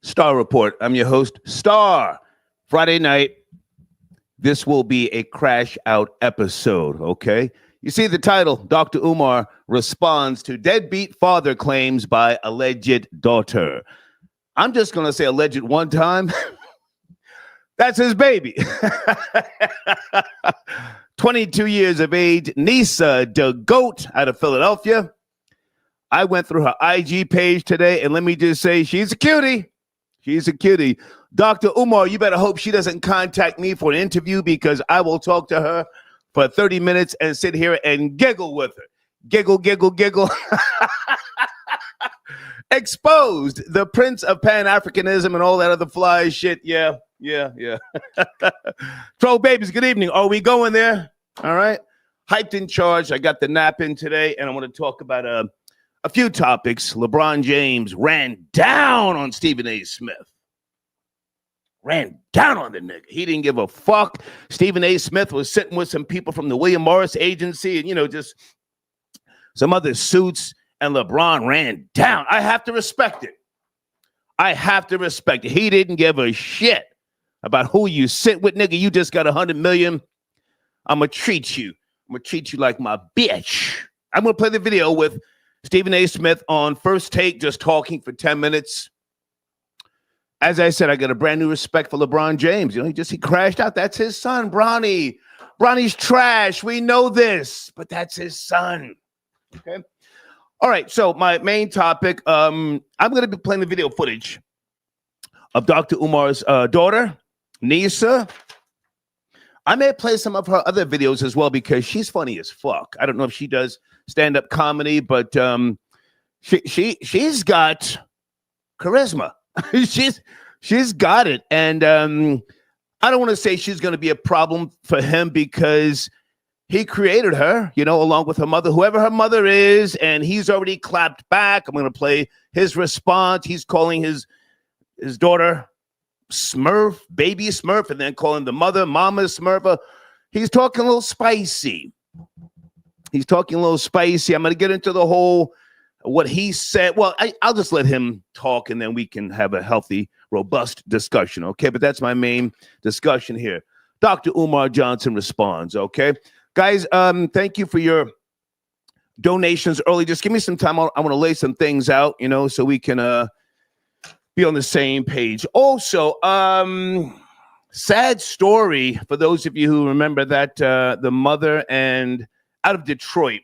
Star Report. I'm your host, Star. Friday night. This will be a crash out episode, okay? You see the title, Dr. Umar responds to deadbeat father claims by alleged daughter. I'm just going to say alleged one time. That's his baby. 22 years of age, Nisa the GOAT out of Philadelphia. I went through her IG page today, and let me just say, she's a cutie. She's a cutie. Dr. Umar, you better hope she doesn't contact me for an interview because I will talk to her for 30 minutes and sit here and giggle with her. Giggle, giggle, giggle. Exposed the Prince of Pan-Africanism and all that other fly shit. Yeah. Troll babies, good evening. Are we going there? All right. Hyped in charge. I got the nap in today, and I want to talk about a few topics. LeBron James ran down on Stephen A. Smith. Ran down on the nigga. He didn't give a fuck. Stephen A. Smith was sitting with some people from the William Morris agency and, just some other suits, and LeBron ran down. I have to respect it. He didn't give a shit about who you sit with, nigga. You just got $100 million. I'm going to treat you like my bitch. I'm going to play the video with Stephen A. Smith on First Take, just talking for 10 minutes. As I said, I got a brand new respect for LeBron James. He crashed out. That's his son, Bronny. Bronny's trash. We know this, but that's his son. Okay. All right. So my main topic, I'm going to be playing the video footage of Dr. Umar's daughter, Nisa. I may play some of her other videos as well because she's funny as fuck. I don't know if she does stand-up comedy, but she's got charisma. she's got it, and I don't want to say she's going to be a problem for him because he created her, along with her mother, whoever her mother is, and he's already clapped back. I'm going to play his response. He's calling his daughter Smurf, baby Smurf, and then calling the mother Mama Smurf. He's talking a little spicy. I'm going to get into the whole what he said. Well, I'll just let him talk, and then we can have a healthy, robust discussion, okay? But that's my main discussion here. Dr. Umar Johnson responds, okay? Guys, thank you for your donations early. Just give me some time. I want to lay some things out, so we can be on the same page. Also, sad story for those of you who remember that the mother and out of Detroit.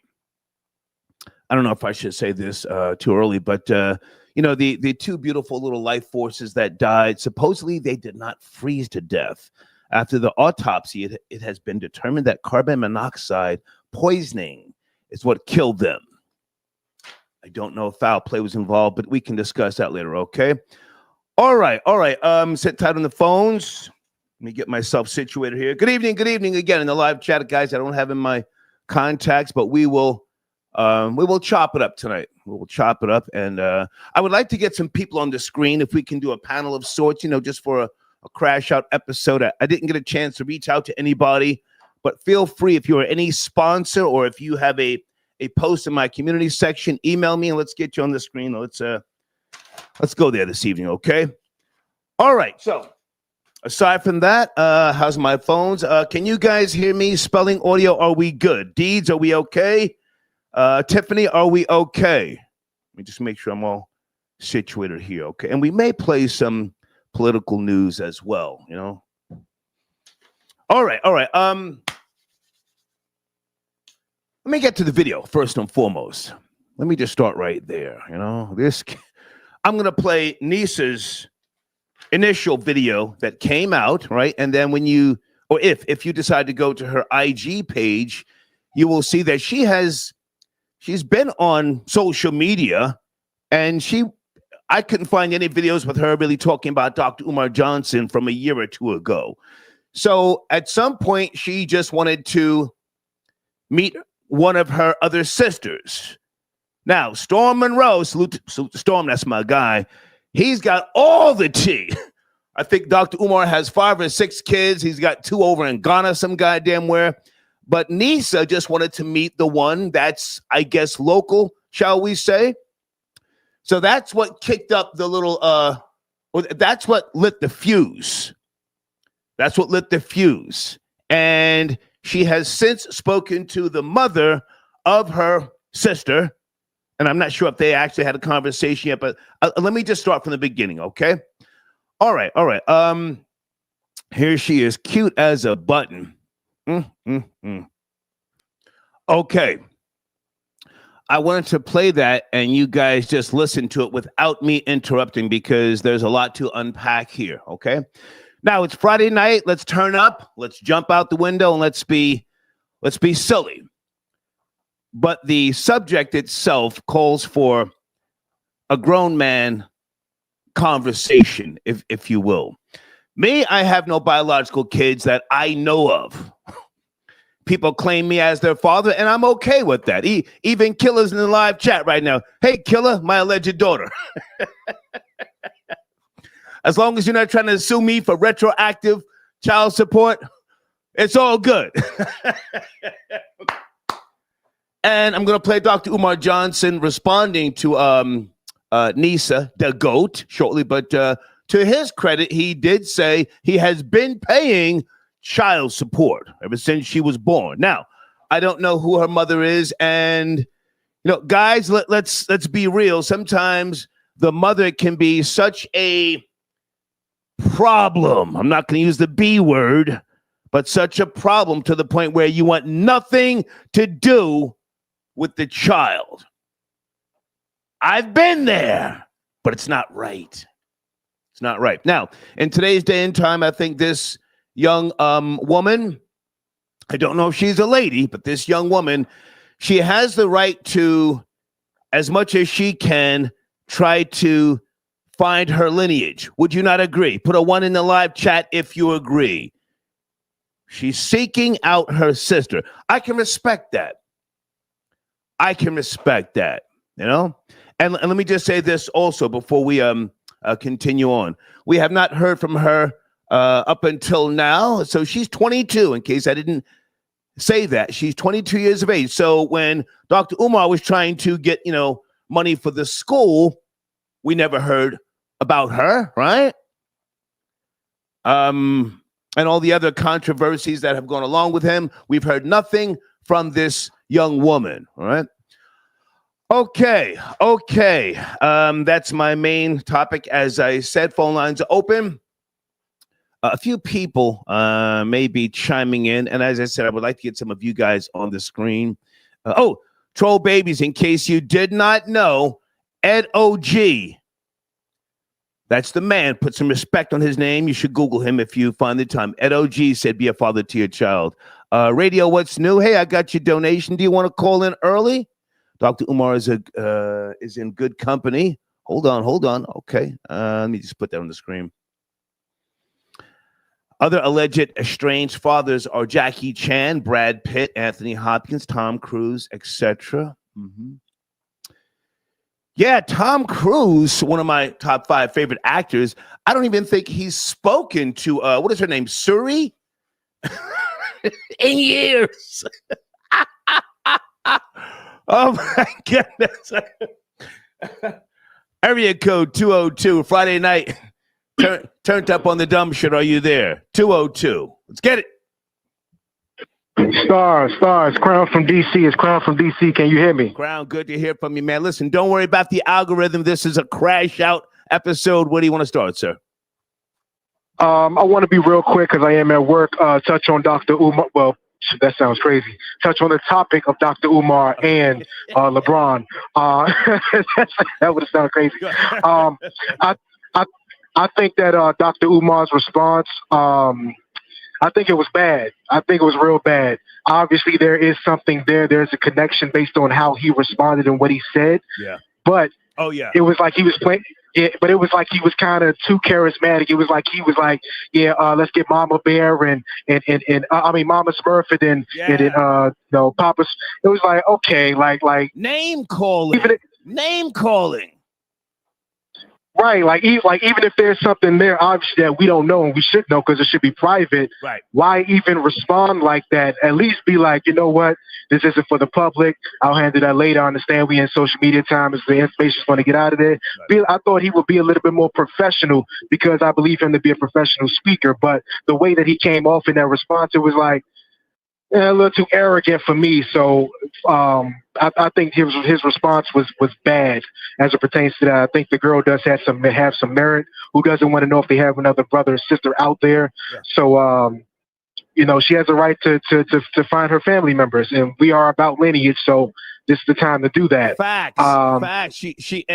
I don't know if I should say this too early, but the two beautiful little life forces that died, supposedly they did not freeze to death. After the autopsy, it has been determined that carbon monoxide poisoning is what killed them. I don't know if foul play was involved, but we can discuss that later, okay? All right. Sit tight on the phones. Let me get myself situated here. Good evening again in the live chat, guys. I don't have in my contacts, but we will chop it up tonight. We will chop it up, and I would like to get some people on the screen if we can do a panel of sorts, just for a crash out episode. I didn't get a chance to reach out to anybody, but feel free if you're any sponsor or if you have a post in my community section, email me and let's get you on the screen. Let's go there this evening, okay? All right. So aside from that, how's my phones? Can you guys hear me? Spelling, audio, are we good? Deeds, are we okay? Tiffany, are we okay? Let me just make sure I'm all situated here, okay? And we may play some political news as well, All right. Let me get to the video first and foremost. Let me just start right there, I'm going to play Nisa's initial video that came out, right? And then if you decide to go to her IG page, you will see that she's been on social media, and I couldn't find any videos with her really talking about Dr. Umar Johnson from a year or two ago. So at some point, she just wanted to meet one of her other sisters. Now, Storm Monroe, salute to Storm, that's my guy. He's got all the tea. I think Dr. Umar has 5 or 6 kids. He's got 2 over in Ghana, some goddamn where. But Nisa just wanted to meet the one that's, I guess, local, shall we say. So that's what kicked up the little Well, that's what lit the fuse. That's what lit the fuse. And she has since spoken to the mother of her sister. And I'm not sure if they actually had a conversation yet, but let me just start from the beginning, okay? All right. Here she is, cute as a button. Okay. I wanted to play that, and you guys just listen to it without me interrupting because there's a lot to unpack here, okay? Now, it's Friday night. Let's turn up. Let's jump out the window, and let's be silly. But the subject itself calls for a grown man conversation, if you will. Me, I have no biological kids that I know of. People claim me as their father, and I'm okay with that. Even Killer's in the live chat right now. Hey, Killer, my alleged daughter. As long as you're not trying to sue me for retroactive child support, it's all good. And I'm going to play Dr. Umar Johnson responding to Nisa, the GOAT, shortly. But to his credit, he did say he has been paying child support ever since she was born. Now, I don't know who her mother is, and guys, let's be real. Sometimes the mother can be such a problem. I'm not going to use the B word, but such a problem to the point where you want nothing to do with the child. I've been there, but it's not right. It's not right. Now, in today's day and time, I think this young woman, I don't know if she's a lady, but this young woman, she has the right to, as much as she can, try to find her lineage. Would you not agree? Put a 1 in the live chat if you agree. She's seeking out her sister. I can respect that. And let me just say this also before we continue on. We have not heard from her up until now. So she's 22, in case I didn't say that. She's 22 years of age. So when Dr. Umar was trying to get, money for the school, we never heard about her, right? And all the other controversies that have gone along with him, we've heard nothing from this young woman, all right? Okay. That's my main topic. As I said, phone lines are open. A few people may be chiming in. And as I said, I would like to get some of you guys on the screen. Troll Babies, in case you did not know, Ed OG. That's the man. Put some respect on his name. You should Google him if you find the time. Ed OG said, be a father to your child. Radio, what's new? Hey, I got your donation. Do you want to call in early? Dr. Umar is in good company. Hold on. Okay. Let me just put that on the screen. Other alleged estranged fathers are Jackie Chan, Brad Pitt, Anthony Hopkins, Tom Cruise, etc. Yeah, Tom Cruise, one of my top 5 favorite actors. I don't even think he's spoken to, what is her name, Suri? In years. Oh, my goodness. Area code 202, Friday night. Turned up on the dumb shit. Are you there? 202. Let's get it. Stars. Crown from DC. It's Crown from DC. Can you hear me? Crown, good to hear from you, man. Listen, don't worry about the algorithm. This is a crash out episode. Where do you want to start, sir? I want to be real quick because I am at work. Touch on Dr. Umar. Well, that sounds crazy. Touch on the topic of Dr. Umar and LeBron. That would sound crazy. I think that Dr. Umar's response, I think it was bad. I think it was real bad. Obviously, there is something there. There's a connection based on how he responded and what he said. Yeah. But it was like he was playing. Yeah, but it was like he was kind of too charismatic. It was like he was like, let's get Mama Bear and Mama Smurf and then Papa. It was like, okay, like name calling. Right, like even if there's something there, obviously that we don't know and we should know because it should be private. Right. Why even respond like that? At least be like, you know what, this isn't for the public. I'll handle that later. I understand we in social media time as the information's going to get out of there. Right. I thought he would be a little bit more professional because I believe him to be a professional speaker. But the way that he came off in that response, it was like a little too arrogant for me. So I think his response was bad as it pertains to that. I think the girl does have some merit. Who doesn't want to know if they have another brother or sister out there? Yeah. So she has a right to find her family members, and we are about lineage. So this is the time to do that. Facts. She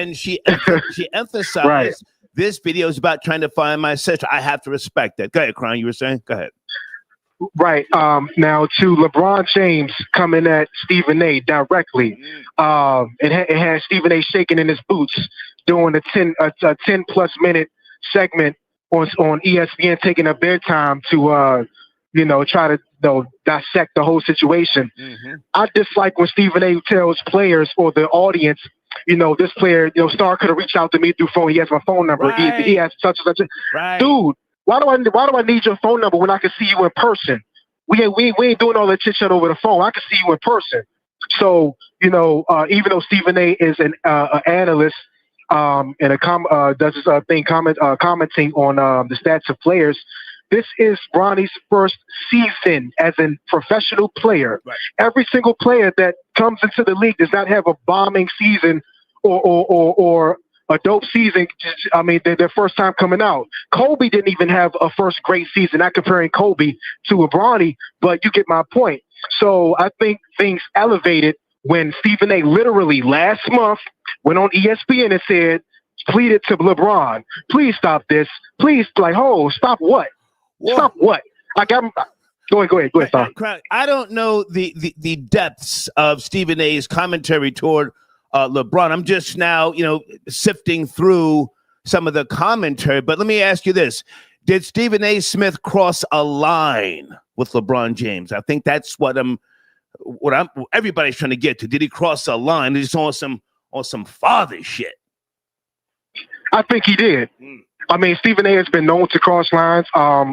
emphasized Right. this video is about trying to find my sister. I have to respect that. Go ahead, Crown. You were saying? Go ahead. Right. Now to LeBron James coming at Stephen A. directly. It had Stephen A. shaking in his boots, doing a 10+ minute segment on ESPN, taking up their time to try to dissect the whole situation. Mm-hmm. I dislike when Stephen A. tells players or the audience, this player, Star could have reached out to me through phone. He has my phone number. Right. He has such and such. Right. Dude, why do I need your phone number when I can see you in person? We ain't doing all that chit chat over the phone. I can see you in person. So even though Stephen A. is an analyst and does his thing commenting on the stats of players, this is Bronny's first season as a professional player. Right. Every single player that comes into the league does not have a bombing season or a dope season. I mean, their first time coming out. Kobe didn't even have a first great season. Not comparing Kobe to a Bronny, but you get my point. So I think things elevated when Stephen A. literally last month went on ESPN and pleaded to LeBron, please stop this. Please, stop what? Whoa. Stop what? I got him. Go ahead, Tom. I don't know the depths of Stephen A.'s commentary toward LeBron. I'm just now, sifting through some of the commentary. But let me ask you this. Did Stephen A. Smith cross a line with LeBron James? I think that's what everybody's trying to get to. Did he cross a line? He's on some father shit. I think he did. I mean, Stephen A. has been known to cross lines,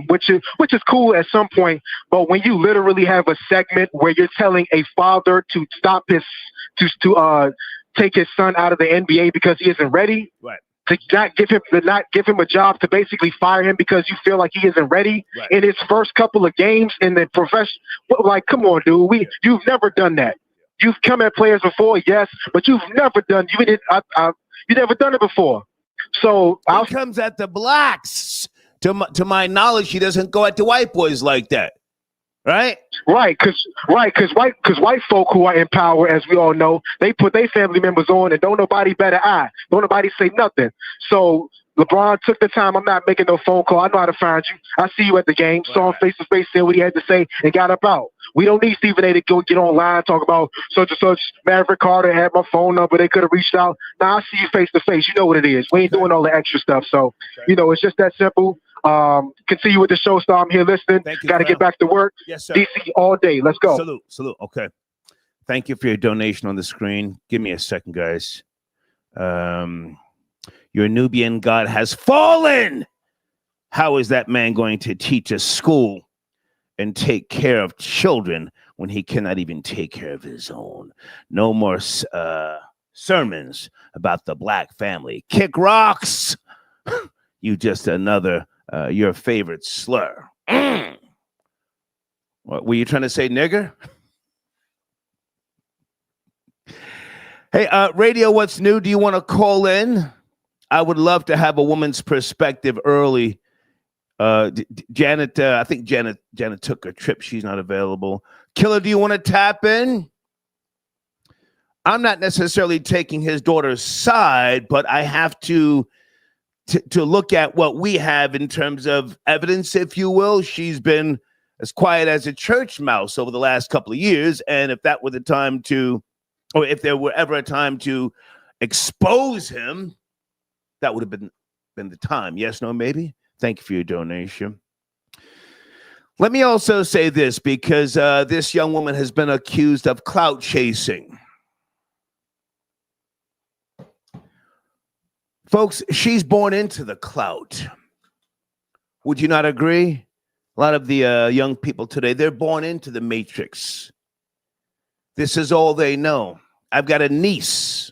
which is cool at some point. But when you literally have a segment where you're telling a father to stop take his son out of the NBA because he isn't ready, right? To not give him a job, to basically fire him because you feel like he isn't ready right. in his first couple of games in the profession. Like, come on, dude. You've never done that. You've come at players before, yes, but you've never done. You never done it before. So he comes at the blacks. To my knowledge, he doesn't go at the white boys like that, right? Right, because white folk who are in power, as we all know, they put their family members on, and don't nobody better don't nobody say nothing. So LeBron took the time. I'm not making no phone call. I know how to find you. I see you at the game. Right. Saw him face to face, said what he had to say, and got up out. We don't need Stephen A. to go get online, talk about such and such. Maverick Carter had my phone number. They could have reached out. Now I see you face to face. You know what it is. We ain't doing all the extra stuff. So, it's just that simple. Continue with the show, Star. I'm here listening. Got to get back to work. Yes, sir. DC all day. Let's go. Salute. Okay. Thank you for your donation on the screen. Give me a second, guys. Your Nubian god has fallen. How is that man going to teach a school and take care of children when he cannot even take care of his own? No more sermons about the black family. Kick rocks. You just another, your favorite slur. What were you trying to say, nigger? Hey, Radio What's New? Do you want to call in? I would love to have a woman's perspective early. Janet, I think Janet took a trip. She's not available. Killer, do you want to tap in? I'm not necessarily taking his daughter's side, but I have to look at what we have in terms of evidence, if you will. She's been as quiet as a church mouse over the last couple of years, and if that were the time to, or if there were ever a time to expose him, that would have been the time. Yes, no, maybe? Thank you for your donation. Let me also say this, because this young woman has been accused of clout chasing. Folks, she's born into the clout. Would you not agree? A lot of the young people today, they're born into the matrix. This is all they know. I've got a niece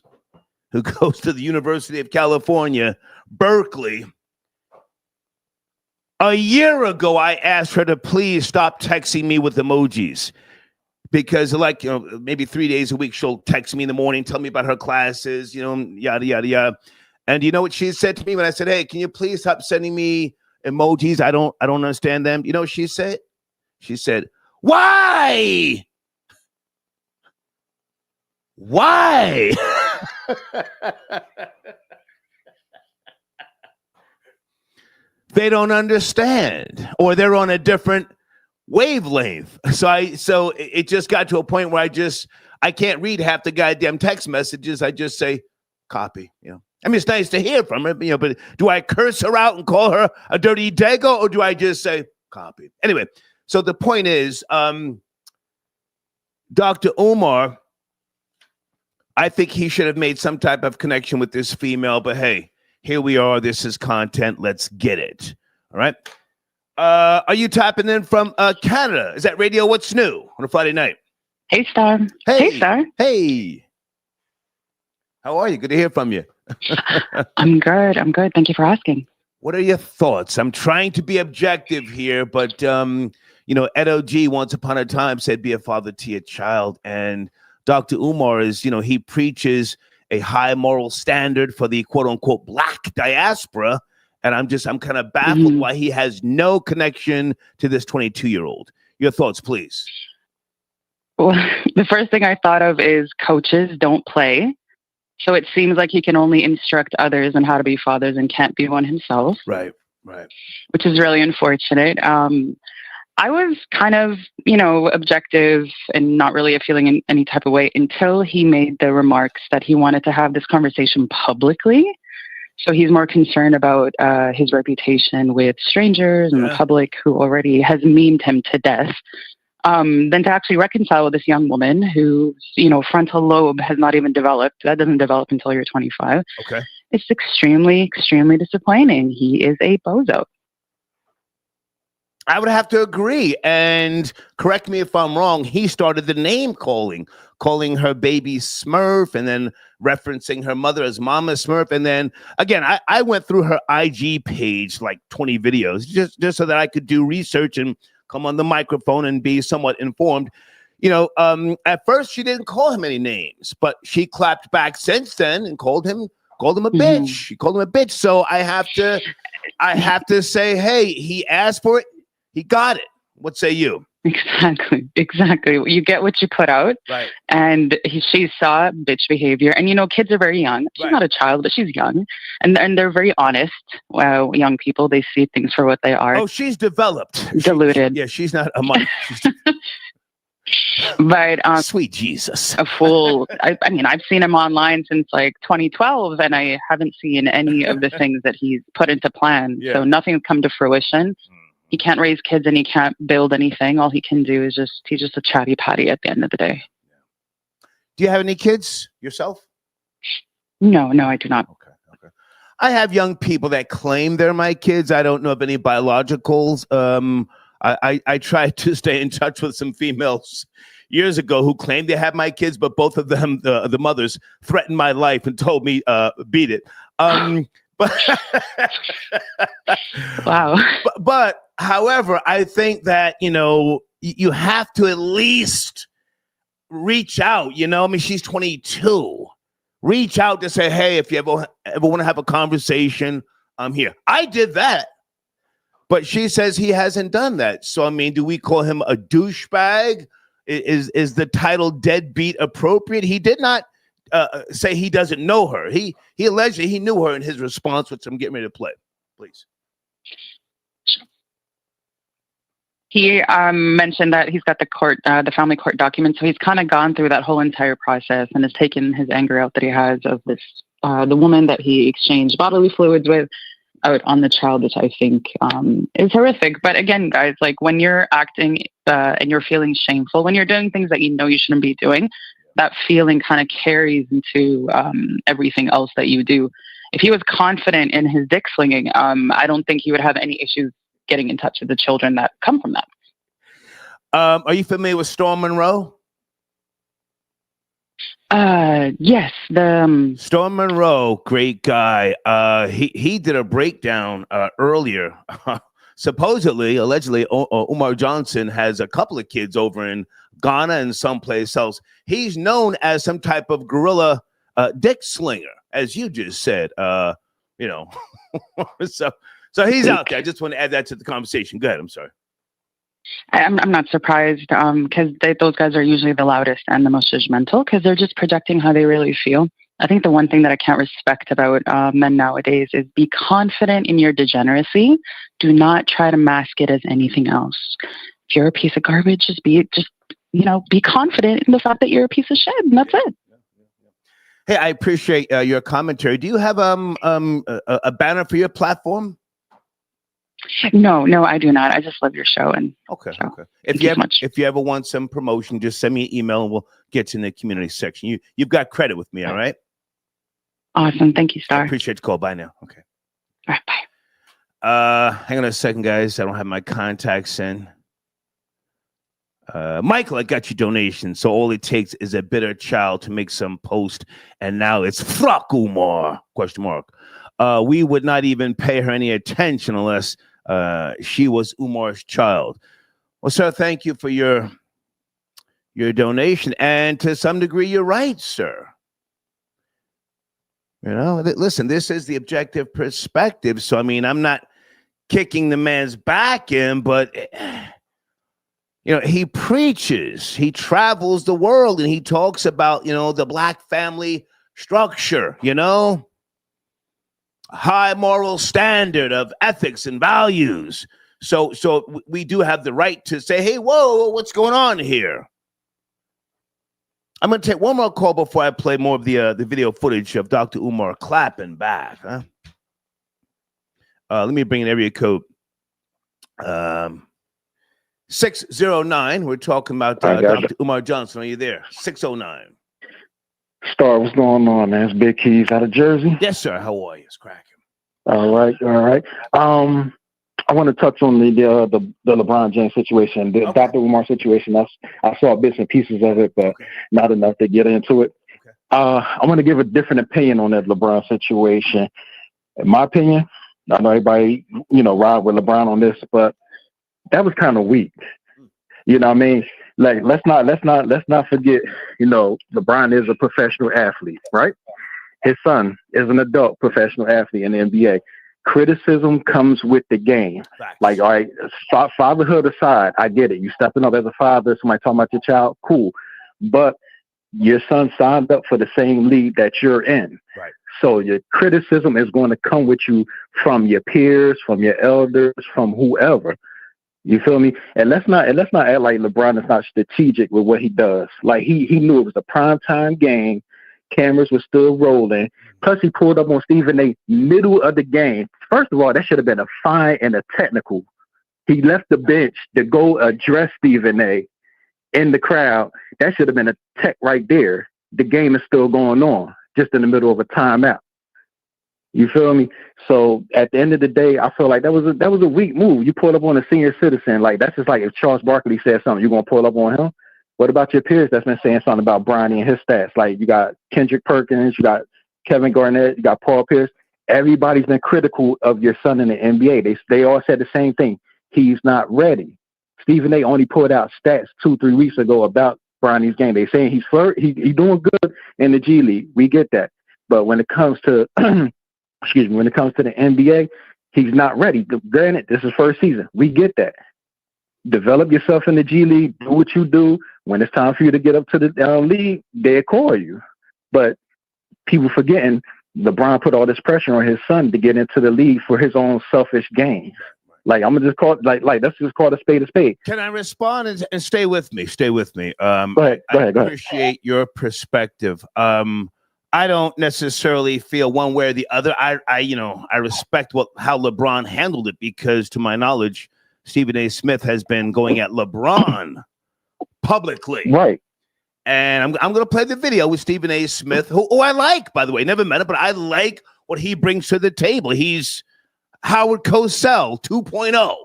who goes to the University of California, Berkeley. A year ago, I asked her to please stop texting me with emojis because, like, maybe 3 days a week, she'll text me in the morning, tell me about her classes, yada, yada, yada. And you know what she said to me when I said, hey, can you please stop sending me emojis? I don't understand them. You know what she said? She said, why? Why? They don't understand, or they're on a different wavelength. So it just got to a point where I can't read half the goddamn text messages. I just say copy, I mean, it's nice to hear from her, but do I curse her out and call her a dirty dago, or do I just say copy? Anyway, so the point is, Dr. Umar, I think he should have made some type of connection with this female, but hey, here we are. This is content. Let's get it. All right. Are you tapping in from Canada? Is that Radio What's New on a Friday night? Hey, Star. Hey, Star. Hey. How are you? Good to hear from you. I'm good. Thank you for asking. What are your thoughts? I'm trying to be objective here, but, Ed O.G. once upon a time said, be a father to your child. And Dr. Umar is, he preaches a high moral standard for the quote unquote black diaspora. And I'm kind of baffled why he has no connection to this 22-year-old. Your thoughts, please. Well, the first thing I thought of is coaches don't play. So it seems like he can only instruct others on how to be fathers and can't be one himself. Right. Which is really unfortunate. I was kind of, objective and not really feeling in any type of way until he made the remarks that he wanted to have this conversation publicly. So he's more concerned about his reputation with strangers and the public who already has memed him to death, than to actually reconcile with this young woman whose, frontal lobe has not even developed. That doesn't develop until you're 25. Okay. It's extremely, extremely disappointing. He is a bozo. I would have to agree. And correct me if I'm wrong. He started the name calling her baby Smurf, and then referencing her mother as Mama Smurf. And then again, I went through her IG page, like 20 videos, just so that I could do research and come on the microphone and be somewhat informed. At first she didn't call him any names, but she clapped back since then and called him a bitch. She called him a bitch. So I have to say, hey, he asked for it. He got it. What say you? Exactly. You get what you put out. Right. And she saw bitch behavior. And, kids are very young. She's not a child, but she's young. And they're very honest. Young people, they see things for what they are. Oh, she's developed. Deluded. She's not a monk. But sweet Jesus. A fool. I mean, I've seen him online since like 2012, and I haven't seen any of the things that he's put into plan. Yeah. So nothing's come to fruition. He can't raise kids and he can't build anything. All he can do is he's just a chatty patty at the end of the day. Do you have any kids yourself? No, I do not. Okay. I have young people that claim they're my kids. I don't know of any biologicals. I tried to stay in touch with some females years ago who claimed they had my kids, but both of them, the mothers, threatened my life and told me, beat it. But wow. But however, I think that, you have to at least reach out, I mean, she's 22. Reach out to say, hey, if you ever want to have a conversation, I'm here. I did that. But she says he hasn't done that. So, I mean, do we call him a douchebag? Is the title deadbeat appropriate? He did not say he doesn't know her. He alleged he knew her in his response, which I'm getting ready to play. Please. He mentioned that he's got the family court documents. So he's kind of gone through that whole entire process and has taken his anger out that he has of this, the woman that he exchanged bodily fluids with, out on the child, which I think is horrific. But again, guys, like when you're acting and you're feeling shameful, when you're doing things that you shouldn't be doing, that feeling kind of carries into everything else that you do. if he was confident in his dick slinging, I don't think he would have any issues getting in touch with the children that come from that. Are you familiar with Storm Monroe? Yes, the Storm Monroe, great guy. He did a breakdown earlier. Supposedly, allegedly, Umar Johnson has a couple of kids over in Ghana and someplace else. He's known as some type of guerrilla dick slinger, as you just said. You know, so he's out there. I just want to add that to the conversation. Go ahead. I'm sorry. I'm not surprised because those guys are usually the loudest and the most judgmental because they're just projecting how they really feel. I think the one thing that I can't respect about men nowadays is be confident in your degeneracy. Do not try to mask it as anything else. If you're a piece of garbage, be confident in the fact that you're a piece of shit, and that's it. Hey, I appreciate your commentary. Do you have a banner for your platform? No, I do not. I just love your show. And okay. If you ever want some promotion, just send me an email and we'll get you in the community section. You've got credit with me, all right? Awesome. Thank you, Star. I appreciate the call. Bye now. Okay. All right, bye. Hang on a second, guys. I don't have my contacts in. Michael, I got your donation. So all it takes is a bitter child to make some post, and now it's fuck Umar? ? We would not even pay her any attention unless she was Umar's child. Well, sir, thank you for your donation, and to some degree, you're right, sir. You know, listen, this is the objective perspective. So, I mean, I'm not kicking the man's back in, but you know, he preaches, he travels the world, and he talks about, you know, the black family structure, you know, high moral standard of ethics and values. So we do have the right to say, hey, whoa, what's going on here? I'm going to take one more call before I play more of the video footage of Dr. Umar clapping back. Huh? Let me bring in area code 609. We're talking about Dr. Umar Johnson. Are you there? 609. Star, what's going on, man? It's Big Keys out of Jersey. Yes, sir. How are you? It's cracking. All right. I want to touch on the LeBron James situation, the Dr. Umar situation. I saw bits and pieces of it, but not enough to get into it. Okay. I want to give a different opinion on that LeBron situation. In my opinion, I know everybody, you know, ride with LeBron on this, but that was kind of weak. You know what I mean? Like, let's not forget, you know, LeBron is a professional athlete, right? His son is an adult professional athlete in the NBA. Criticism comes with the game. Facts. Like, all right, fatherhood aside, I get it. You stepping up as a father, somebody talking about your child, cool. But your son signed up for the same league that you're in. Right. So your criticism is going to come with you from your peers, from your elders, from whoever. You feel me? And let's not act like LeBron is not strategic with what he does. Like he knew it was a primetime game. Cameras were still rolling. Plus, he pulled up on Stephen A. middle of the game. First of all, that should have been a fine and a technical. He left the bench to go address Stephen A. in the crowd. That should have been a tech right there. The game is still going on, just in the middle of a timeout. You feel me? So at the end of the day, I feel like that was a weak move. You pull up on a senior citizen. Like, that's just like if Charles Barkley said something, you're going to pull up on him? What about your peers that's been saying something about Bronny and his stats? Like, you got Kendrick Perkins, you got Kevin Garnett, you got Paul Pierce. Everybody's been critical of your son in the NBA. They all said the same thing. He's not ready. Stephen A. only put out stats 2-3 weeks ago about Bronny's game. They saying he's doing good in the G League. We get that. But when it comes to when it comes to the NBA, he's not ready. Granted, this is first season. We get that. Develop yourself in the G League. Do what you do. When it's time for you to get up to the league, they call you. But people forgetting LeBron put all this pressure on his son to get into the league for his own selfish gain. Like, I'm gonna just call it like let's just call it a spade a spade. Can I respond and stay with me? Stay with me. Go ahead. I appreciate your perspective. I don't necessarily feel one way or the other. I respect how LeBron handled it, because to my knowledge, Stephen A. Smith has been going at LeBron publicly. Right. And I'm going to play the video with Stephen A. Smith, who I like, by the way. Never met him, but I like what he brings to the table. He's Howard Cosell 2.0.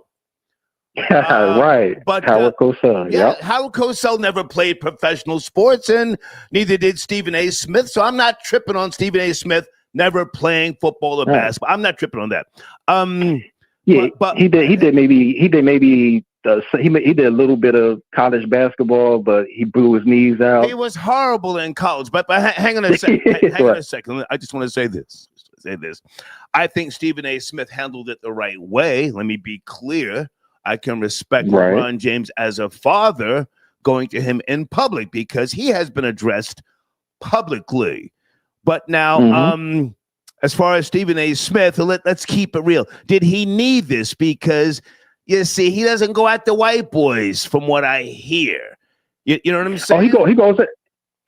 Right. But Howard Cosell. Yeah, Howard Cosell never played professional sports, and neither did Stephen A. Smith. So I'm not tripping on Stephen A. Smith never playing football or basketball. I'm not tripping on that. But he did maybe he did a little bit of college basketball, but he blew his knees out. He was horrible in college. But hang on a second. Hang on a second. I just want to say this. I think Stephen A. Smith handled it the right way. Let me be clear. I can respect LeBron James as a father going to him in public because he has been addressed publicly. But now, as far as Stephen A. Smith, let's keep it real. Did he need this? Because you see, he doesn't go at the white boys, from what I hear. You know what I'm saying? Oh,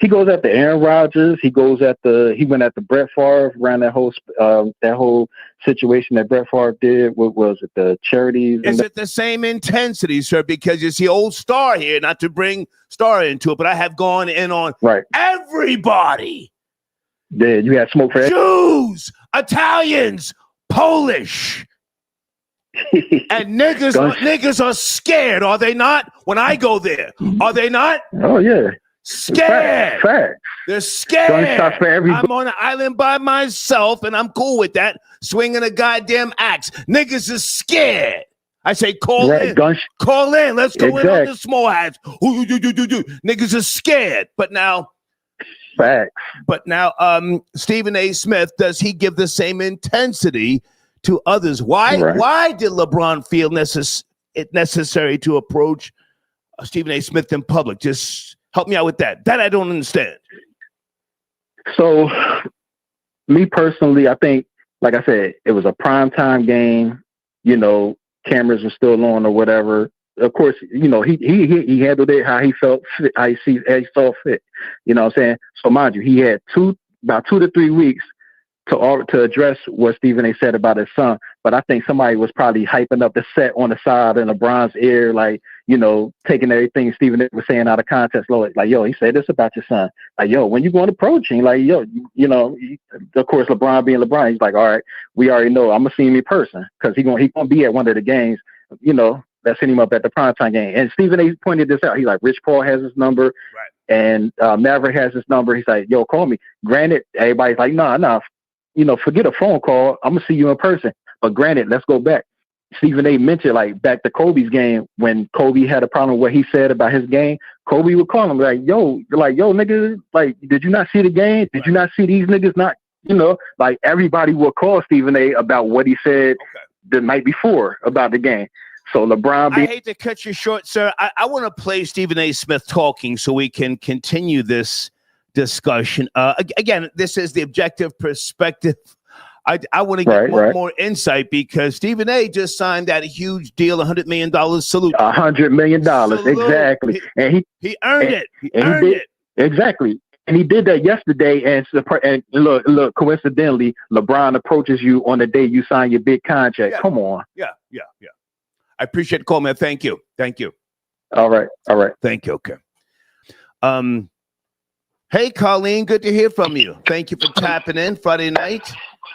he goes at the Aaron Rodgers. He went at the Brett Favre around that whole situation that Brett Favre did. What was it? The charities. Is it the same intensity, sir? Because you see, old Star here, not to bring Star into it, but I have gone in on everybody. Yeah, you had smoke for Jews, Italians, Polish. And niggas are scared, are they not? When I go there, are they not? Oh yeah. Scared. Fact. They're scared. For everybody. I'm on an island by myself, and I'm cool with that. Swinging a goddamn axe. Niggas is scared. I say, call in. Call in. Let's go in on the small hats. Niggas are scared. But now, Stephen A. Smith, does he give the same intensity to others? Why did LeBron feel it necessary to approach Stephen A. Smith in public? Just help me out with that. That I don't understand. So, me personally, I think, like I said, it was a primetime game. You know, cameras were still on or whatever. Of course, you know, he handled it how he felt fit, how he saw fit. You know what I'm saying? So, mind you, he had about 2 to 3 weeks to address what Stephen A. said about his son. But I think somebody was probably hyping up the set on the side in LeBron's ear, like, you know, taking everything Stephen A. was saying out of context. Like, yo, he said this about your son. Like, yo, when you going to approach him, like, yo, you know, of course, LeBron being LeBron, he's like, all right, we already know I'm going to see him in person because he's going to be at one of the games, you know, that's hitting him up at the primetime game. And Stephen A. pointed this out. He's like, Rich Paul has his number. Right. And Maverick has his number. He's like, yo, call me. Granted, everybody's like, nah. You know, forget a phone call. I'm gonna see you in person. But granted, let's go back. Stephen A. mentioned like back to Kobe's game when Kobe had a problem with what he said about his game. Kobe would call him like, yo, nigga, like, did you not see the game? Did you not see these niggas not, you know, like everybody would call Stephen A. about what he said the night before about the game. So LeBron. I hate to cut you short, sir. I want to play Stephen A. Smith talking so we can continue this discussion. Again, this is the objective perspective. I want to get more insight because Stephen A. just signed that huge deal, $100 million salute. $100 million, exactly. And he earned it. He earned it. Exactly. And he did that yesterday. And look, coincidentally, LeBron approaches you on the day you sign your big contract. Yeah. Come on. Yeah. I appreciate the call, man. Thank you. All right. Thank you. Okay. Hey, Colleen, good to hear from you. Thank you for tapping in Friday night.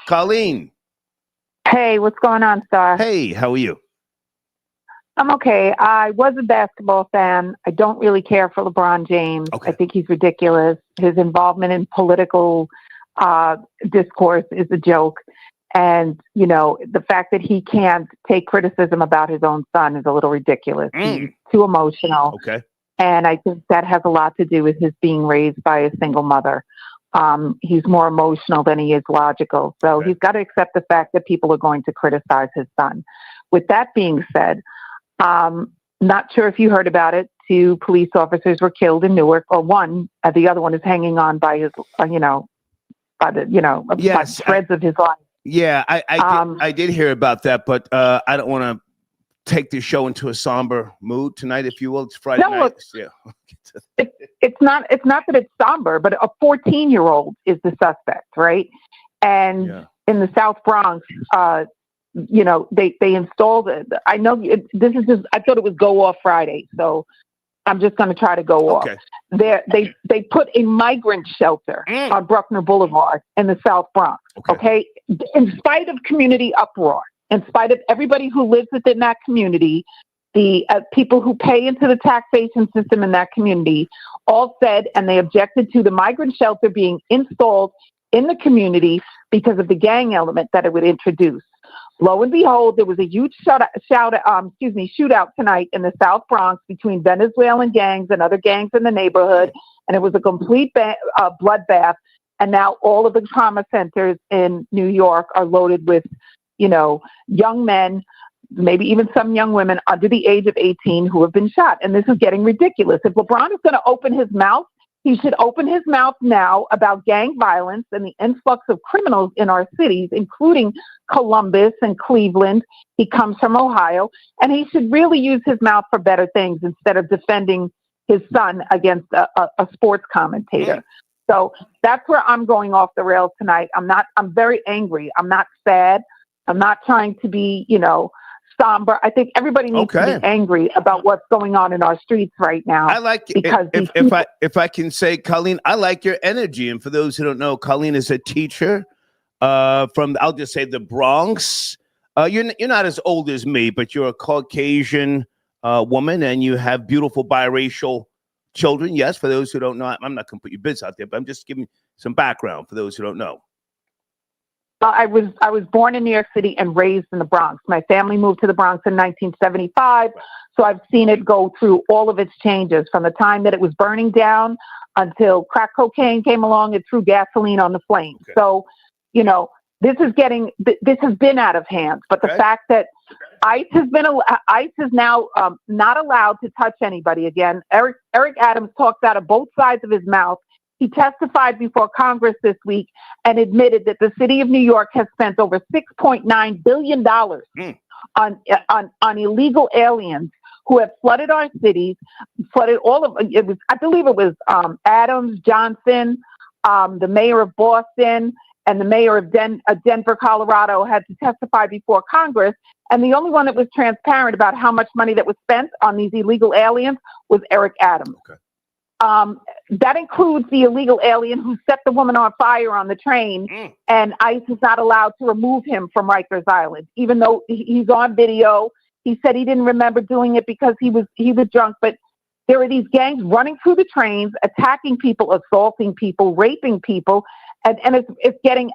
Colleen. Hey, what's going on, Star? Hey, how are you? I'm okay. I was a basketball fan. I don't really care for LeBron James. Okay. I think he's ridiculous. His involvement in political discourse is a joke. And, you know, the fact that he can't take criticism about his own son is a little ridiculous. He's too emotional. Okay. And I think that has a lot to do with his being raised by a single mother. He's more emotional than he is logical. So he's got to accept the fact that people are going to criticize his son. With that being said, not sure if you heard about it. 2 police officers were killed in Newark, or one, the other one is hanging on by his, by threads of his life. Yeah, I did hear about that, but I don't want to take the show into a somber mood tonight, if you will. It's Friday night. It's not that it's somber, but a 14-year-old is the suspect, right? And in the South Bronx, they installed it. I know I thought it was go off Friday, so I'm just going to try to go off. They put a migrant shelter on Bruckner Boulevard in the South Bronx. Okay. in spite of community uproar, in spite of everybody who lives within that community, the people who pay into the taxation system in that community all said, and they objected to the migrant shelter being installed in the because of the gang element that it would introduce. Lo and behold, there was a huge shootout tonight in the South Bronx between Venezuelan gangs and other gangs in the neighborhood, and it was a complete bloodbath. And now all of the trauma centers in New York are loaded with, young men, maybe even some young women under the age of 18 who have been shot. And this is getting ridiculous. If LeBron is going to open his mouth, he should open his mouth now about gang violence and the influx of criminals in our cities, including Columbus and Cleveland. He comes from Ohio, and he should really use his mouth for better things instead of defending his son against a sports commentator. So that's where I'm going off the rails tonight. I'm very angry. I'm not sad. I'm not trying to be, somber. I think everybody needs to be angry about what's going on in our streets right now. I like because if I can say, Colleen, I like your energy. And for those who don't know, Colleen is a teacher from, I'll just say, the Bronx. You're not as old as me, but you're a Caucasian woman, and you have beautiful biracial children. Yes, for those who don't know, I'm not going to put your bits out there, but I'm just giving some background for those who don't know. I was born in New York City and raised in the Bronx. My family moved to the Bronx in 1975, so I've seen it go through all of its changes from the time that it was burning down until crack cocaine came along and threw gasoline on the flames. Okay. So, this has been out of hand. But the fact that ICE is now not allowed to touch anybody again. Eric Adams talks out of both sides of his mouth. He testified before Congress this week and admitted that the city of New York has spent over $6.9 billion on illegal aliens who have flooded our cities, flooded all of it. I believe it was Adams, Johnson, the mayor of Boston, and the mayor of Denver, Colorado, had to testify before Congress. And the only one that was transparent about how much money that was spent on these illegal aliens was Eric Adams. Okay. That includes the illegal alien who set the woman on fire on the train, and ICE is not allowed to remove him from Rikers Island, even though he's on video. He said he didn't remember doing it because he was drunk, but there are these gangs running through the trains, attacking people, assaulting people, raping people, and it's getting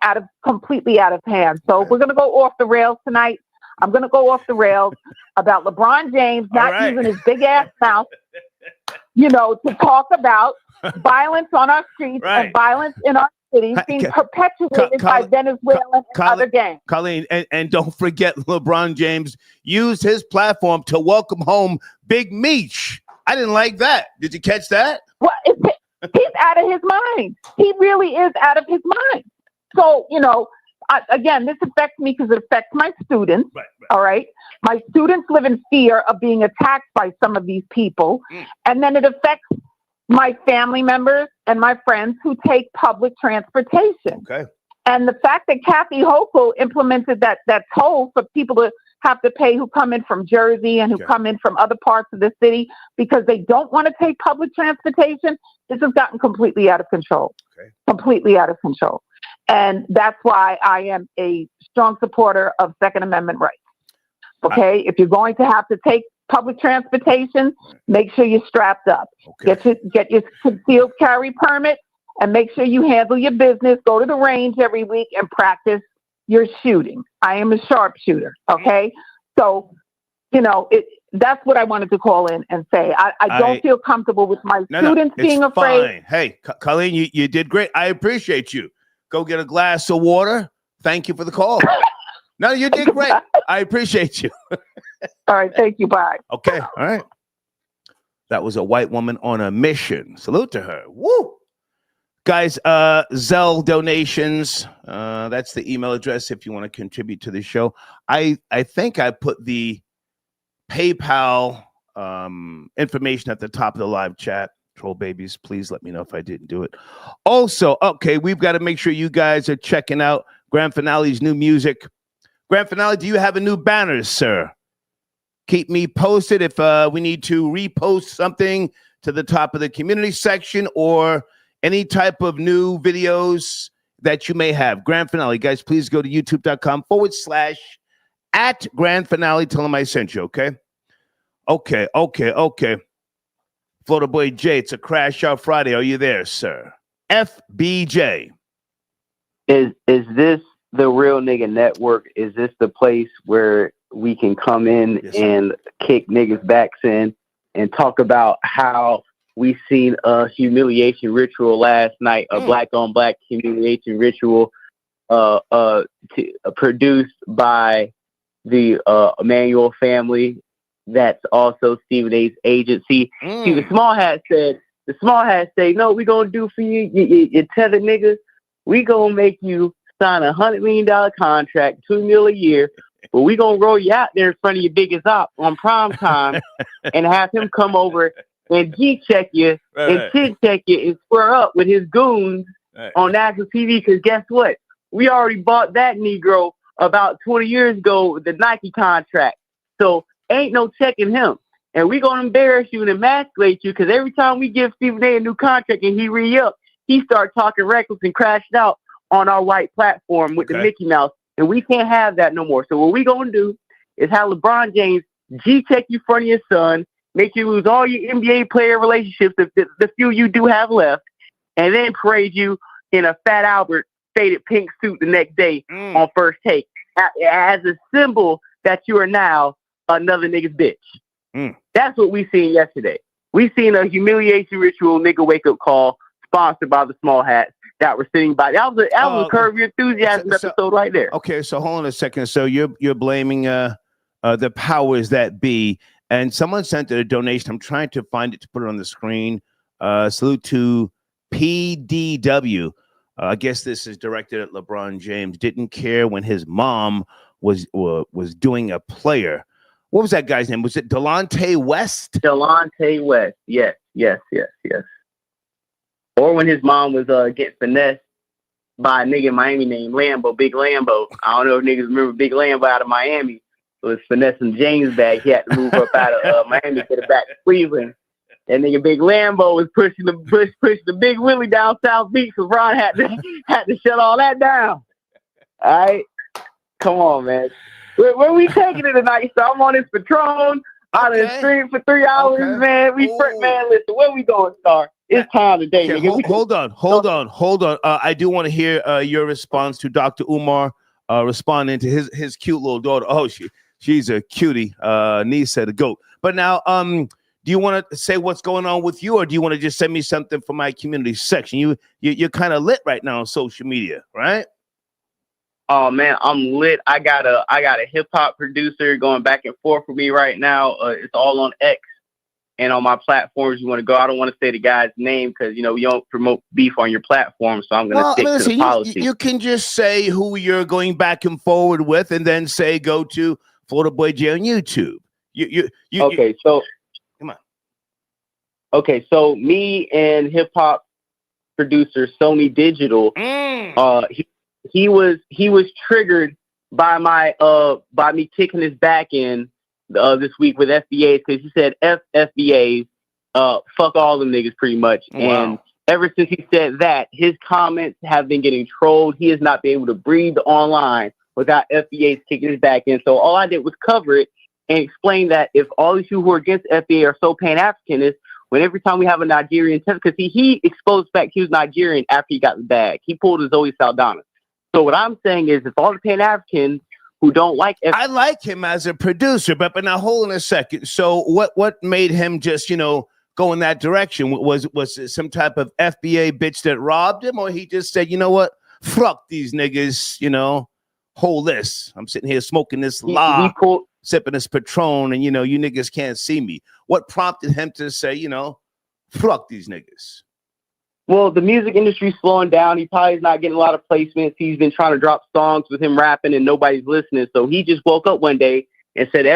completely out of hand. So we're going to go off the rails tonight. I'm going to go off the rails about LeBron James not using his big ass mouth, to talk about violence on our streets and violence in our cities being perpetuated by Venezuelan and other gangs. Colleen, and don't forget, LeBron James used his platform to welcome home Big Meech. I didn't like that. Did you catch that? Well, he's out of his mind. He really is out of his mind. So, again, this affects me because it affects my students. Right. All right. My students live in fear of being attacked by some of these people. And then it affects my family members and my friends who take public transportation. Okay. And the fact that Kathy Hochul implemented that toll for people to have to pay who come in from Jersey and who come in from other parts of the city because they don't want to take public transportation, this has gotten completely out of control. Okay. Completely out of control. And that's why I am a strong supporter of Second Amendment rights. Okay? If you're going to have to take public transportation, make sure you're strapped up. Okay. Get your concealed carry permit and make sure you handle your business. Go to the range every week and practice your shooting. I am a sharpshooter. Okay? So, that's what I wanted to call in and say. I don't feel comfortable with my students being afraid. Fine. Hey, Colleen, you did great. I appreciate you. Go get a glass of water. Thank you for the call. No, you did great. I appreciate you. All right. Thank you. Bye. Okay. All right. That was a white woman on a mission. Salute to her. Woo. Guys, Zelle donations. That's the email address if you want to contribute to the show. I think I put the PayPal information at the top of the live chat. Troll babies, please let me know if I didn't do it. Also, okay, we've got to make sure you guys are checking out Grand Finale's new music. Grand Finale, do you have a new banner, sir? Keep me posted if we need to repost something to the top of the community section or any type of new videos that you may have. Grand Finale. Guys, please go to youtube.com/@Grand Finale. Tell them I sent you, okay? Okay. Florida Boy J, it's a Crash Out Friday. Are you there, sir? FBJ. Is this the Real Nigga Network? Is this the place where we can come in and kick niggas' backs in and talk about how we seen a humiliation ritual last night, a black on black humiliation ritual produced by the Emanuel family? That's also Stephen A's agency. See, the small hat said, no, we gonna do for you tether niggas. We gonna make you sign $100 million contract, $2 million a year, but we gonna roll you out there in front of your biggest op on prime time and have him come over and G-check you and chin-check you and square up with his goons on national TV. Because guess what? We already bought that Negro about 20 years ago with the Nike contract. So ain't no checking him. And we gonna embarrass you and emasculate you because every time we give Stephen A a new contract and he re-up, he start talking reckless and crashing out on our white platform with the Mickey Mouse. And we can't have that no more. So what we gonna do is have LeBron James G-check you in front of your son, make you lose all your NBA player relationships, the few you do have left, and then parade you in a Fat Albert faded pink suit the next day on First Take as a symbol that you are now another nigga's bitch. That's what we seen yesterday. We seen a humiliation ritual nigga wake up call sponsored by the Small Hats that were sitting by. That was a Curb Your Enthusiasm episode right there. Okay, so hold on a second. So you're blaming the powers that be, and someone sent a donation. I'm trying to find it to put it on the screen. Salute to PDW. I guess this is directed at LeBron James. Didn't care when his mom was doing a player. What was that guy's name? Was it Delonte West? Delonte West. Yes. Or when his mom was getting finessed by a nigga in Miami named Lambo, Big Lambo. I don't know if niggas remember Big Lambo out of Miami. It was finessing James back. He had to move up out of Miami to get it back to Cleveland. That nigga Big Lambo was pushing the Big Willie down South Beach, so Ron had to shut all that down. All right? Come on, man. Where we taking it tonight? So I'm on this Patron out of the street for 3 hours, man. Man, listen, where we going, Star? It's time today, nigga. Hold on. I do want to hear your response to Dr. Umar responding to his cute little daughter. Oh, she's a cutie, niece of the GOAT. But now, do you want to say what's going on with you, or do you want to just send me something from my community section? You're kind of lit right now on social media, right? Oh man, I'm lit. I got a hip hop producer going back and forth with me right now. It's all on X and on my platforms. You want to go? I don't want to say the guy's name because you don't promote beef on your platform. So I'm going to stick to the policy. You can just say who you're going back and forward with, and then say go to Florida Boy J on YouTube. Come on. Okay, so me and hip hop producer Sony Digital, he was triggered by me kicking his back in this week with FBAs because he said FBAs, fuck all them niggas pretty much. Wow. And ever since he said that, his comments have been getting trolled. He has not been able to breathe online without FBAs kicking his back in. So all I did was cover it and explain that if all these people who are against FBA are so Pan-Africanist, when every time we have a Nigerian test, because he exposed the fact he was Nigerian after he got the bag. He pulled his Zoe Saldana. So what I'm saying is if all the Pan-Africans who don't like FBA... I like him as a producer, but now hold on a second. So what made him just, go in that direction? Was it some type of FBA bitch that robbed him, or he just said, you know what? Fuck these niggas, hold this. I'm sitting here smoking this sipping this Patron, and, you niggas can't see me. What prompted him to say, fuck these niggas? Well, the music industry's slowing down. He probably is not getting a lot of placements. He's been trying to drop songs with him rapping and nobody's listening. So he just woke up one day and said,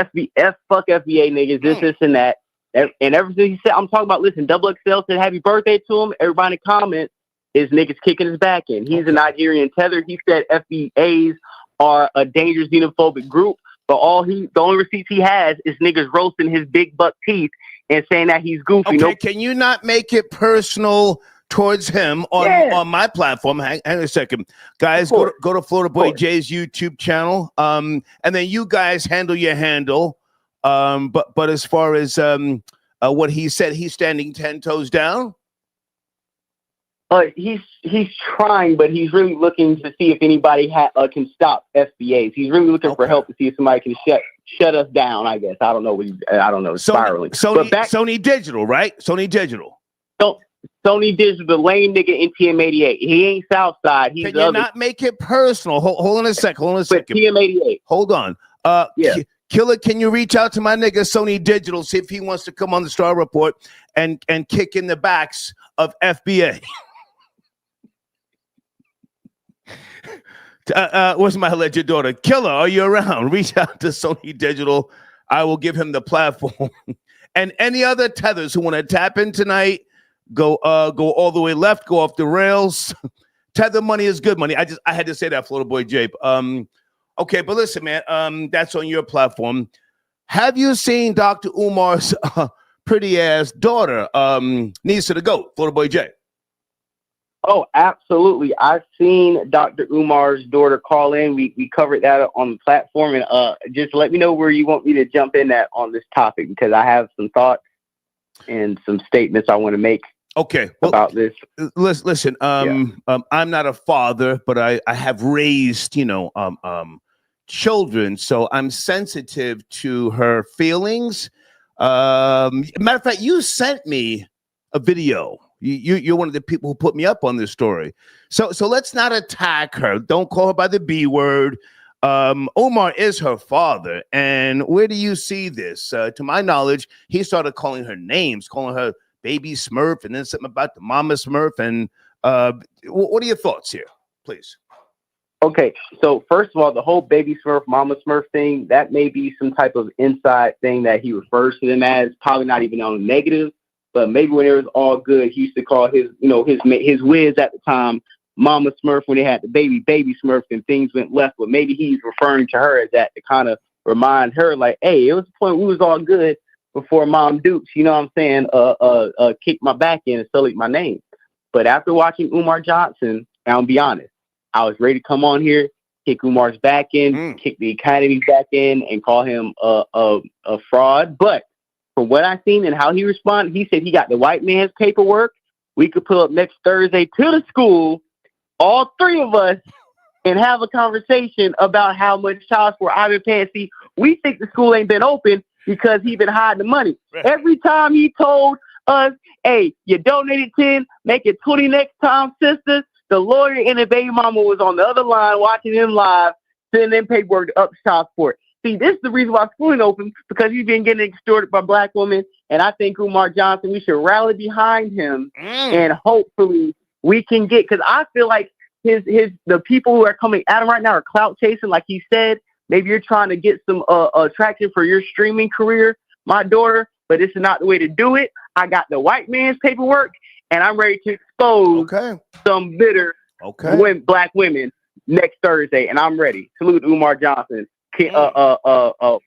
fuck FBA niggas, this, and that. And everything he said, I'm talking about, listen, Double XL said happy birthday to him. Everybody in the comments is niggas kicking his back in. He's a Nigerian tether. He said FBAs are a dangerous xenophobic group, but the only receipts he has is niggas roasting his big buck teeth and saying that he's goofy. Okay, can you not make it personal towards him on my platform. Hang on a second, guys. Go to Florida Boy Jay's YouTube channel, and then you guys handle your handle. But as far as what he said, he's standing 10 toes down. He's trying, but he's really looking to see if anybody can stop FBAs. He's really looking for help to see if somebody can shut us down. I guess I don't know. Spiraling. Sony Digital, right? Sony Digital. Sony Digital, the lame nigga in TM88. He ain't Southside. He's Can you not make it personal? Hold on a second. TM88. Hold on. Killer, can you reach out to my nigga Sony Digital, see if he wants to come on the Star Report and kick in the backs of FBA? Where's my alleged daughter? Killer, are you around? Reach out to Sony Digital. I will give him the platform. And any other tethers who want to tap in tonight, go all the way left, go off the rails. Tether money is good money. I had to say that, Florida Boy Jape. Okay, but listen, man, that's on your platform. Have you seen Dr. Umar's pretty ass daughter, Nisa the GOAT, Florida Boy J? Oh, absolutely. I've seen Dr. Umar's daughter call in. We covered that on the platform, and just let me know where you want me to jump in at on this topic, because I have some thoughts and some statements I want to make. Okay, about this. Listen, I'm not a father, but I have raised, children, so I'm sensitive to her feelings. Matter of fact, you sent me a video. You're one of the people who put me up on this story. So let's not attack her. Don't call her by the B word. Umar is her father, and where do you see this? To my knowledge, he started calling her names, calling her Baby Smurf, and then something about the Mama Smurf. And what are your thoughts here, please? Okay, so first of all, the whole Baby Smurf, Mama Smurf thing, that may be some type of inside thing that he refers to them as, probably not even on negative, but maybe when it was all good, he used to call his whiz at the time Mama Smurf when they had the baby Smurf and things went left. But maybe he's referring to her as that to kind of remind her, like, hey, it was the point we was all good before Mom Dukes, you know what I'm saying, kicked my back in and sullied my name. But after watching Umar Johnson, I'll be honest, I was ready to come on here, kick Umar's back in, kick the Academy back in, and call him a fraud. But from what I've seen and how he responded, he said he got the white man's paperwork. We could pull up next Thursday to the school, all three of us, and have a conversation about how much child support I've been paying. See, we think the school ain't been open because he been hiding the money. Right. Every time he told us, hey, you donated 10, make it 20 next time, sisters, the lawyer and the baby mama was on the other line watching him live, sending them paperwork to up child support. See, this is the reason why school ain't open, because he's been getting extorted by black women. And I think Umar Johnson, we should rally behind him, and hopefully we can get, because I feel like the people who are coming at him right now are clout chasing, like he said. Maybe you're trying to get some attraction for your streaming career, my daughter, but this is not the way to do it. I got the white man's paperwork, and I'm ready to expose some bitter black women next Thursday, and I'm ready. Salute Umar Johnson, Prince of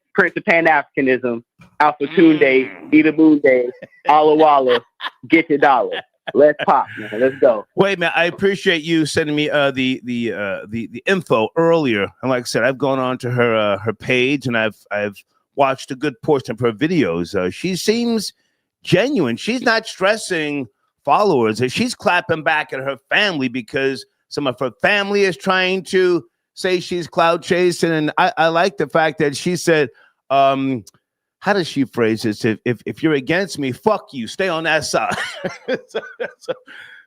Pan-Africanism, Alpha Tunde, Ida Moon Day, Alla Walla, get your dollar. Let's pop, man. Let's go. Wait, man. I appreciate you sending me the info earlier. And like I said, I've gone on to her page, and I've watched a good portion of her videos. She seems genuine. She's not stressing followers. She's clapping back at her family because some of her family is trying to say she's cloud chasing. And I like the fact that she said, how does she phrase this? If you're against me, fuck you. Stay on that side.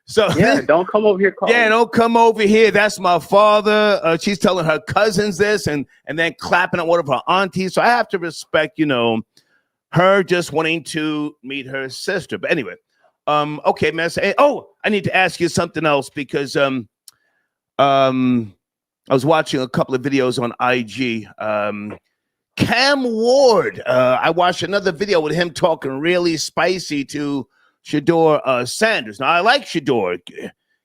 so yeah, don't come over here. Don't come over here. That's my father. She's telling her cousins this, and then clapping at one of her aunties. So I have to respect, her just wanting to meet her sister. But anyway, okay, man. I need to ask you something else, because I was watching a couple of videos on IG. Cam Ward, I watched another video with him talking really spicy to Shador Sanders. Now, I like Shador.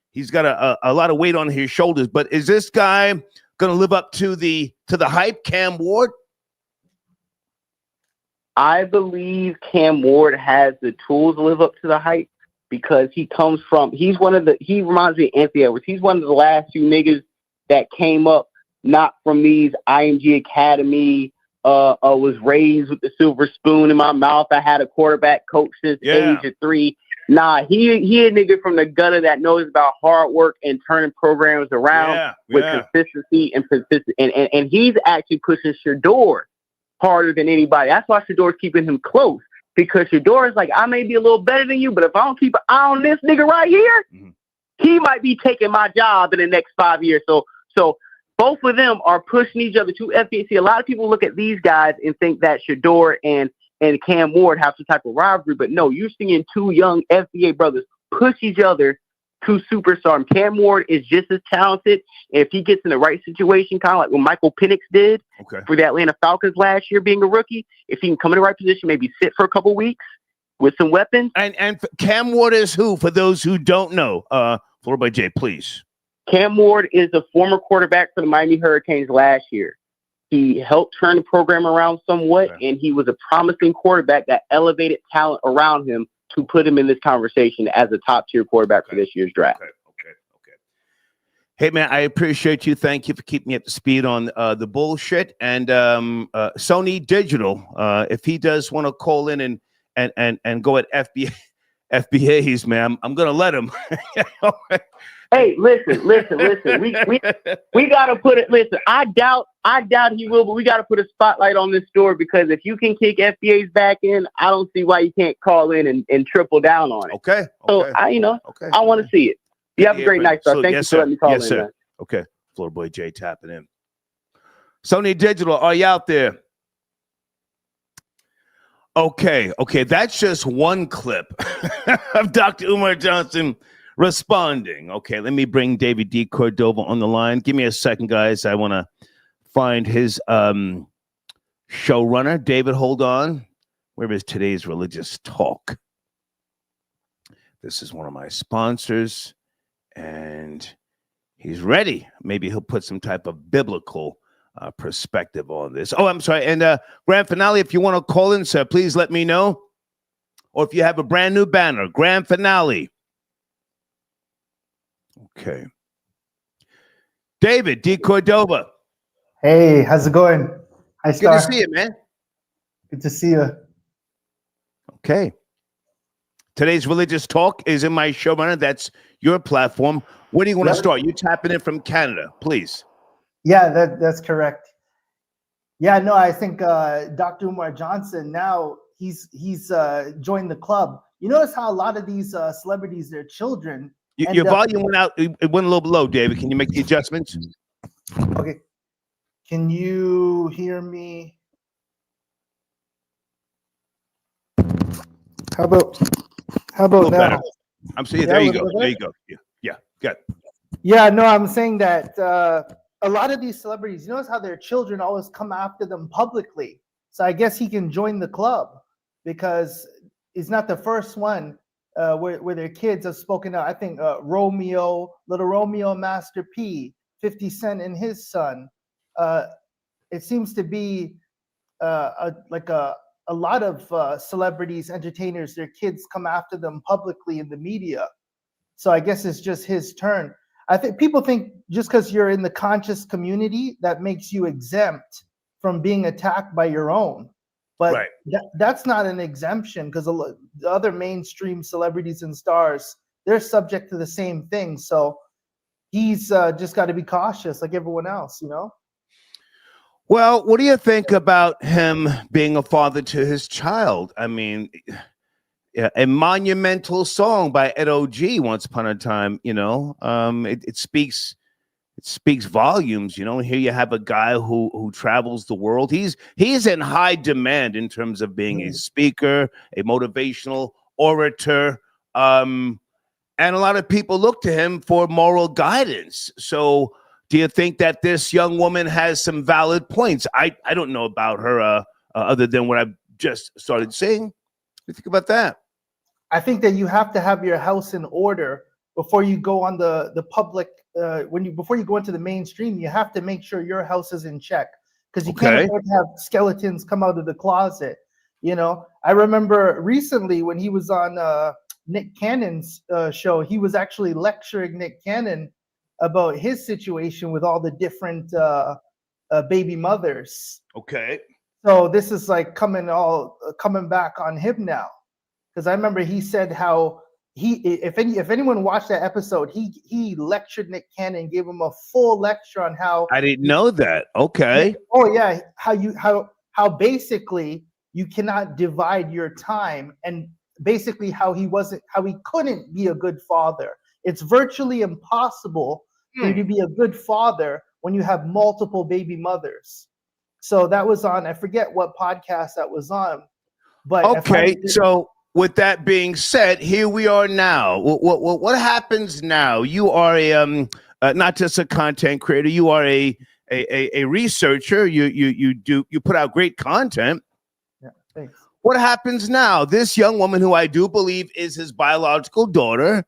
He's got a lot of weight on his shoulders, but is this guy going to live up to the hype, Cam Ward? I believe Cam Ward has the tools to live up to the hype. because he reminds me of Anthony Edwards. He's one of the last few niggas that came up not from these IMG Academy, was raised with the silver spoon in my mouth. I had a quarterback coach since age of 3. Nah, he a nigga from the gutter that knows about hard work and turning programs around with consistency and persistence. And he's actually pushing Shador harder than anybody. That's why Shador's keeping him close, because Shador is like, I may be a little better than you, but if I don't keep an eye on this nigga right here, he might be taking my job in the next 5 years. So both of them are pushing each other to FBA. See, a lot of people look at these guys and think that Shador and Cam Ward have some type of rivalry, but no, you're seeing 2 young FBA brothers push each other to superstar. Cam Ward is just as talented. If he gets in the right situation, kind of like what Michael Penix did for the Atlanta Falcons last year being a rookie, if he can come in the right position, maybe sit for a couple weeks with some weapons. And Cam Ward is who, for those who don't know? Floor by Jay, please. Cam Ward is the former quarterback for the Miami Hurricanes last year. He helped turn the program around somewhat, and he was a promising quarterback that elevated talent around him to put him in this conversation as a top-tier quarterback for this year's draft. Okay. Hey, man, I appreciate you. Thank you for keeping me up to speed on the bullshit. And Sony Digital, if he does want to call in and go at FBAs, man, I'm going to let him. Hey, listen. We gotta put it. Listen, I doubt he will, but we gotta put a spotlight on this store, because if you can kick FBA's back in, I don't see why you can't call in and triple down on it. Okay. So I want to see it. You have a great night, sir. Thank you for letting me call in. Sir. Man. Okay, Floor Boy Jay tapping in. Sony Digital, are you out there? Okay. That's just one clip of Dr. Umar Johnson responding. Okay, let me bring David D. Cordova on the line. Give me a second, guys. I want to find his showrunner. David, hold on. Where is today's religious talk? This is one of my sponsors, and he's ready. Maybe he'll put some type of biblical perspective on this. Oh, I'm sorry. And grand finale, if you want to call in, sir, please let me know. Or if you have a brand new banner, grand finale. Okay. David D. Cordova. Hey, how's it going? Hi, Star. Good to see you, man. Good to see you. Okay. Today's religious talk is in my showrunner. That's your platform. Where do you want to start? You tapping in from Canada, please. Yeah, that's correct. Yeah, no, I think Dr. Umar Johnson, now he's joined the club. You notice how a lot of these celebrities, their children. Your volume went out. It went a little low, David. Can you make the adjustments? Okay. Can you hear me? How about now? Better. I'm saying, there you go. There you go. Yeah, good. Yeah, no, I'm saying that a lot of these celebrities, you notice how their children always come after them publicly. So I guess he can join the club, because he's not the first one where their kids have spoken out. I think Romeo, Little Romeo, Master P, 50 Cent and his son. It seems to be a lot of celebrities, entertainers, their kids come after them publicly in the media. So I guess it's just his turn. I think people think just because you're in the conscious community, that makes you exempt from being attacked by your own. But that's not an exemption, because the other mainstream celebrities and stars, they're subject to the same thing. So he's just got to be cautious like everyone else, you know? Well, what do you think about him being a father to his child? I mean, a monumental song by Ed O.G. once upon a time, you know, it speaks volumes, you know. Here you have a guy who travels the world. He's in high demand in terms of being a speaker, a motivational orator, and a lot of people look to him for moral guidance. So do you think that this young woman has some valid points? I don't know about her other than what I've just started saying. What do you think about that? I think that you have to have your house in order before you go on the public. Before you go into the mainstream, you have to make sure your house is in check, because you can't afford to have skeletons come out of the closet. You know, I remember recently when he was on Nick Cannon's show, he was actually lecturing Nick Cannon about his situation with all the different baby mothers. Okay. So this is like coming back on him now, because I remember he said how if anyone watched that episode, he lectured Nick Cannon, gave him a full lecture on how I didn't know that. Okay. Oh yeah, how basically you cannot divide your time, and basically how he couldn't be a good father. It's virtually impossible for you to be a good father when you have multiple baby mothers. So that was on, I forget what podcast that was on, but okay. So with that being said, here we are now. What happens now? You are a not just a content creator. You are a researcher. You put out great content. Yeah, thanks. What happens now? This young woman, who I do believe is his biological daughter,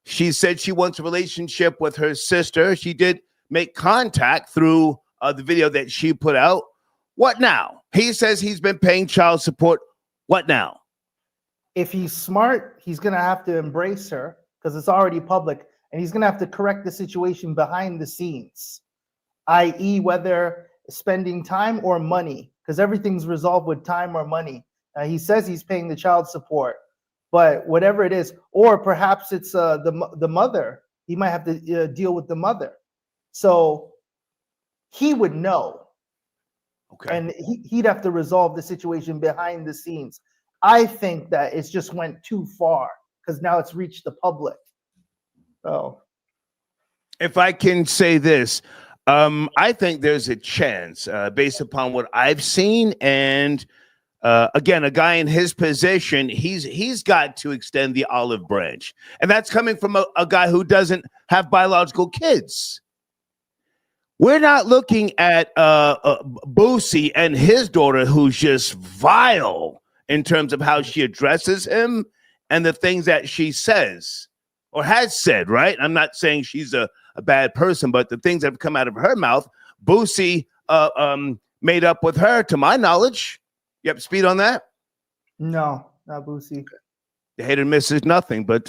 she said she wants a relationship with her sister. She did make contact through the video that she put out. What now? He says he's been paying child support. What now? If he's smart, he's going to have to embrace her because it's already public, and he's going to have to correct the situation behind the scenes, i.e. whether spending time or money, because everything's resolved with time or money. He says he's paying the child support, but whatever it is, or perhaps it's the mother. He might have to deal with the mother. So he would know. Okay. And he'd have to resolve the situation behind the scenes. I think that it's just went too far because now it's reached the public. So, if I can say this, I think there's a chance based upon what I've seen, and again, a guy in his position, he's got to extend the olive branch, and that's coming from a guy who doesn't have biological kids. We're not looking at Boosie and his daughter, who's just vile in terms of how she addresses him and the things that she says or has said, right? I'm not saying she's a bad person, but the things that have come out of her mouth, Boosie made up with her, to my knowledge. You have speed on that? No, not Boosie. The hit and miss is nothing, but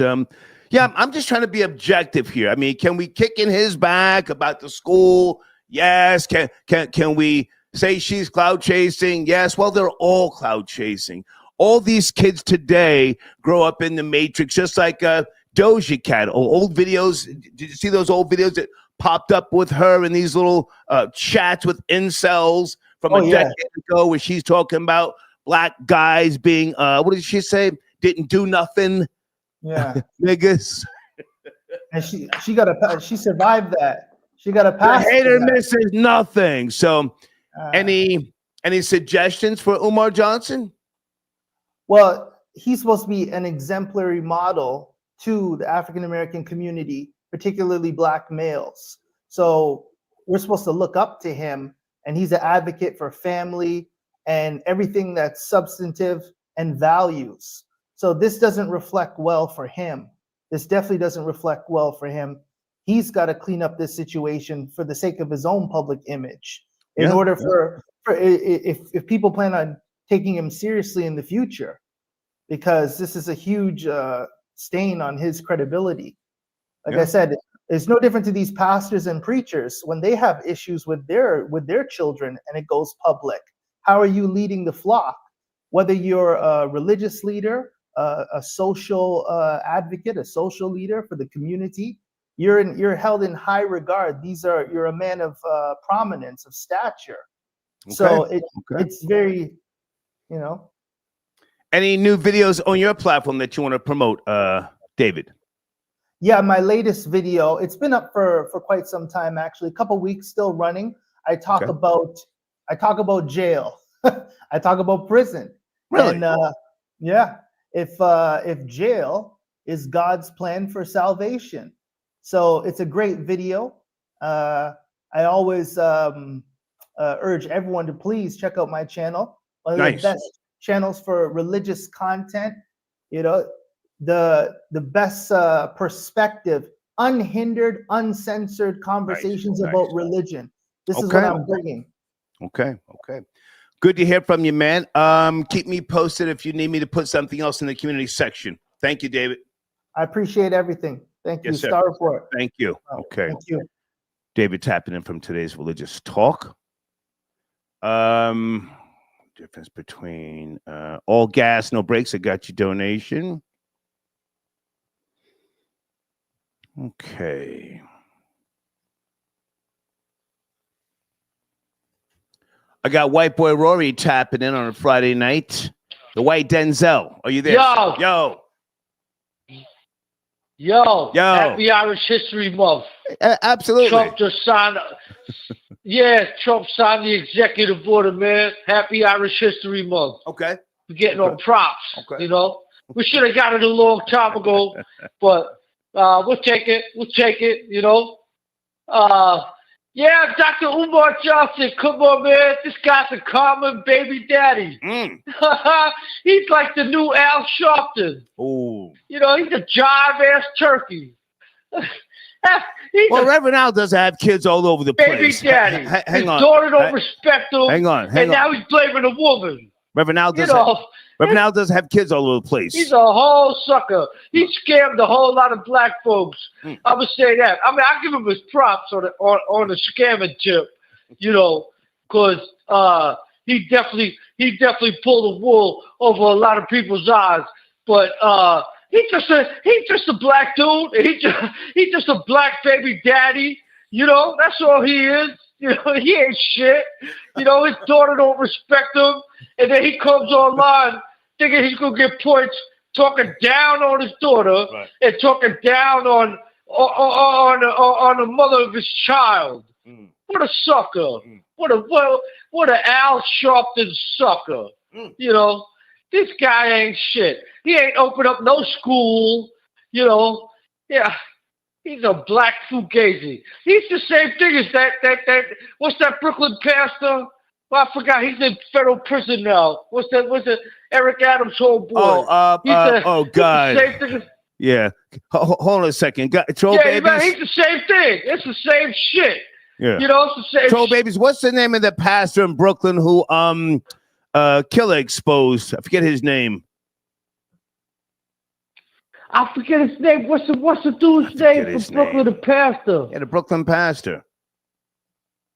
yeah, I'm just trying to be objective here. I mean, can we kick in his back about the school? Yes. Can we say she's cloud chasing? Yes. Well, they're all cloud chasing. All these kids today grow up in the Matrix, just like Doja Cat. Old videos. Did you see those old videos that popped up with her in these little chats with incels from a decade ago, where she's talking about black guys being what did she say? Didn't do nothing. Yeah, niggas. And she survived that. She got a pass. The hater misses nothing. So, any suggestions for Umar Johnson? Well, he's supposed to be an exemplary model to the African American community, particularly black males. So we're supposed to look up to him, and he's an advocate for family and everything that's substantive and values. So this doesn't reflect well for him. This definitely doesn't reflect well for him. He's got to clean up this situation for the sake of his own public image in order for if people plan on taking him seriously in the future, because this is a huge stain on his credibility. Like I said, it's no different to these pastors and preachers when they have issues with their children and it goes public. How are you leading the flock? Whether you're a religious leader, a social advocate, a social leader for the community, you're held in high regard. You're a man of prominence, of stature. Okay. So it's very, Any new videos on your platform that you want to promote, David? Yeah, my latest video, it's been up for quite some time, actually, a couple weeks, still running. I talk about jail. I talk about prison. Really? And if jail is God's plan for salvation. So it's a great video. I always urge everyone to please check out my channel. One of the best channels for religious content. The best perspective, unhindered, uncensored conversations about religion. This is what I'm bringing. Okay. Good to hear from you, man. Keep me posted if you need me to put something else in the community section. Thank you, David. I appreciate everything. Thank you, Yes, sir. Star Report. Thank you. Oh, Okay. Thank you. David tapping in from today's religious talk. Difference between all gas, no brakes. I got your donation. Okay. I got White Boy Rory tapping in on a Friday night. The White Denzel. Are you there? Yo. Yo. Yo. Yo. Happy Irish History Month. Absolutely. Trump just signed. Yeah, Trump signed the executive order, man. Happy Irish History Month. Okay. We're getting all props. Okay. You know, we should have got it a long time ago, but we'll take it. We'll take it. You know. Yeah, Dr. Umar Johnson. Come on, man. This guy's a common baby daddy. He's like the new Al Sharpton. Oh. You know, he's a jive-ass turkey. Well, Reverend Al does have kids all over the baby place. daddy. Hang His on. daughter don't respect him. Hang on. And now he's blaming a woman. Reverend Al does. You know, Reverend Al does have kids all over the place. he's a whole sucker. He scammed a whole lot of black folks. I'm gonna say that. I mean, I give him his props on the scamming tip. You know, because he definitely pulled the wool over a lot of people's eyes. But he's just a black dude. He's just a black baby daddy. You know, that's all he is. You know, he ain't shit. You know, his daughter don't respect him, and then he comes online thinking he's gonna get points, talking down on his daughter and talking down on the mother of his child. What a sucker! What a Al Sharpton sucker! You know, this guy ain't shit. He ain't opened up no school. You know, yeah. He's a black fugazi. He's the same thing as that what's that Brooklyn pastor? Well, I forgot. He's in federal prison now. What's that Eric Adams' whole boy? Oh God. Same thing as, yeah. Hold on a second. Troll yeah, babies. man, he's the same thing. It's the same shit. Yeah. You know, it's the same Troll babies. What's the name of the pastor in Brooklyn who Killer exposed? I forget his name. I forget his name. What's the dude's name from Brooklyn, the pastor? Yeah, the Brooklyn pastor.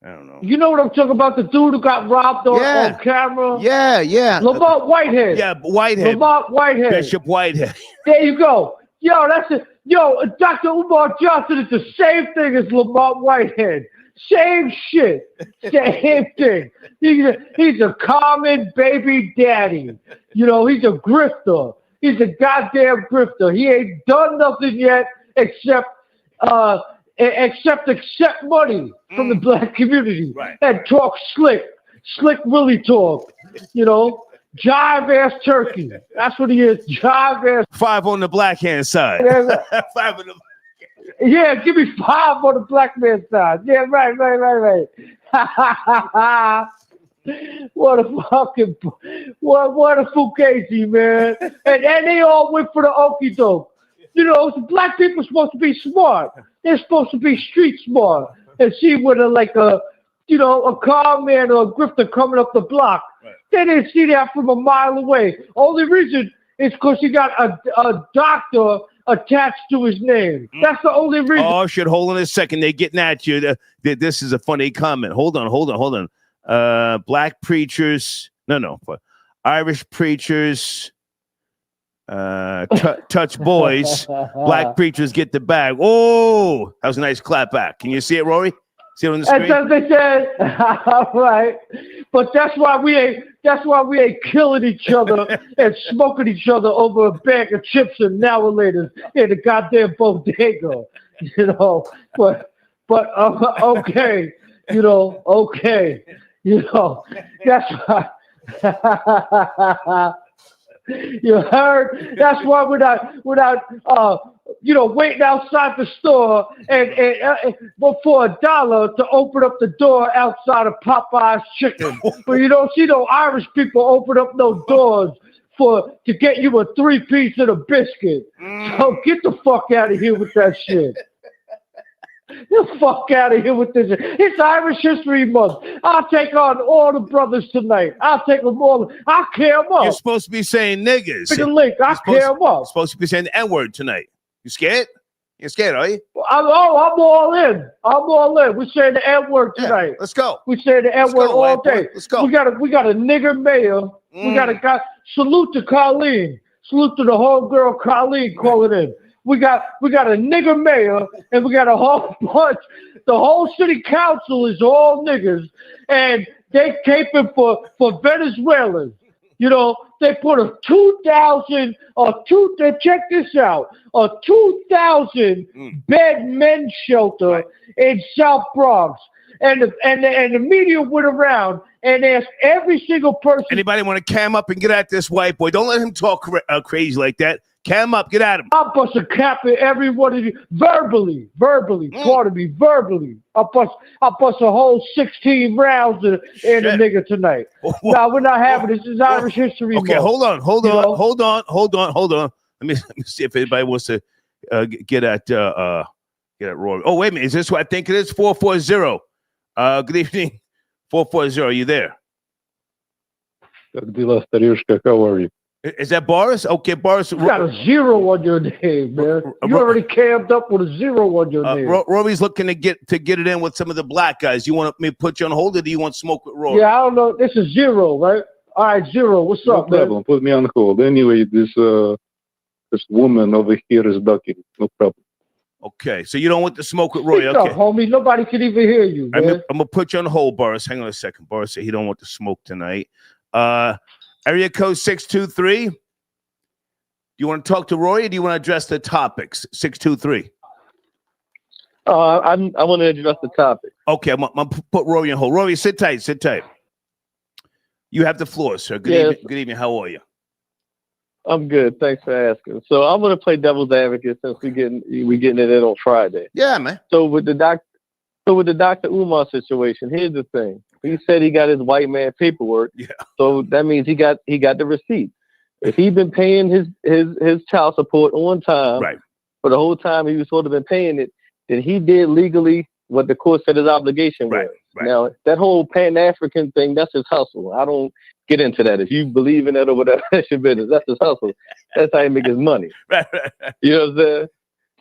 I don't know. You know what I'm talking about? The dude who got robbed on camera? Yeah. Lamont Whitehead. Yeah, Whitehead. Lamont Whitehead. Bishop Whitehead. There you go. Yo, that's it. Yo, Dr. Umar Johnson is the same thing as Lamont Whitehead. Same shit. Same thing. He's a common baby daddy. You know, he's a grifter. He's a goddamn grifter. He ain't done nothing yet except accept money from the black community and talk slick Willie talk. You know, jive ass turkey. That's what he is. Jive ass. 5 on the black hand side. 5 on the. Yeah, give me 5 on the black man's side. Yeah, right. What a fugazi, man. And they all went for the okie doke. You know, the black people are supposed to be smart. They're supposed to be street smart and see what a con man or a grifter coming up the block. They didn't see that from a mile away. Only reason is because he got a doctor attached to his name. That's the only reason. Oh shit! Hold on a second. They're getting at you. This is a funny comment. Hold on. Black preachers. No. Irish preachers. Touch boys. Black preachers get the bag. Oh, that was a nice clap back. Can you see it, Rory? See it on the screen? That's what they said. All right, but that's why we ain't killing each other and smoking each other over a bag of chips and now-a-laters in the goddamn bodega. You know, but okay. Okay. That's why. You heard? That's why we're not waiting outside the store and for $1 to open up the door outside of Popeye's Chicken. But you don't see no Irish people open up no doors to get you a 3-piece and a biscuit. So get the fuck out of here with that shit. Get the fuck out of here with this. It's Irish History Month. I'll take on all the brothers tonight. I'll take them all. I'll care them up. You're supposed to be saying niggas. Pick a link. I'll care them up. Supposed to be saying the N-word tonight. You scared? You scared, are you? I'm all in. I'm all in. We saying the N word tonight. Yeah, let's go. We saying the N word all day. Let's go. We got a nigger mayor. We got a guy. Salute to Colleen. Salute to the whole girl Colleen calling in. We got a nigger mayor, and we got a whole bunch. The whole city council is all niggers, and they caping for Venezuelans. You know, they put a 2,000 check this out, a 2,000 bed men's shelter in South Bronx. And the media went around and asked every single person. Anybody want to cam up and get at this white boy? Don't let him talk crazy like that. Cam up, get at him. I'll bust a cap at every one of you verbally. Pardon me, verbally. I'll bust a whole 16 rounds in the nigga tonight. No, we're not having this. This is Irish History Month. Okay, hold on. Let me see if anybody wants to get at Rory. Oh, wait a minute. Is this what I think it is? 440. Good evening. 440. Are you there? How are you? Is that Boris? Okay, Boris. You got a 0 on your name, man. You already camped up with a 0 on your name. Rory's looking to get it in with some of the black guys. You want me to put you on hold, or do you want smoke with Rory? Yeah, I don't know. This is 0, right? All right, 0. What's up, man? No problem. Put me on hold. Anyway, this woman over here is ducking. No problem. Okay, so you don't want to smoke with Rory. Speak okay, up, homie. Nobody can even hear you, man. I'm gonna put you on hold, Boris. Hang on a second. Boris said he don't want to smoke tonight. Area code 623. Do you want to talk to Rory, or do you want to address the topics? 623. I want to address the topic. Okay, I'm gonna put Rory on hold. Rory, sit tight. You have the floor, sir. Good evening. How are you? I'm good. Thanks for asking. So I'm going to play devil's advocate since we getting it in on Friday. Yeah, man. So with the Dr. Umar situation, here's the thing. He said he got his white man paperwork. Yeah. So that means he got the receipt. If he's been paying his child support on time, right, for the whole time he was supposed to have been paying it, then he did legally what the court said his obligation was. Right. Now, that whole Pan-African thing, that's his hustle. I don't get into that. If you believe in it or whatever, that's your business. That's his hustle. That's how he make his money. Right. You know what I'm saying?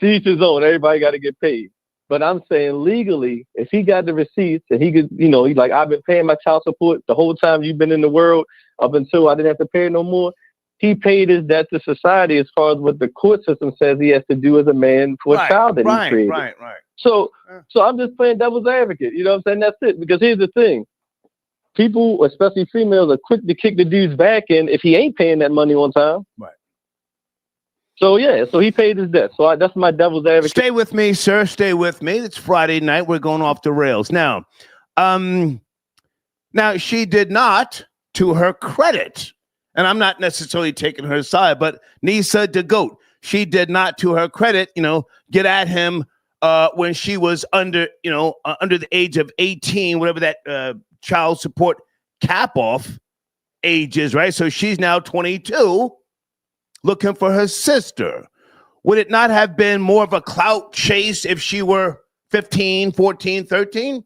To each his own. Everybody got to get paid. But I'm saying legally, if he got the receipts and he could, he's like, I've been paying my child support the whole time you've been in the world up until I didn't have to pay no more. He paid his debt to society as far as what the court system says he has to do as a man for a child that he created. Right. So I'm just playing devil's advocate. You know what I'm saying? That's it. Because here's the thing. People, especially females, are quick to kick the dude's back in if he ain't paying that money on time. Right. So, so he paid his debt. So that's my devil's advocate. Stay with me, sir. Stay with me. It's Friday night. We're going off the rails. Now, she did not, to her credit, and I'm not necessarily taking her side, but Nisa the GOAT, she did not, to her credit, get at him when she was under the age of 18, whatever that child support cap off age is, right? So she's now 22, looking for her sister. Would it not have been more of a clout chase if she were 15, 14, 13?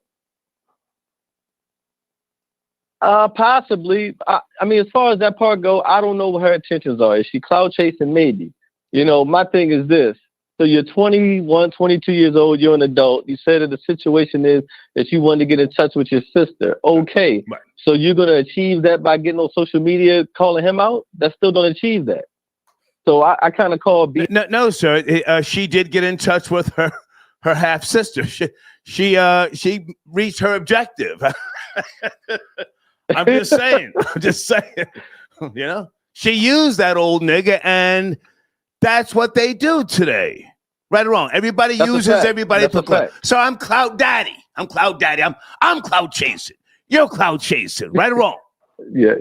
Possibly. I mean, as far as that part go, I don't know what her intentions are. Is she clout chasing? Maybe. My thing is this. So you're 21, 22 years old. You're an adult. You said that the situation is that you wanted to get in touch with your sister. Okay. Right. So you're going to achieve that by getting on social media, calling him out? That still don't achieve that. So I kind of call B. No, sir. She did get in touch with her half sister. She reached her objective. I'm just saying. She used that old nigga, and that's what they do today. Right or wrong? Everybody uses everybody for clout. So I'm clout daddy. I'm clout chasing. You're clout chasing. Right or wrong? Yeah.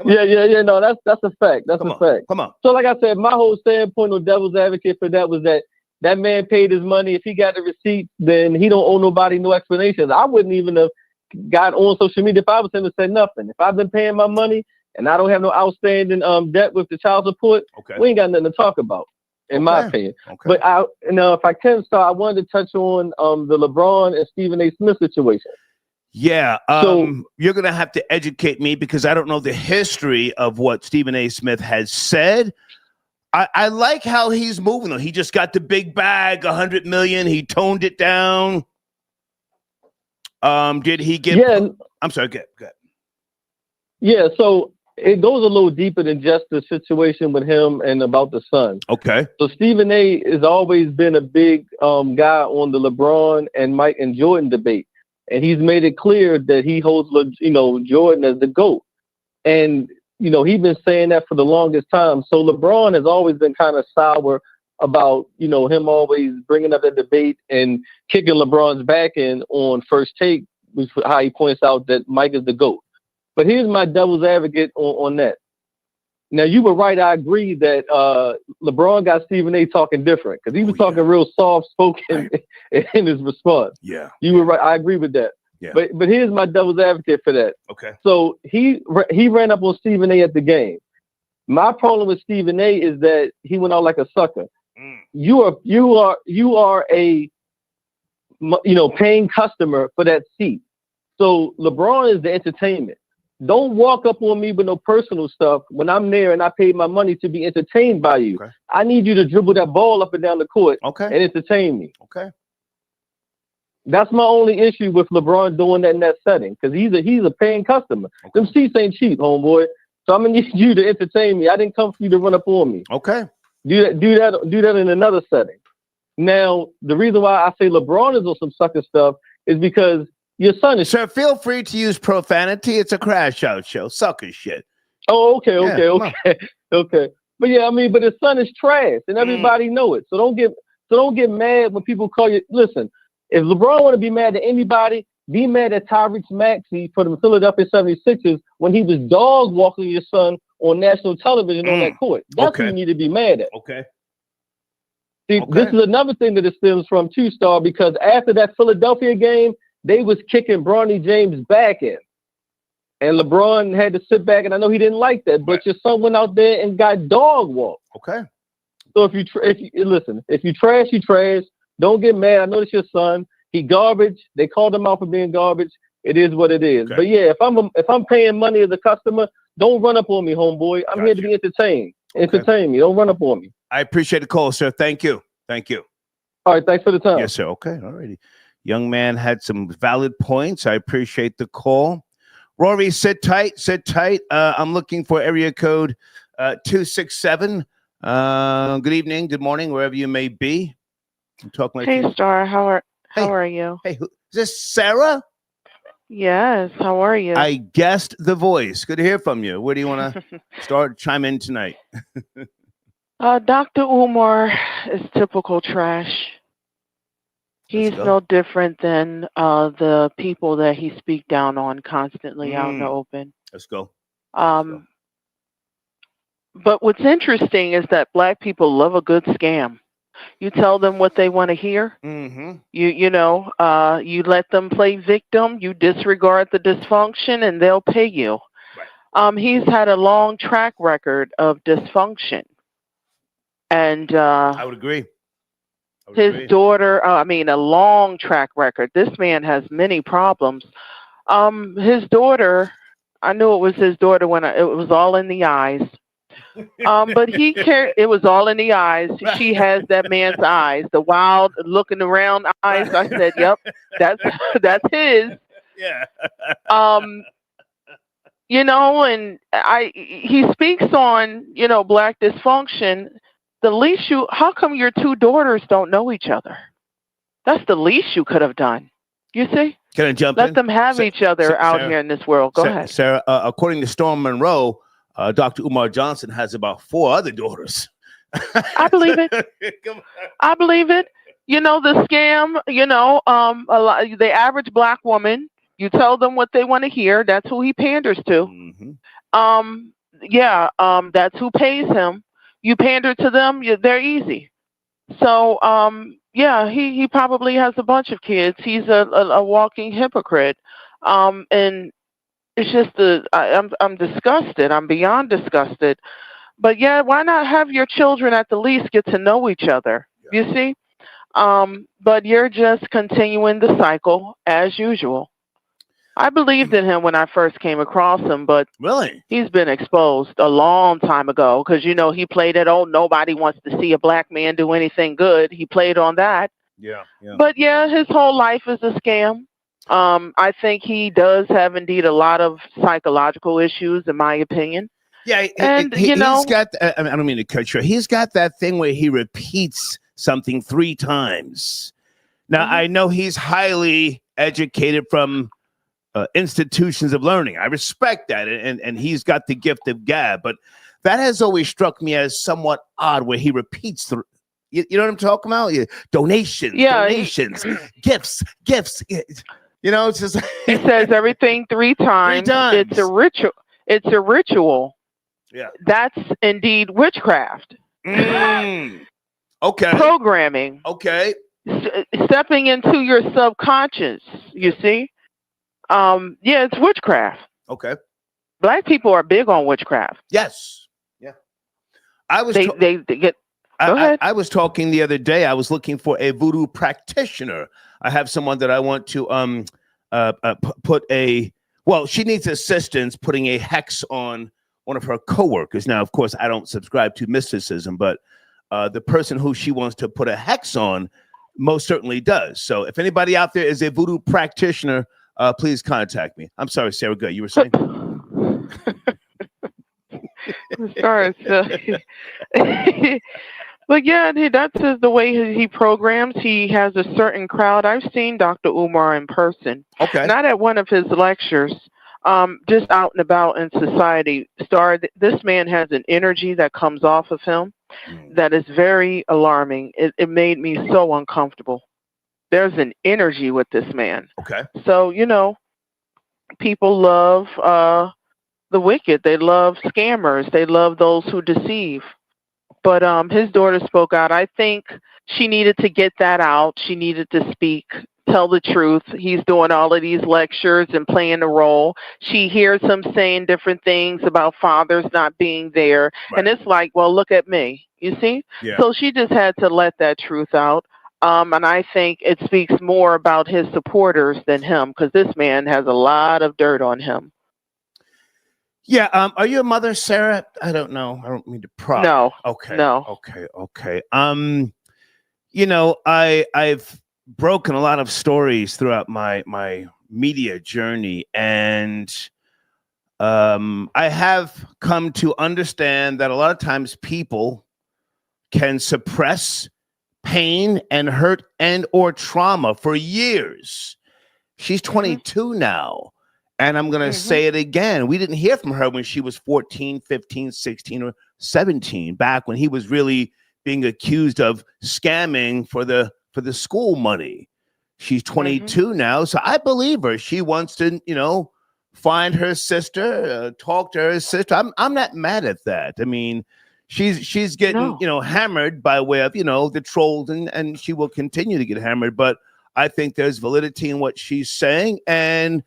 No, that's a fact. That's a fact. Come on. So like I said, my whole standpoint of devil's advocate for that was that man paid his money. If he got the receipt, then he don't owe nobody no explanations. I wouldn't even have got on social media if I was him to say nothing. If I've been paying my money and I don't have no outstanding debt with the child support, we ain't got nothing to talk about, in my opinion. Okay. But if I can start, I wanted to touch on the LeBron and Stephen A. Smith situation. Yeah, you're going to have to educate me because I don't know the history of what Stephen A. Smith has said. I like how he's moving though. He just got the big bag, $100 million. He toned it down. Did he get? Yeah. I'm sorry. Go ahead. Yeah. So it goes a little deeper than just the situation with him and about the son. Okay. So Stephen A. has always been a big guy on the LeBron and Mike and Jordan debate, and he's made it clear that he holds Jordan as the GOAT, and he's been saying that for the longest time. So LeBron has always been kind of sour about, him always bringing up that debate and kicking LeBron's back in on First Take, which how he points out that Mike is the GOAT. But here's my devil's advocate on that. Now, you were right. I agree that LeBron got Stephen A. talking different because he was talking real soft-spoken in his response. Yeah. You were right. I agree with that. Yeah. But here's my devil's advocate for that. Okay. So he ran up on Stephen A. at the game. My problem with Stephen A. is that he went out like a sucker. You are a paying customer for that seat. So LeBron is the entertainment. Don't walk up on me with no personal stuff when I'm there and I paid my money to be entertained by you. Okay. I need you to dribble that ball up and down the court and entertain me. Okay. That's my only issue with LeBron doing that in that setting because he's a paying customer. Okay. Them seats ain't cheap, homeboy. So I'm gonna need you to entertain me. I didn't come for you to run up on me. Okay. Do that in another setting. Now, the reason why I say LeBron is on some sucker stuff is because your son is. Sir, feel free to use profanity. It's a crash out show. Sucker shit. Oh, okay. But yeah, but his son is trash, and everybody know it. So don't get mad when people call you. Listen, if LeBron want to be mad at anybody, be mad at Tyrese Maxey for the Philadelphia 76ers when he was dog walking your son on national television on that court. That's what you need to be mad at. Okay. See, this is another thing that it stems from too, Star, because after that Philadelphia game, they was kicking Bronny James back in. And LeBron had to sit back, and I know he didn't like that, but your son went out there and got dog walked. Okay. So if you trash, you trash. Don't get mad. I know it's your son. He garbage. They called him out for being garbage. It is what it is. Okay. But yeah, if I'm paying money as a customer, don't run up on me, homeboy. I'm here to be entertained. Okay. Entertain me. Don't run up on me. I appreciate the call, sir. Thank you. All right. Thanks for the time. Yes, sir. Okay. All righty. Young man had some valid points. I appreciate the call. Rory, sit tight. I'm looking for area code 267. Good evening, good morning, wherever you may be. I'm talking like hey, Star. How are you? Hey, is this Sarah? Yes. How are you? I guessed the voice. Good to hear from you. Where do you want to chime in tonight? Dr. Umar is typical trash. He's no different than the people that he speak down on constantly out in the open. Let's go. But what's interesting is that black people love a good scam. You tell them what they want to hear. Mm-hmm. You let them play victim. You disregard the dysfunction, and they'll pay you. Right. He's had a long track record of dysfunction, and I would agree. His daughter, a long track record. This man has many problems. His daughter, I knew it was his daughter when it was all in the eyes. But he cared. It was all in the eyes. She has that man's eyes, the wild looking around eyes. I said, "Yep, that's his." Yeah. And he speaks on black dysfunction. The least how come your two daughters don't know each other? That's the least you could have done. You see? Can I jump in? Let them have each other out here in this world. Go ahead. Sarah, according to Storm Monroe, Dr. Umar Johnson has about 4 other daughters. I believe it. I believe it. The scam, the average black woman, you tell them what they want to hear. That's who he panders to. Mm-hmm. That's who pays him. You pander to them, they're easy. So, he probably has a bunch of kids. He's a walking hypocrite. And it's just I'm disgusted. I'm beyond disgusted. But yeah, why not have your children at the least get to know each other? You see? But you're just continuing the cycle as usual. I believed in him when I first came across him, but really, he's been exposed a long time ago because, you know, he played it, oh, nobody wants to see a black man do anything good. He played on that. Yeah. But, yeah, his whole life is a scam. I think he does have, indeed, a lot of psychological issues, in my opinion. Yeah, and, he's know, got, I don't mean to cut you. He's got that thing where he repeats something 3 times. Now, I know he's highly educated from institutions of learning. I respect that. And he's got the gift of gab. But that has always struck me as somewhat odd where he repeats you know what I'm talking about? Donations, gifts. You know, it's just he says everything 3 times. 3 times. It's a ritual. It's a ritual. Yeah. That's indeed witchcraft. Okay. Programming. Okay. Stepping into your subconscious, you see? Yeah, it's witchcraft. Okay. Black people are big on witchcraft. Yes. Yeah. I was they get Go ahead. I was talking the other day. I was looking for a voodoo practitioner. I have someone that I want to put she needs assistance putting a hex on one of her coworkers. Now, of course, I don't subscribe to mysticism, but the person who she wants to put a hex on most certainly does. So if anybody out there is a voodoo practitioner, please contact me. I'm sorry, Sarah. Good. You were saying? Sorry. But yeah, that's the way he programs. He has a certain crowd. I've seen Dr. Umar in person. Okay. Not at one of his lectures, just out and about in society. This man has an energy that comes off of him that is very alarming. It made me so uncomfortable. There's an energy with this man. Okay. So, you know, people love the wicked. They love scammers. They love those who deceive. But his daughter spoke out. I think she needed to get that out. She needed to speak, tell the truth. He's doing all of these lectures and playing a role. She hears him saying different things about fathers not being there. Right. And it's like, well, look at me. You see? Yeah. So she just had to let that truth out. And I think it speaks more about his supporters than him, because this man has a lot of dirt on him. Yeah. Are you a mother, Sarah? I don't know. I don't mean to pry. No. Okay. No. Okay. You know, I've broken a lot of stories throughout my media journey, and I have come to understand that a lot of times people can suppress pain and hurt and or trauma for years. She's 22 now. And I'm going to say it again. We didn't hear from her when she was 14, 15, 16, or 17, back when he was really being accused of scamming for the school money. She's 22 now, so I believe her. She wants to, you know, find her sister, talk to her sister. I'm not mad at that. I mean, she's getting, you know, hammered by way of, you know, the trolls, and she will continue to get hammered. But I think there's validity in what she's saying, and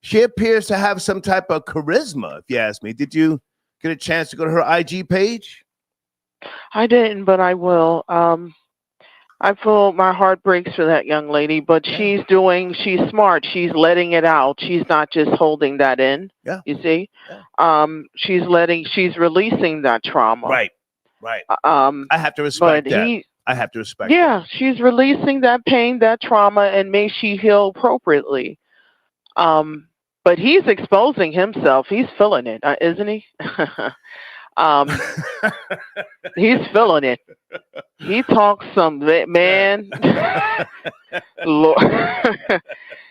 she appears to have some type of charisma, if you ask me. Did you get a chance to go to her IG page? I didn't, but I will. I feel my heart breaks for that young lady, but she's smart. She's letting it out. She's not just holding that in. Yeah. You see? Yeah. She's releasing that trauma. Right. I have to respect that. I have to respect that. Yeah, she's releasing that pain, that trauma, and may she heal appropriately. But he's exposing himself. He's feeling it, isn't he? He's feeling it. He talks some, man. Lord.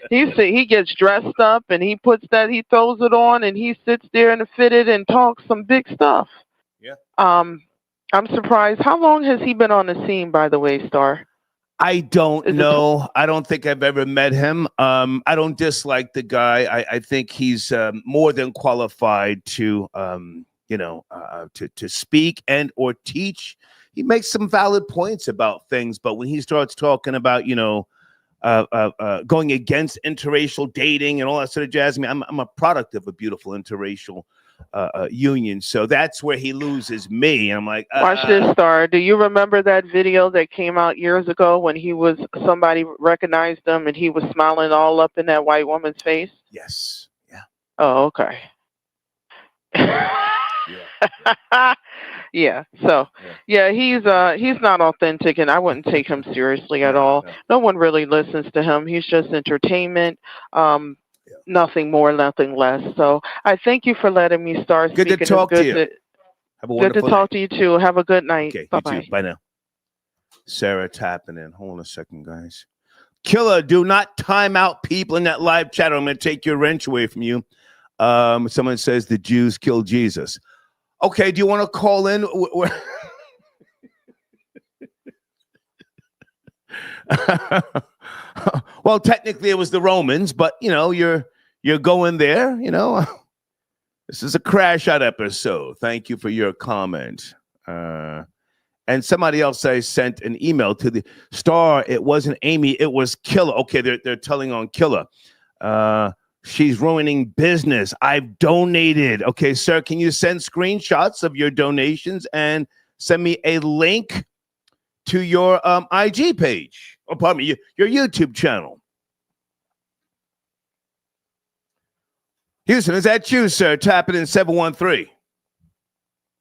He gets dressed up and he throws it on and he sits there in the fitted and talks some big stuff. Yeah. I'm surprised. How long has he been on the scene, by the way, Star? I don't know. I don't think I've ever met him. I don't dislike the guy. I think he's more than qualified to, to speak and or teach. He makes some valid points about things, but when he starts talking about, going against interracial dating and all that sort of jazz, I mean, I'm a product of a beautiful interracial union. So that's where he loses me. And I'm like, Watch this, Star. Do you remember that video that came out years ago when somebody recognized him and he was smiling all up in that white woman's face? Yes. Yeah. Oh, okay. Yeah. So, yeah, he's not authentic, and I wouldn't take him seriously at all. No one really listens to him. He's just entertainment. Nothing more, nothing less. So I thank you for letting me start. Good to talk to you. Have a good to wonderful talk night. to you too. Have a good night. Okay, Bye-bye. you too. Bye now. Sarah tapping in. Hold on a second, guys. Killer, do not time out people in that live chat, or I'm going to take your wrench away from you. Someone says the Jews killed Jesus. Okay, do you want to call in? Well, technically it was the Romans, but you're going there. This is a crash out episode. Thank you for your comment. And somebody else sent an email to the Star. It wasn't Amy. It was Killer. Okay, they're telling on Killer. She's ruining business. I've donated. Okay, sir, can you send screenshots of your donations and send me a link to your IG page? Oh, pardon me, your YouTube channel. Houston, is that you, sir? Tap it in 713.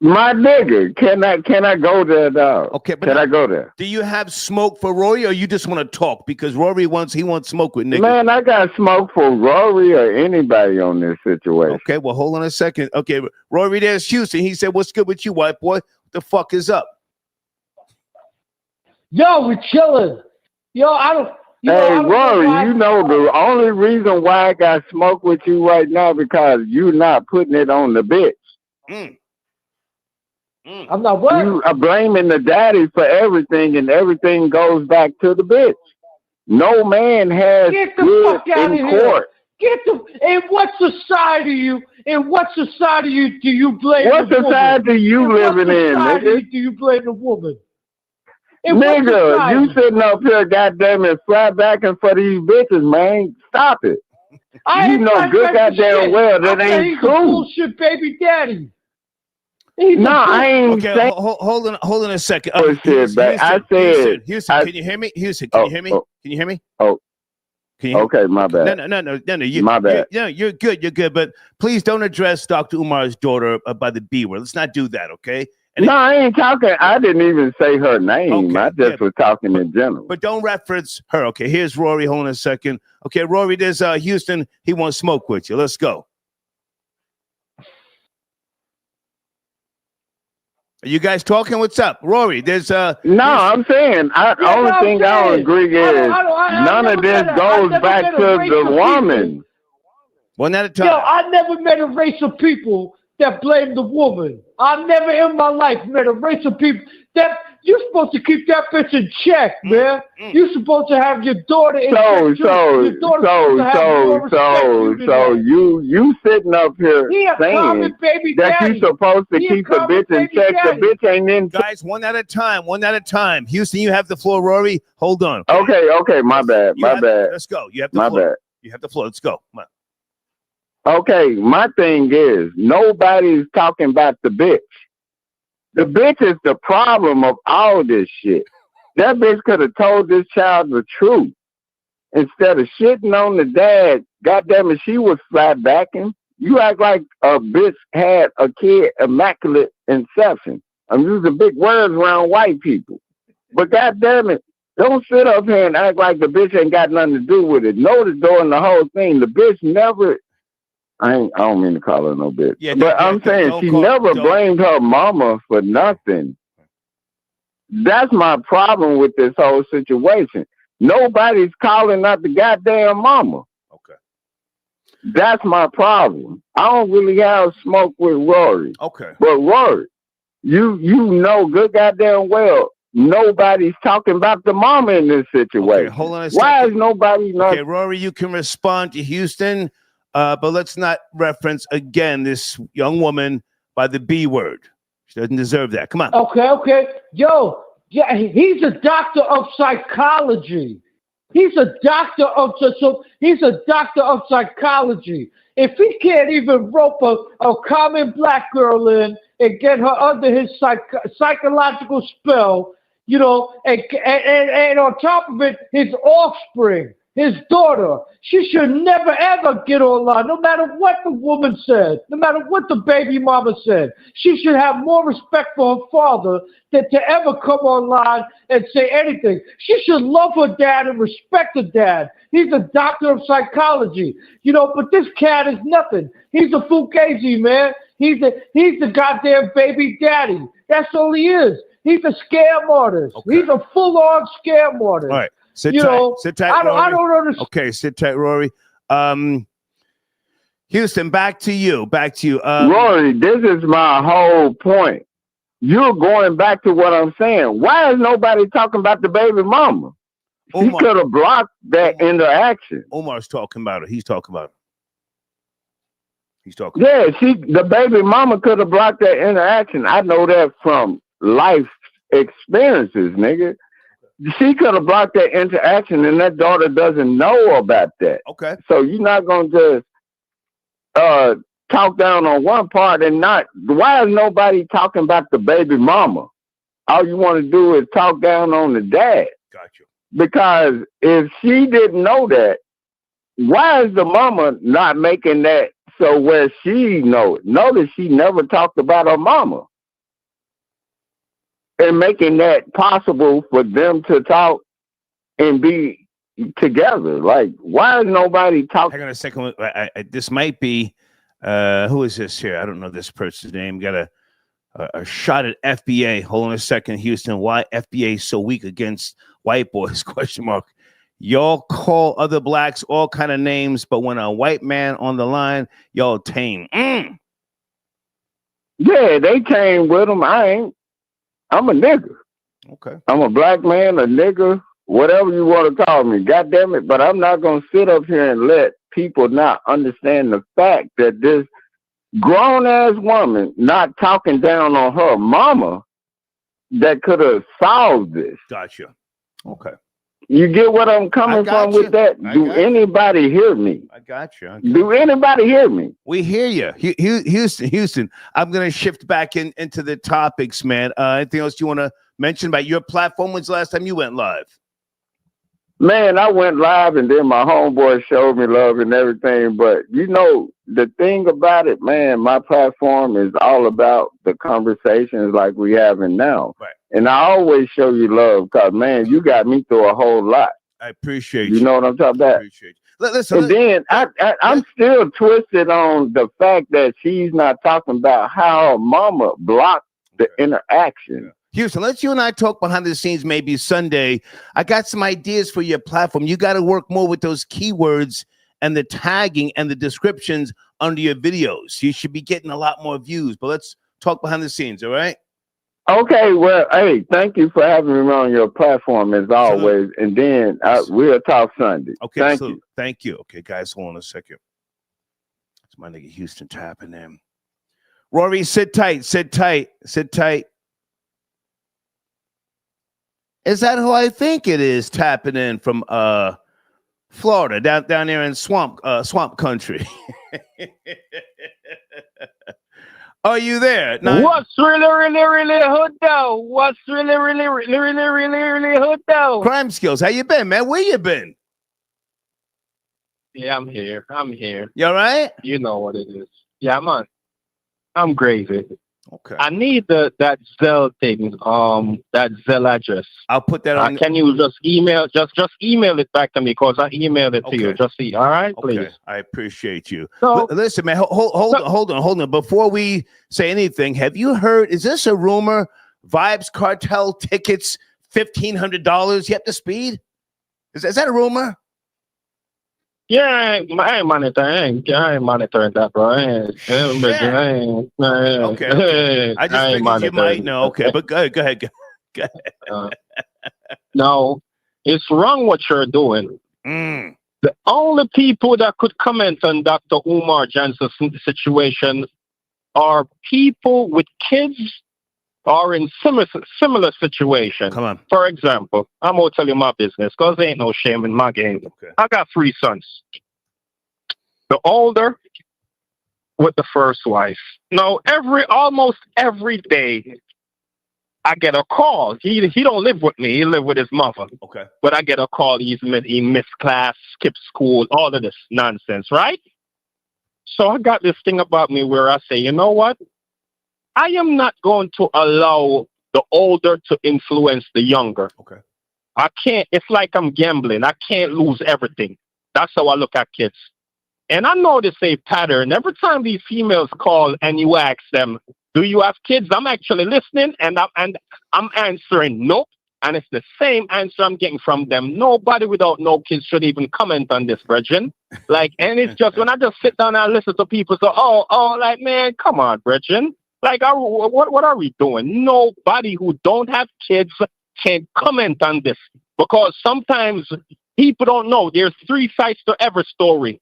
My nigga, can I go there, dog? Okay, but can I go there? Do you have smoke for Rory, or you just want to talk? Because Rory wants smoke with niggas. Man, I got smoke for Rory or anybody on this situation. Okay, well, hold on a second. Okay, Rory, there's Houston. He said, "What's good with you, white boy? What the fuck is up?" Yo, we're chilling. Yo, Hey, Rory, you know the only reason why I got smoke with you right now because you not putting it on the bitch. I'm not what? You are blaming the daddy for everything, and everything goes back to the bitch. No man has Get the good fuck out in of here. court. In what society do you blame What the woman? society you living in, society nigga? do you blame the woman? Nigga, you sitting up here, goddamn it, flat backing for these bitches, man. Stop it. You know good goddamn well that ain't he's true. A bullshit baby daddy. I ain't okay, saying. Hold on a second. Houston, I said. Houston, can you hear me? Houston, can you hear me? Can you hear me? Oh. Can you hear Okay, my bad. No. My bad. You're good. But please don't address Dr. Umar's daughter by the B word. Let's not do that, okay? And I ain't talking. I didn't even say her name. Okay, I just was talking in general. But don't reference her. Okay, here's Rory. Hold on a second. Okay, Rory, there's Houston. He wants smoke with you. Let's go. Are you guys talking? What's up? Rory, there's No, I'm saying only thing I don't agree is none of this goes back to the woman. One at a time. Yo, I never met a race of people that blame the woman. I never in my life met a race of people that you're supposed to keep that bitch in check, man. You're supposed to have your daughter in check. So you sitting up here saying that you're supposed to keep the bitch in check. The bitch ain't in check. Guys, one at a time. Houston, you have the floor. Rory, hold on. Okay, my bad. Let's go. You have the floor. Bad. You have the floor. Let's go. Come on. Okay, my thing is nobody's talking about the bitch. The bitch is the problem of all this shit. That bitch could have told this child the truth instead of shitting on the dad. Goddamn it, she was flat backing. You act like a bitch had a kid immaculate inception. I'm using big words around white people, but goddamn it, don't sit up here and act like the bitch ain't got nothing to do with it. Know the door and the whole thing. The bitch never. I don't mean to call her no bitch. Yeah, but I'm saying she never blamed her mama for nothing. That's my problem with this whole situation. Nobody's calling out the goddamn mama. Okay. That's my problem. I don't really have smoke with Rory. Okay. But Rory, you know good goddamn well nobody's talking about the mama in this situation. Okay, hold on a second. Why is nobody not? Okay, Rory, you can respond to Houston. But let's not reference again this young woman by the B word. She doesn't deserve that. Come on. Okay. Yo, yeah, he's a doctor of psychology. He's a doctor of psychology. If he can't even rope a common black girl in and get her under his psychological spell, you know, and on top of it, his offspring, his daughter, she should never ever get online, no matter what the woman said, no matter what the baby mama said. She should have more respect for her father than to ever come online and say anything. She should love her dad and respect her dad. He's a doctor of psychology, you know, but this cat is nothing. He's a fugazi, man. He's the goddamn baby daddy. That's all he is. He's a scam artist. Okay. He's a full-on scam artist. All right. Sit tight. Sit tight, Rory. I don't understand. Okay, sit tight, Rory. Houston, back to you. Rory, this is my whole point. You're going back to what I'm saying. Why is nobody talking about the baby mama? He could have blocked that interaction. Omar's talking about it. He's talking about it. Yeah, the baby mama could have blocked that interaction. I know that from life experiences, nigga. She could have blocked that interaction, and that daughter doesn't know about that. Okay. So you're not going to just talk down on one part and not. Why is nobody talking about the baby mama? All you want to do is talk down on the dad. Gotcha. Because if she didn't know that, why is the mama not making that so where she know it? Notice she never talked about her mama. And making that possible for them to talk and be together. Like, why is nobody talking? Hang on a second. This might be, who is this here? I don't know this person's name. Got a shot at FBA. Hold on a second, Houston. Why FBA so weak against white boys? Question mark. Y'all call other blacks all kind of names, but when a white man on the line, y'all tame. Yeah, they tame with them. I ain't. I'm a nigga. Okay. I'm a black man, a nigga, whatever you want to call me. God damn it. But I'm not going to sit up here and let people not understand the fact that this grown-ass woman not talking down on her mama that could have solved this. Gotcha. Okay. You get what I'm coming from with that? Do anybody hear me? I got you. Do anybody hear me? We hear you. Houston, I'm going to shift back into the topics, man. Anything else you want to mention about your platform? When's the last time you went live? Man, I went live and then my homeboy showed me love and everything. But, you know, the thing about it, man, my platform is all about the conversations like we having now. Right. And I always show you love because, man, you got me through a whole lot. I appreciate you. You know what I'm talking about? I appreciate you. Listen, and then I'm still twisted on the fact that she's not talking about how her mama blocked the interaction. Yeah. Houston, let's you and I talk behind the scenes maybe Sunday. I got some ideas for your platform. You got to work more with those keywords and the tagging and the descriptions under your videos. You should be getting a lot more views. But let's talk behind the scenes, all right? Okay, well, hey, thank you for having me on your platform as always. And then we'll talk Sunday. Okay, thank you. Okay, guys, hold on a second. It's my nigga Houston tapping in. Rory, sit tight. Is that who I think it is tapping in from Florida, down there in swamp country? Are you there? No. What's really hood though? What's really hood though? Crime Skills, how you been, man? Where you been? Yeah, I'm here. You all right? You know what it is. Yeah, I'm gravy. Okay. I need that Zelle thing, that Zelle address. I'll put that on. Can you just email it back to me because I emailed it to you. Just see. All right, please. Okay. I appreciate you. So, listen, man, hold on. Before we say anything, have you heard? Is this a rumor? Vibes Cartel tickets, $1,500. You have to speed. Is that a rumor? Yeah, I ain't monitoring that, bro. Okay. I just figured you might know. Okay, but go ahead. No, it's wrong what you're doing. The only people that could comment on Dr. Umar Johnson's situation are people with kids are in similar situation. Come on. For example, I'm gonna tell you my business because there ain't no shame in my game. Okay. I got 3 sons. The older with the first wife. Now, almost every day, I get a call. He don't live with me. He live with his mother. Okay. But I get a call. He missed class, skipped school, all of this nonsense, right? So I got this thing about me where I say, you know what? I am not going to allow the older to influence the younger. Okay. I can't. It's like I'm gambling. I can't lose everything. That's how I look at kids. And I notice a pattern. Every time these females call and you ask them, do you have kids? I'm actually listening and I'm answering nope. And it's the same answer I'm getting from them. Nobody without no kids should even comment on this, Bridget. Like, and it's just when I just sit down and listen to people say, oh, like, man, come on, Bridget. Like, what are we doing? Nobody who don't have kids can comment on this because sometimes people don't know. There's 3 sides to every story.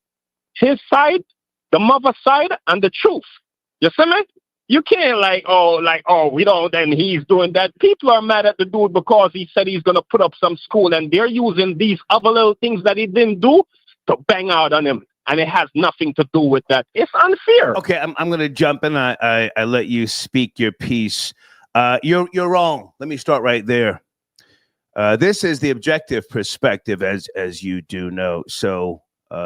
His side, the mother side, and the truth. You see me? You can't we don't, and he's doing that. People are mad at the dude because he said he's going to put up some school, and they're using these other little things that he didn't do to bang out on him. And it has nothing to do with that. It's unfair. Okay, I'm going to jump in. I let you speak your piece. You're wrong. Let me start right there. This is the objective perspective, as you do know. So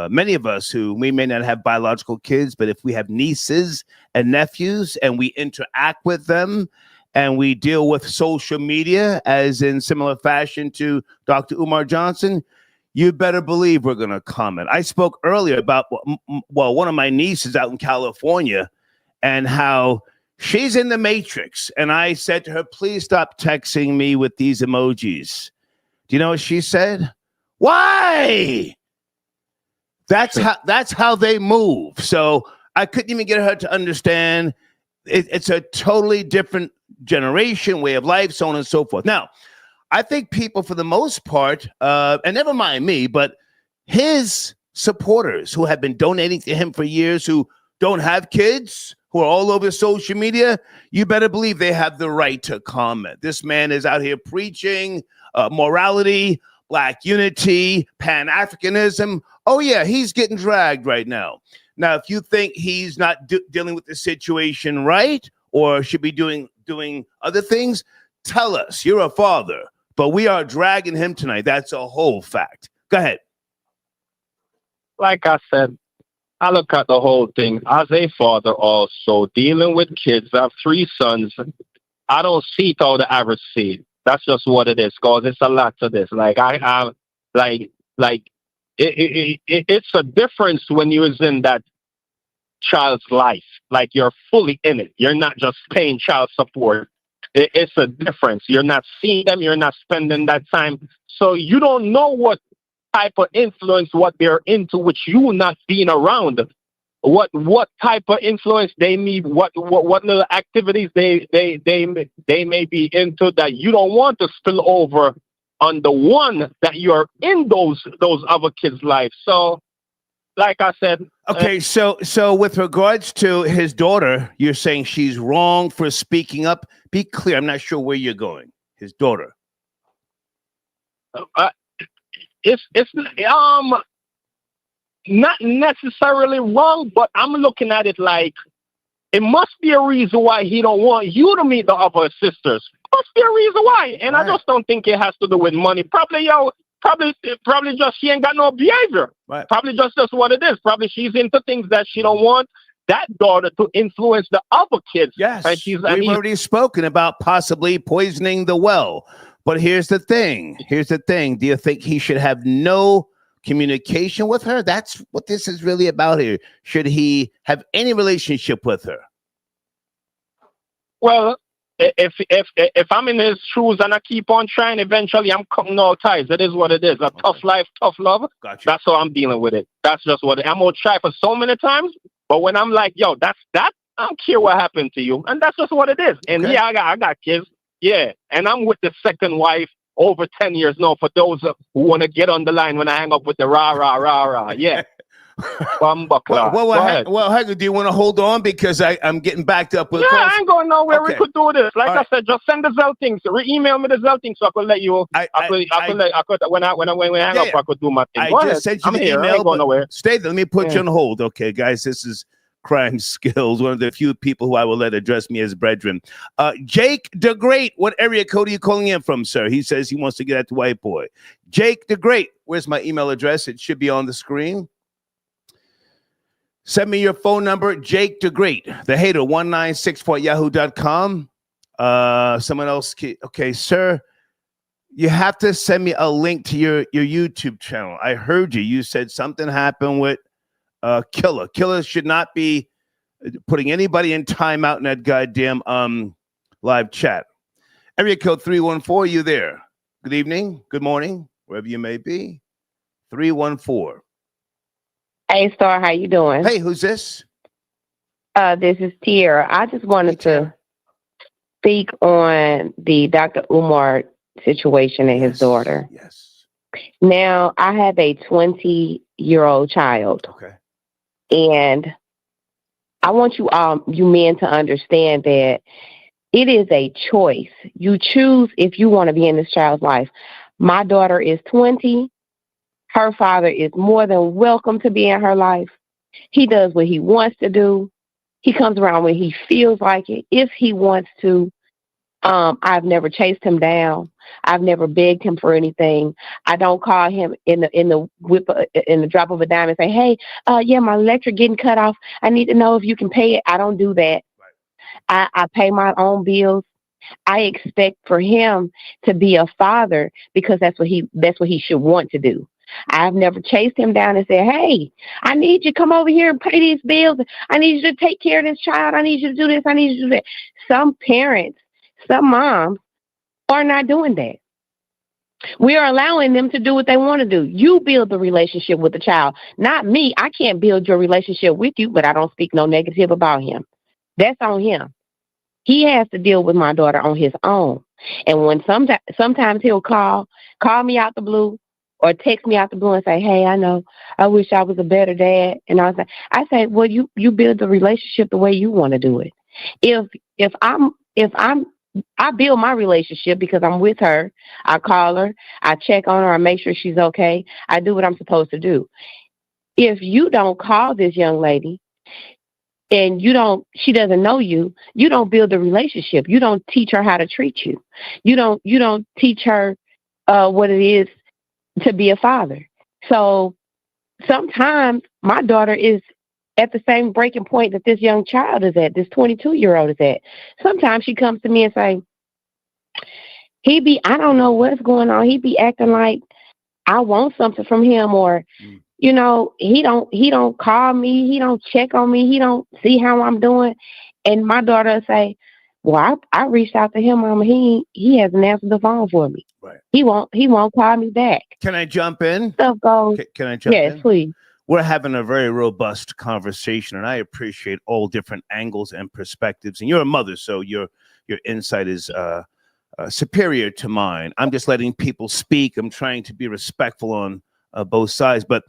many of us who we may not have biological kids, but if we have nieces and nephews and we interact with them and we deal with social media as in similar fashion to Dr. Umar Johnson, you better believe we're going to comment. I spoke earlier about, one of my nieces out in California and how she's in the Matrix. And I said to her, please stop texting me with these emojis. Do you know what she said? Why? That's how they move. So I couldn't even get her to understand it's a totally different generation, way of life, so on and so forth. Now, I think people, for the most part, and never mind me, but his supporters who have been donating to him for years, who don't have kids, who are all over social media, you better believe they have the right to comment. This man is out here preaching morality, Black unity, Pan-Africanism. Oh, yeah, he's getting dragged right now. Now, if you think he's not dealing with the situation right or should be doing other things, tell us. You're a father. But we are dragging him tonight. That's a whole fact. Go ahead. Like I said, I look at the whole thing as a father also, dealing with kids. I have 3 sons. I don't see it how the average see it. That's just what it is, because it's a lot to this. Like, I have, it's a difference when you're in that child's life. Like, you're fully in it. You're not just paying child support. It's a difference. You're not seeing them. You're not spending that time. So you don't know what type of influence, what they're into, which you not being around. What type of influence they need, what little activities they may be into that you don't want to spill over on the one that you're in those other kids' lives. So, like I said. Okay, so with regards to his daughter, you're saying she's wrong for speaking up. Be clear. I'm not sure where you're going. His daughter. It's not necessarily wrong, but I'm looking at it like it must be a reason why he don't want you to meet the other sisters. Must be a reason why, and right. I just don't think it has to do with money. Probably just she ain't got no behavior. Right. Probably just what it is. Probably she's into things that she don't want that daughter to influence the other kids. Yes, we've already spoken about possibly poisoning the well. But here's the thing. Do you think he should have no communication with her? That's what this is really about here. Should he have any relationship with her? Well, if I'm in his shoes and I keep on trying, eventually I'm cutting all ties. It is what it is. Tough life, tough love. Gotcha. That's how I'm dealing with it. That's just what I'm gonna try for so many times. But when I'm like, yo, that's that, I don't care what happened to you. And that's just what it is. And yeah, I got kids. Yeah. And I'm with the second wife over 10 years now, for those who want to get on the line when I hang up with the rah. Yeah. Bumbuckler. Well, Hagler, do you want to hold on because I'm getting backed up with Yeah, calls? I ain't going nowhere. Okay. We could do this. Like All I right. said, just send the Zell things. Email me the Zell things so I could let you. I could when we hang up, I could do my thing. I Go just ahead. sent you I'm the here. I email. ain't going nowhere. Stay there. Let me put you on hold. Okay, guys, this is Crime Skills, one of the few people who I will let address me as brethren. Jake the Great, what area code are you calling in from, sir? He says he wants to get at the white boy. Jake the Great, where's my email address? It should be on the screen. Send me your phone number, Jake the Great, the hater, 1964@yahoo.com. Someone else, okay, sir, you have to send me a link to your YouTube channel. I heard you. You said something happened with Killer. Killer should not be putting anybody in timeout in that goddamn live chat. Area code 314, you there? Good evening, good morning, wherever you may be. 314. Hey, Star, how you doing? Hey, who's this? This is Tiara. I just wanted to speak on the Dr. Umar situation and his daughter. Yes. Now, I have a 20-year-old child. Okay. And I want you men to understand that it is a choice. You choose if you want to be in this child's life. My daughter is 20. Her father is more than welcome to be in her life. He does what he wants to do. He comes around when he feels like it, if he wants to. I've never chased him down. I've never begged him for anything. I don't call him in the drop of a dime and say, "Hey, yeah, my electric getting cut off. I need to know if you can pay it." I don't do that. I pay my own bills. I expect for him to be a father because that's what he should want to do. I've never chased him down and said, "Hey, I need you to come over here and pay these bills. I need you to take care of this child. I need you to do this. I need you to do that." Some parents, some moms are not doing that. We are allowing them to do what they want to do. You build the relationship with the child, not me. I can't build your relationship with you, but I don't speak no negative about him. That's on him. He has to deal with my daughter on his own. And when sometimes he'll call me out the blue or text me out the blue and say, "Hey, I know, I wish I was a better dad." And I say, well, you build the relationship the way you want to do it. I build my relationship because I'm with her. I call her, I check on her, I make sure she's okay. I do what I'm supposed to do. If you don't call this young lady and she doesn't know you, you don't build the relationship. You don't teach her how to treat you. You don't teach her what it is to be a father. So sometimes my daughter is at the same breaking point that this young child is at, this 22-year-old is at. Sometimes she comes to me and say, I don't know what's going on. He be acting like I want something from him, or, he don't call me. He don't check on me. He don't see how I'm doing. And my daughter will say, "Well, I reached out to him, Mama. He hasn't answered the phone for me. Right. He won't call me back." Can I jump in? Stuff goes. Can I jump in? Yes, please. We're having a very robust conversation, and I appreciate all different angles and perspectives. And you're a mother, so your insight is superior to mine. I'm just letting people speak. I'm trying to be respectful on both sides. But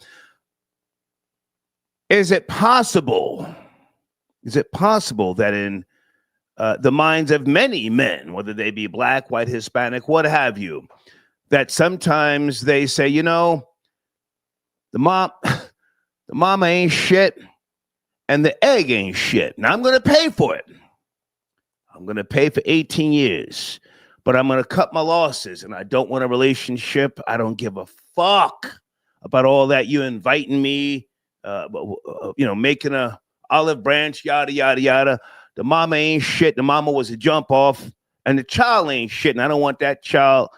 is it possible that in the minds of many men, whether they be black, white, Hispanic, what have you, that sometimes they say, the mama ain't shit and the egg ain't shit. Now I'm going to pay for it. I'm going to pay for 18 years, but I'm going to cut my losses, and I don't want a relationship. I don't give a fuck about all that. You inviting me, making a olive branch, yada, yada, yada. The mama ain't shit. The mama was a jump off, and the child ain't shit. And I don't want that child,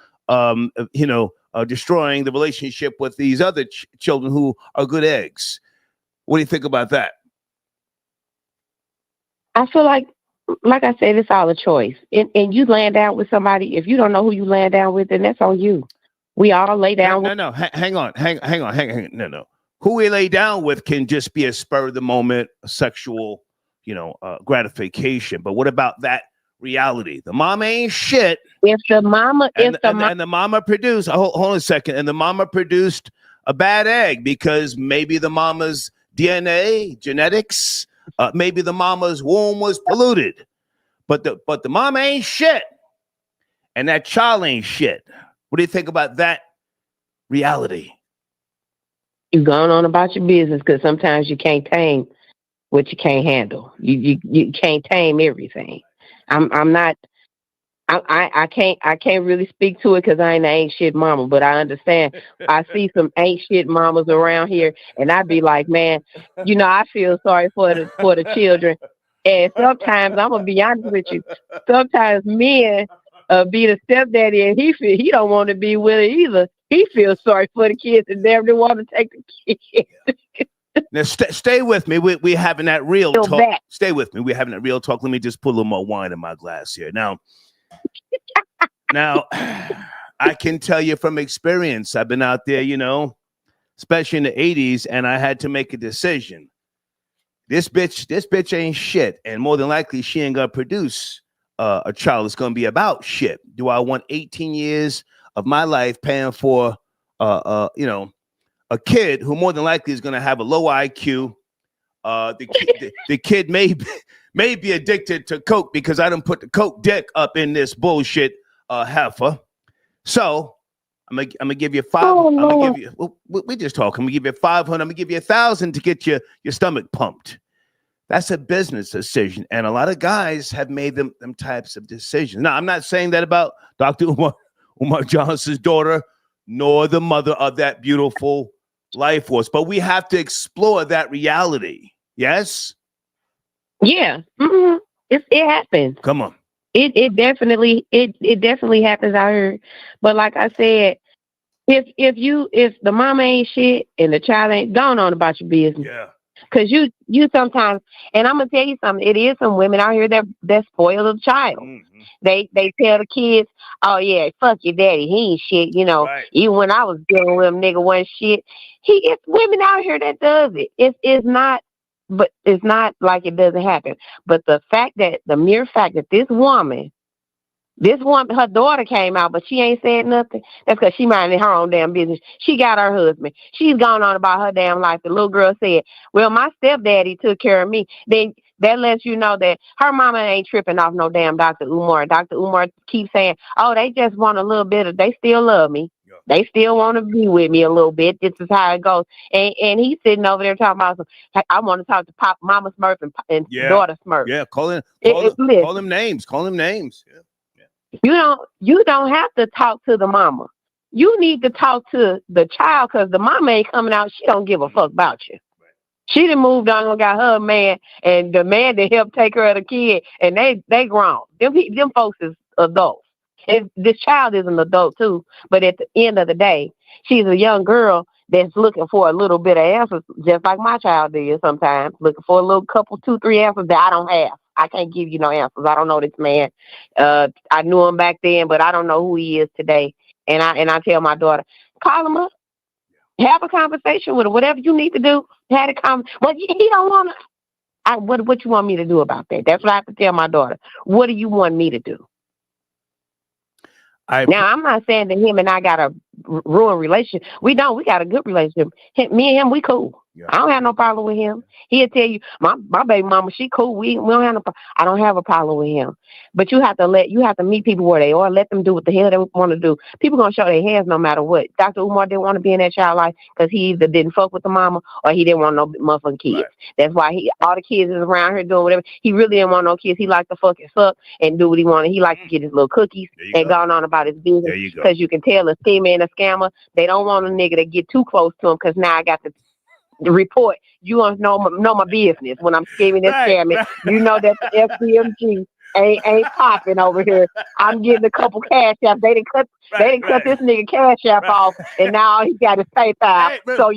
destroying the relationship with these other children who are good eggs. What do you think about that? I feel like I said, it's all a choice. And you laying down with somebody, if you don't know who you laying down with, then that's on you. We all lay down with. No. Hang on. No. Who we lay down with can just be a spur of the moment, sexual, gratification. But what about that reality? The mama ain't shit. If the mama, and the mama produced, hold on a second, and the mama produced a bad egg because maybe the mama's DNA, genetics. Maybe the mama's womb was polluted, but the mama ain't shit, and that child ain't shit. What do you think about that reality? You going on about your business because sometimes you can't tame what you can't handle. You can't tame everything. I can't really speak to it because I ain't shit mama, but I understand. I see some ain't shit mamas around here, and I be like, man, I feel sorry for the children. And sometimes I'm gonna be honest with you. Sometimes men be the stepdaddy, and he don't want to be with it either. He feels sorry for the kids and never want to take the kids. Now stay with me. We're having that real talk. Stay with me. We're having that real talk. Let me just put a little more wine in my glass here. Now, I can tell you from experience, I've been out there, especially in the 80s, and I had to make a decision. This bitch ain't shit, and more than likely she ain't gonna produce a child that's gonna be about shit. Do I want 18 years of my life paying for a kid who more than likely is gonna have a low IQ? The kid may be addicted to coke because I done put the coke dick up in this bullshit heifer. So I'm gonna give you five. Oh, I'm Lord. gonna give you. We just talk. I'm gonna give you 500. I'm gonna give you 1,000 to get your stomach pumped. That's a business decision, and a lot of guys have made them types of decisions. Now, I'm not saying that about Dr. Umar Johnson's daughter, nor the mother of that beautiful life force, but we have to explore that reality. Yes. Yeah, mm-hmm. It happens. Come on. It definitely happens out here. But like I said, if the mama ain't shit and the child ain't, going on about your business. Yeah. Because you sometimes, and I'm gonna tell you something. It is some women out here that spoil the child. Mm-hmm. They tell the kids, "Oh yeah, fuck your daddy. He ain't shit." Right. Even when I was dealing with him, nigga wasn't shit. It's women out here that does it. It's not, but it's not like it doesn't happen. But the mere fact that this woman, her daughter came out, but she ain't said nothing. That's because she minding her own damn business. She got her husband. She's gone on about her damn life. The little girl said, well, my stepdaddy took care of me. Then that lets you know that her mama ain't tripping off no damn Dr. Umar. Dr. Umar keeps saying, oh, they just want a little bit they still love me. Yeah. They still want to be with me a little bit. This is how it goes. And he's sitting over there talking about, I want to talk to Pop, Mama Smurf and daughter Smurf. Yeah, call them names. Call them names. Yeah. You don't have to talk to the mama. You need to talk to the child because the mama ain't coming out. She don't give a fuck about you. She done moved on and got her man, and the man that helped take care of the kid, and they grown. Them folks is adults. And this child is an adult too, but at the end of the day, she's a young girl that's looking for a little bit of answers, just like my child is sometimes, looking for a little couple, 2, 3 answers that I don't have. I can't give you no answers. I don't know this man. I knew him back then, but I don't know who he is today. And I tell my daughter, call him up, have a conversation with him. Whatever you need to do, have a conversation. But he don't want to. What you want me to do about that? That's what I have to tell my daughter. What do you want me to do? Now, I'm not saying that him and I got a ruined relationship. We don't. We got a good relationship. Me and him, we cool. Yeah. I don't have no problem with him. He'll tell you, my baby mama, she cool. We don't have no problem. I don't have a problem with him. But you have to meet people where they are. Let them do what the hell they want to do. People going to show their hands no matter what. Dr. Umar didn't want to be in that child life because he either didn't fuck with the mama or he didn't want no motherfucking kids. Right. That's why all the kids is around here doing whatever. He really didn't want no kids. He liked to fucking suck and do what he wanted. He liked to get his little cookies and going on about his business. Because you can tell a schemer and a scammer, they don't want a nigga to get too close to him because now I got the report. You want to know my business when I'm scheming and scamming. You know that the FDMG ain't popping over here. I'm getting a couple cash apps. They didn't cut this nigga cash app off, and now he got his PayPal. So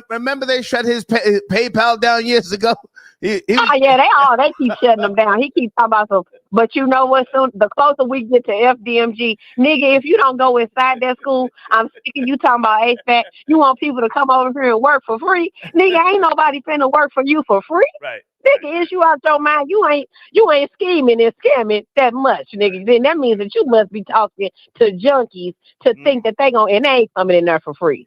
remember they shut his PayPal down years ago. They keep shutting them down. He keeps talking about some. But you know what? Soon the closer we get to FDMG, nigga, if you don't go inside that school, I'm sick of you talking about HVAC. You want people to come over here and work for free, nigga? Ain't nobody finna work for you for free. Right. Nigga, is you out your mind? You ain't scheming and scamming that much, nigga. Then that means that you must be talking to junkies to think that they ain't coming in there for free.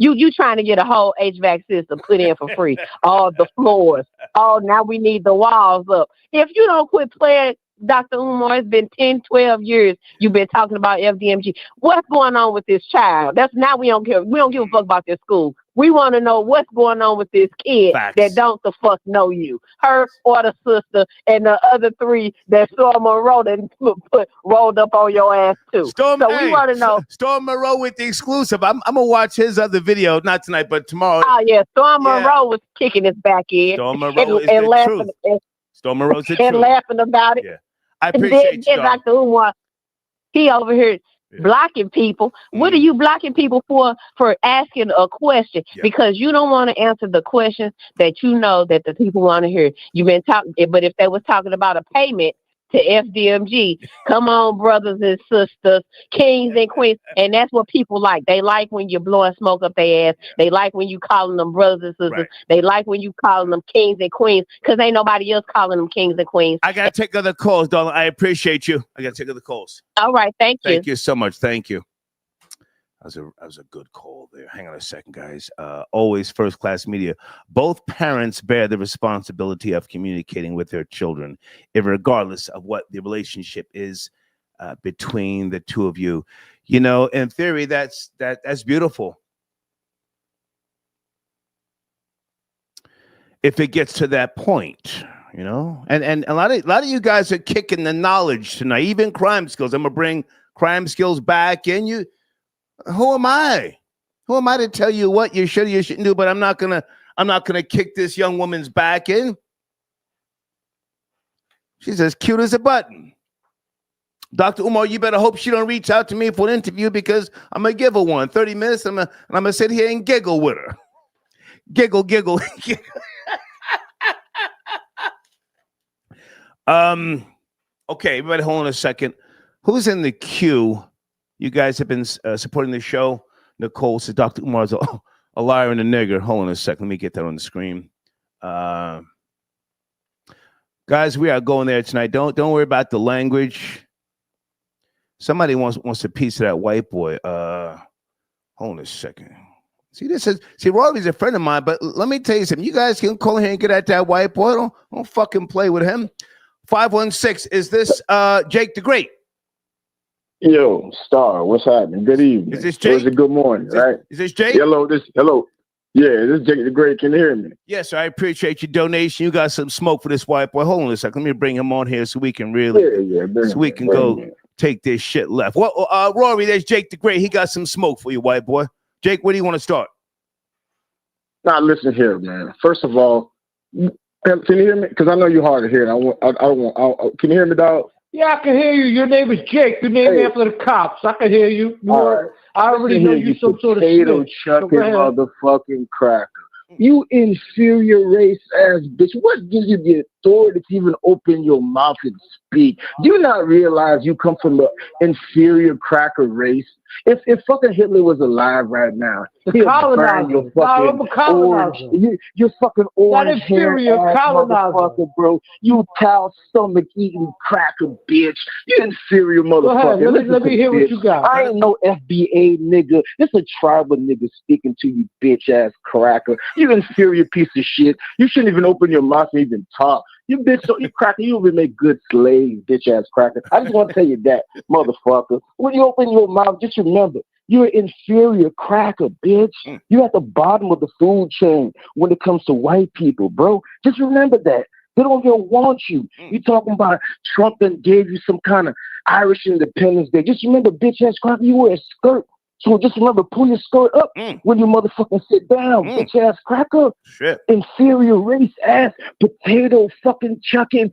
You trying to get a whole HVAC system put in for free. All the floors. Oh, now we need the walls up. If you don't quit playing, Dr. Umar, it's been 10, 12 years you've been talking about FDMG. What's going on with this child? That's now we don't care. We don't give a fuck about this school. We want to know what's going on with this kid that don't the fuck know you. Her or the sister and the other three that Storm Monroe that put rolled up on your ass too. Storm, so we want to know. Storm Monroe with the exclusive. I'm gonna watch his other video, not tonight, but tomorrow. Oh yeah, Storm Monroe was kicking his back in. Storm Monroe is the laughing, truth. Storm Monroe's the and truth. laughing about it. Yeah. I appreciate you, Dr. Umar, he over here blocking people. What are you blocking people for asking a question? Because you don't want to answer the question that you know that the people want to hear. You've been talking, but if they was talking about a payment to FDMG, come on, brothers and sisters, kings and queens, and that's what people like. They like when you're blowing smoke up their ass. They like when you calling them brothers and sisters. They like when you calling them kings and queens, because ain't nobody else calling them kings and queens. I gotta take other calls, darling. I appreciate you. I gotta take other calls. All right, thank you. Thank you so much. Thank you. That was a good call there. Hang on a second, guys. Always first class media. Both parents bear the responsibility of communicating with their children, regardless of what the relationship is between the two of you. You know, in theory, that's beautiful. If it gets to that point, you know, and a lot of you guys are kicking the knowledge tonight, even crime skills. I'm gonna bring crime skills back in you. Who am I? Who am I to tell you what you should or you shouldn't do? But I'm not gonna kick this young woman's back in. She's as cute as a button. Dr. Umar, you better hope she don't reach out to me for an interview, because I'm gonna give her one. 30 minutes, I'm gonna sit here and giggle with her. Giggle. Okay, everybody hold on a second. Who's in the queue? You guys have been supporting the show. Nicole says Dr. Umar's a liar and a nigger. Hold on a second. Let me get that on the screen. Guys, we are going there tonight. Don't worry about the language. Somebody wants a piece of that white boy. Hold on a second. See, Robbie's a friend of mine, but let me tell you something. You guys can call here and get at that white boy. Don't fucking play with him. 516. Is this Jake the Great? Yo, Star, what's happening? Good evening. Is this Jake? Or is it good morning, right? Is this Jake? Hello. Yeah, this is Jake the Great. Can you hear me? Yes, I appreciate your donation. You got some smoke for this white boy. Hold on a second. Let me bring him on here so we can really, so we can go take this shit left. Well, Rory, there's Jake the Great. He got some smoke for you, white boy. Jake, where do you want to start? Now, listen here, man. First of all, can you hear me? Because I know you're hard to hear. Can you hear me, dog? Yeah, I can hear you. Your name is Jake. Your name after the cops. I can hear you. I already know you some sort of potato chucking motherfucking cracker. You inferior race ass bitch. What gives you the authority to even open your mouth and speak? Do you not realize you come from the inferior cracker race? If fucking Hitler was alive right now, he'd burn your fucking orange, your fucking orange hair ass motherfucker, bro. You cow stomach eating cracker bitch. You inferior motherfucker. Go ahead, let me hear what you got. I ain't no FBA nigga. This a tribal nigga speaking to you, bitch ass cracker. You inferior piece of shit. You shouldn't even open your mouth and even talk. You bitch, so you cracker, you would make good slaves, bitch ass cracker. I just want to tell you that, motherfucker. When you open your mouth, just remember, you're an inferior cracker, bitch. You're at the bottom of the food chain when it comes to white people, bro. Just remember that. They don't even want you. You talking about Trump and gave you some kind of Irish Independence Day. Just remember, bitch ass cracker, you wear a skirt. So just remember, pull your skirt up when you motherfucking sit down, bitch ass cracker. Shit. Inferior race ass, potato fucking chucking,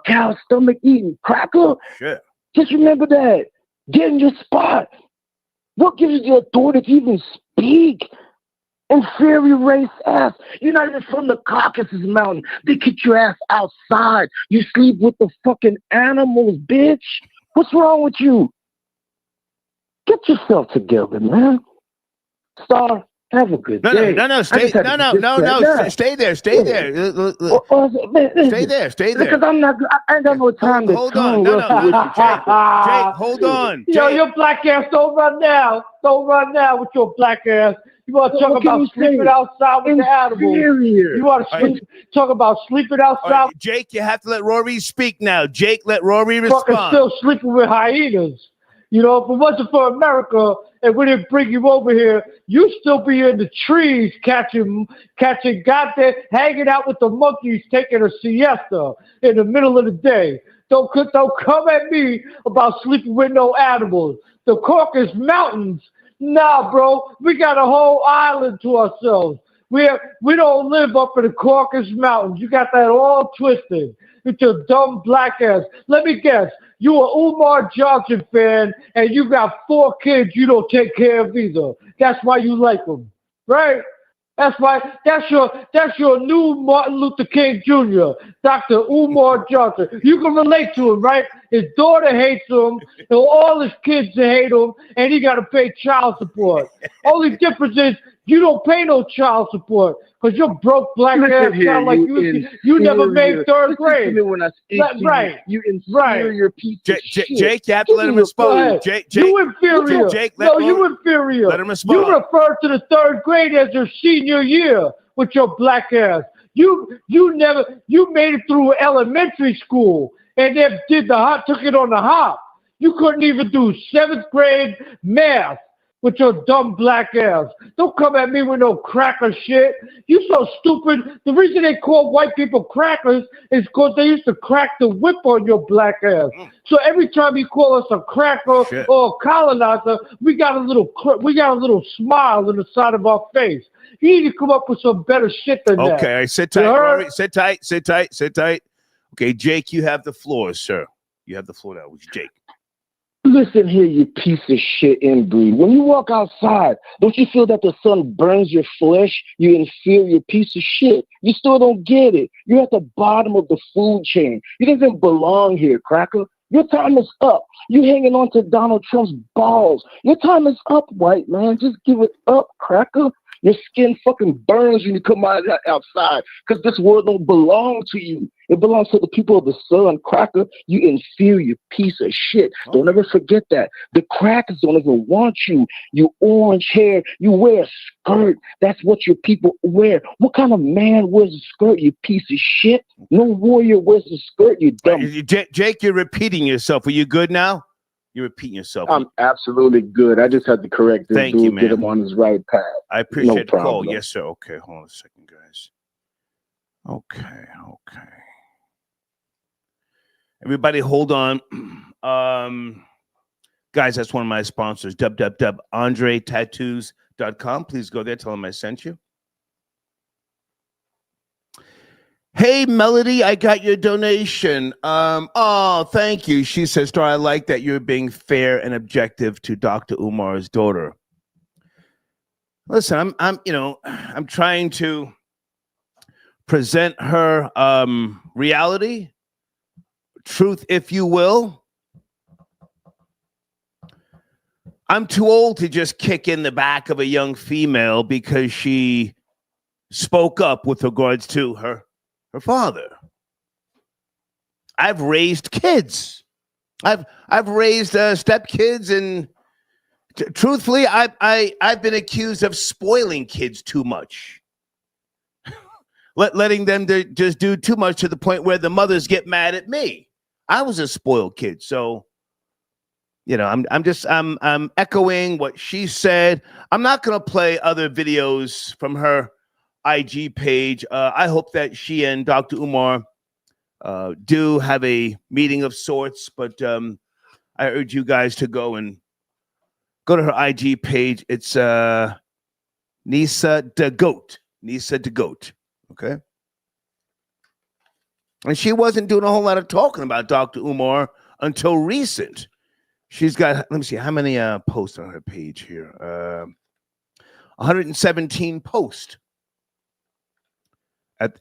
cow stomach eating cracker. Shit. Just remember that. Get in your spot. What gives you the authority to even speak? Inferior race ass. You're not even from the Caucasus Mountain. They kick your ass outside. You sleep with the fucking animals, bitch. What's wrong with you? Get yourself together, man. Star, Have a good No, day. stay there. Stay there. Stay there. Because I ain't got no time to tongue wrestle with you. Jake, hold on. Yo, your black ass, don't run now. Don't run now with your black ass. You want to talk about sleeping outside with the animals. You want to talk about sleeping outside. Right, Jake, you have to let Rory speak now. Jake, let Rory respond. Fucking still sleeping with hyenas. You know, if it wasn't for America and we didn't bring you over here, you still be in the trees catching goddamn, hanging out with the monkeys, taking a siesta in the middle of the day. Don't come at me about sleeping with no animals. The Caucasus Mountains, nah, bro, we got a whole island to ourselves. We don't live up in the Caucasus Mountains. You got that all twisted. With your dumb black ass. Let me guess. You an Umar Johnson fan, and you got 4 kids you don't take care of either. That's why you like them, right? That's why. That's your new Martin Luther King Jr., Dr. Umar Johnson. You can relate to him, right? His daughter hates him, and all his kids hate him, and he got to pay child support. Only difference is you don't pay no child support because you're broke black ass sound like you never made 3rd grade. Listen to me when I speak to you. You inferior piece of shit. Jake, you have to let him respond. Jake, you inferior. You inferior. Let him respond. You refer to the 3rd grade as your senior year with your black ass. You made it through elementary school and then took it on the hop. You couldn't even do 7th grade math with your dumb black ass. Don't come at me with no cracker shit. You so stupid. The reason they call white people crackers is because they used to crack the whip on your black ass. So every time you call us a cracker or a colonizer, we got a little smile on the side of our face. You need to come up with some better shit than that. Okay, sit tight, Rory. Sit tight. Okay, Jake, you have the floor, sir. You have the floor now. It's Jake. Listen here, you piece of shit inbreed. When you walk outside, don't you feel that the sun burns your flesh? You inferior piece of shit. You still don't get it. You're at the bottom of the food chain. You don't even belong here, cracker. Your time is up. You hanging on to Donald Trump's balls. Your time is up, white man. Just give it up, cracker. Your skin fucking burns when you come outside because this world don't belong to you. It belongs to the people of the sun, cracker. You inferior piece of shit. Don't ever forget that. The crackers don't even want you. You orange hair. You wear a skirt. That's what your people wear. What kind of man wears a skirt, you piece of shit? No warrior wears a skirt, you dumb. Jake, you're repeating yourself. Are you good now? You're repeating yourself. I'm absolutely good. I just had to correct this dude, get him on his right path. I appreciate the call. Yes, sir. Okay, hold on a second, guys. Okay. Everybody hold on. Guys, that's one of my sponsors, www.andretattoos.com. Please go there. Tell them I sent you. Hey, Melody, I got your donation. Oh, thank you. She says, Star, I like that you're being fair and objective to Dr. Umar's daughter. Listen, I'm trying to present her reality, truth, if you will. I'm too old to just kick in the back of a young female because she spoke up with regards to her father. I've raised kids. I've raised stepkids, and truthfully, I've been accused of spoiling kids too much, letting them just do too much to the point where the mothers get mad at me. I was a spoiled kid, so I'm echoing what she said. I'm not going to play other videos from her IG page. I hope that she and Dr. Umar do have a meeting of sorts, but I urge you guys to go to her IG page. It's Nisa the Goat. Okay. And she wasn't doing a whole lot of talking about Dr. Umar until recent. She's got, let me see, how many posts on her page here? 117 posts.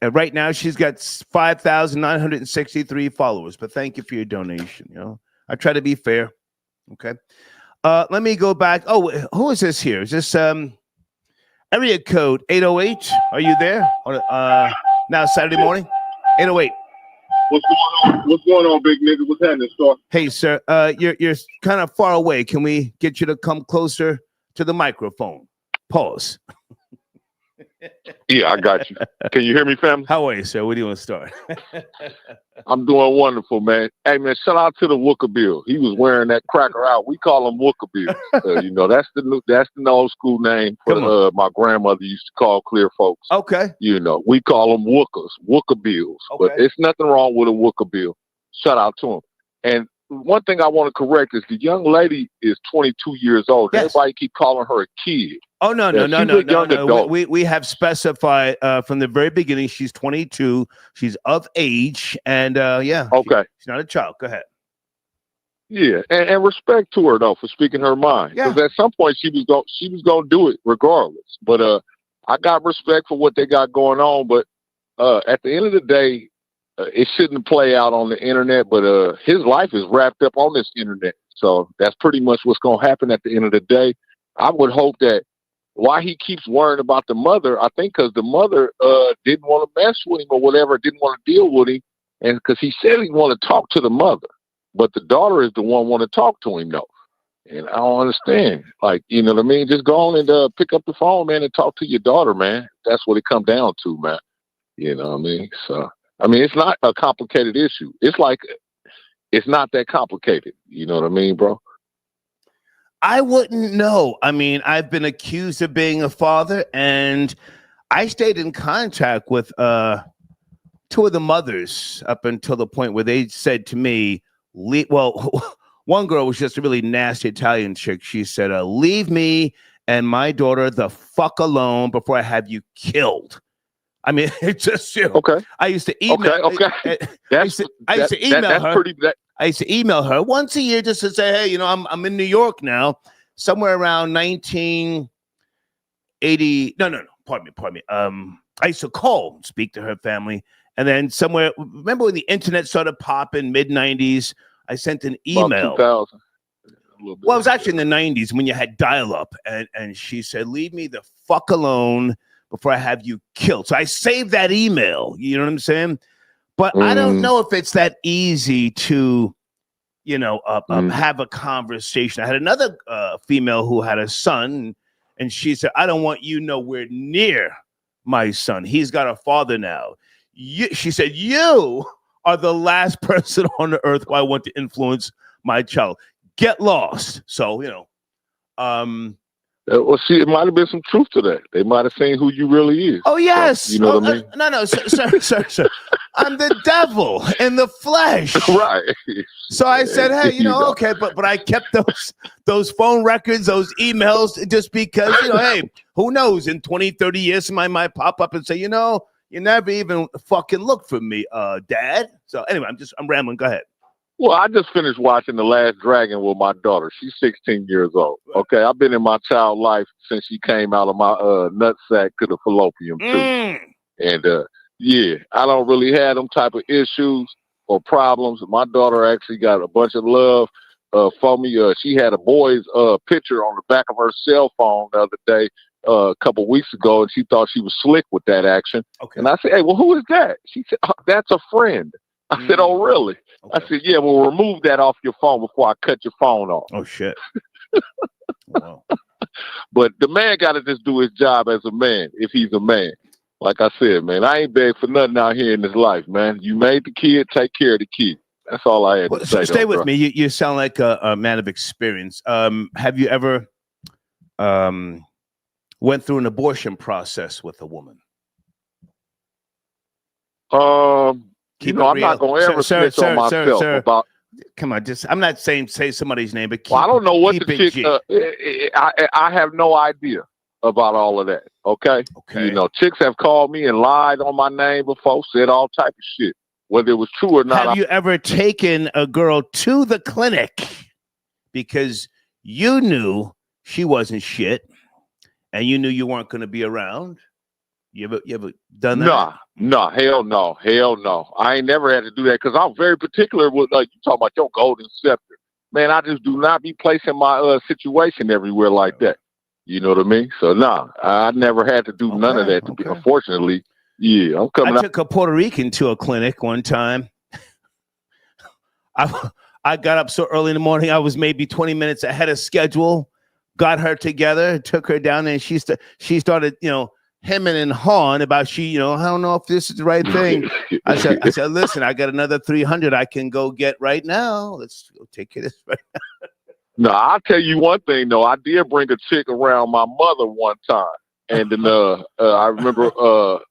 Right now, she's got 5,963 followers. But thank you for your donation. I try to be fair. Okay. Let me go back. Oh, who is this here? Is this Area code 808. Are you there? Now Saturday morning, 808. What's going on? What's going on, big nigga? What's happening, Star? Hey, sir. You're kind of far away. Can we get you to come closer to the microphone? Pause. Yeah, I got you. Can you hear me, family? How are you, sir? Where do you want to start? I'm doing wonderful, man. Hey, man, shout out to the Wooker Bill. He was wearing that cracker out. We call him Wooker Bill. You know, that's the old school name for my grandmother used to call clear folks. Okay. You know, we call them Wookers, Wooker Bills. Okay. But it's nothing wrong with a Wooker Bill. Shout out to him. And one thing I want to correct is the young lady is 22 years old. Yes. Everybody keep calling her a kid. Oh, no. Adult. We have specified from the very beginning she's 22. She's of age. And okay. She's not a child. Go ahead. Yeah, and respect to her though for speaking her mind. Yeah. Because at some point she was gonna do it regardless. But I got respect for what they got going on. But at the end of the day, it shouldn't play out on the internet. But his life is wrapped up on this internet, so that's pretty much what's gonna happen at the end of the day. I would hope that why he keeps worrying about the mother, I think because the mother didn't want to mess with him or whatever, didn't want to deal with him, and because he said he wanted to talk to the mother. But the daughter is the one want to talk to him, though. And I don't understand. Like, you know what I mean? Just go on and pick up the phone, man, and talk to your daughter, man. That's what it comes down to, man. You know what I mean? So, I mean, it's not a complicated issue. It's like, it's not that complicated. You know what I mean, bro? I wouldn't know. I mean, I've been accused of being a father, and I stayed in contact with two of the mothers up until the point where they said to me, one girl was just a really nasty Italian chick. She said, leave me and my daughter the fuck alone before I have you killed. I mean, it's just, you know, okay. I used to email. Okay. I used to email her. I used to email her once a year just to say, hey, you know, I'm in New York now, somewhere around 1980. No. Pardon me. I used to call and speak to her family. And then somewhere, remember when the internet started popping, mid-90s, I sent an email. About 2000. Well, it was actually in the 90s when you had dial-up. And she said, leave me the fuck alone before I have you killed. So I saved that email. You know what I'm saying? But I don't know if it's that easy to, you know, have a conversation. I had another female who had a son, and she said, I don't want you nowhere near my son. He's got a father now. She said, you are the last person on the earth who I want to influence my child. Get lost. So, you know. Well, see, it might have been some truth to that. They might have seen who you really is. Oh, yes. So, you know what I mean? No, sir. I'm the devil in the flesh. Right. So I said, hey, you know, okay, but I kept those phone records, those emails, just because, you know, hey, who knows? In 20, 30 years, somebody might pop up and say, you know, you never even fucking looked for me, Dad. So anyway, I'm rambling. Go ahead. Well, I just finished watching The Last Dragon with my daughter. She's 16 years old. Okay, I've been in my child life since she came out of my nutsack to the fallopian tube. And yeah, I don't really have them type of issues or problems. My daughter actually got a bunch of love for me. She had a boy's picture on the back of her cell phone the other day, a couple weeks ago, and she thought she was slick with that action. Okay. And I said, hey, well, who is that? She said, that's a friend. I said, oh, really? Okay. I said, yeah, well, remove that off your phone before I cut your phone off. Oh, shit. Wow. But the man got to just do his job as a man, if he's a man. Like I said, man, I ain't begging for nothing out here in this life, man. You made the kid, take care of the kid. That's all I had to say. Stay with me. You sound like a man of experience. Have you ever went through an abortion process with a woman? You know, I'm not going to ever snitch on myself about. Come on, I'm not saying say somebody's name, but I don't know what the chick. I have no idea about all of that. Okay. You know, chicks have called me and lied on my name before, said all type of shit, whether it was true or not. Have you ever taken a girl to the clinic because you knew she wasn't shit and you knew you weren't going to be around? You ever done that? No, hell no. I ain't never had to do that because I'm very particular with, like, you talking about your golden scepter. Man, I just do not be placing my situation everywhere like that. You know what I mean? So nah, I never had to do none of that. Unfortunately, yeah, I'm coming. I took a Puerto Rican to a clinic one time. I got up so early in the morning. I was maybe 20 minutes ahead of schedule. Got her together, took her down, and she started, hemming and hawing about I don't know if this is the right thing. I said, listen, I got another 300 I can go get right now. Let's go take care of this right now. No, I'll tell you one thing though. I did bring a chick around my mother one time, and then I remember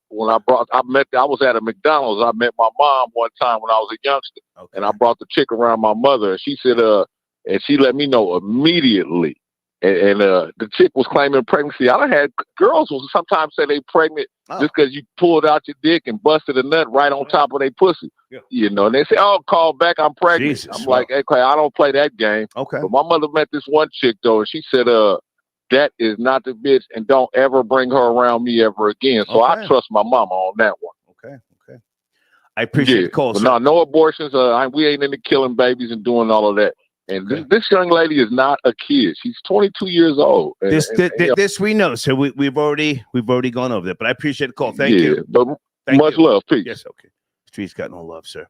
when I was at a McDonald's. I met my mom one time when I was a youngster, and I brought the chick around my mother, and she said, and she let me know immediately. And the chick was claiming pregnancy. I done had girls who sometimes say they pregnant just because you pulled out your dick and busted a nut right on top of their pussy. Yeah. And they say, "Oh, call back, I'm pregnant." Jesus, I'm like, "Okay, I don't play that game." Okay. But my mother met this one chick though, and she said, "That is not the bitch, and don't ever bring her around me ever again." So I trust my mama on that one. Okay. I appreciate the call. But no abortions. We ain't into killing babies and doing all of that. And this young lady is not a kid. She's 22 years old. This we know. So we've already gone over that. But I appreciate the call. Thank you. But much love. Peace. Yes. Okay. Street's got no love, sir.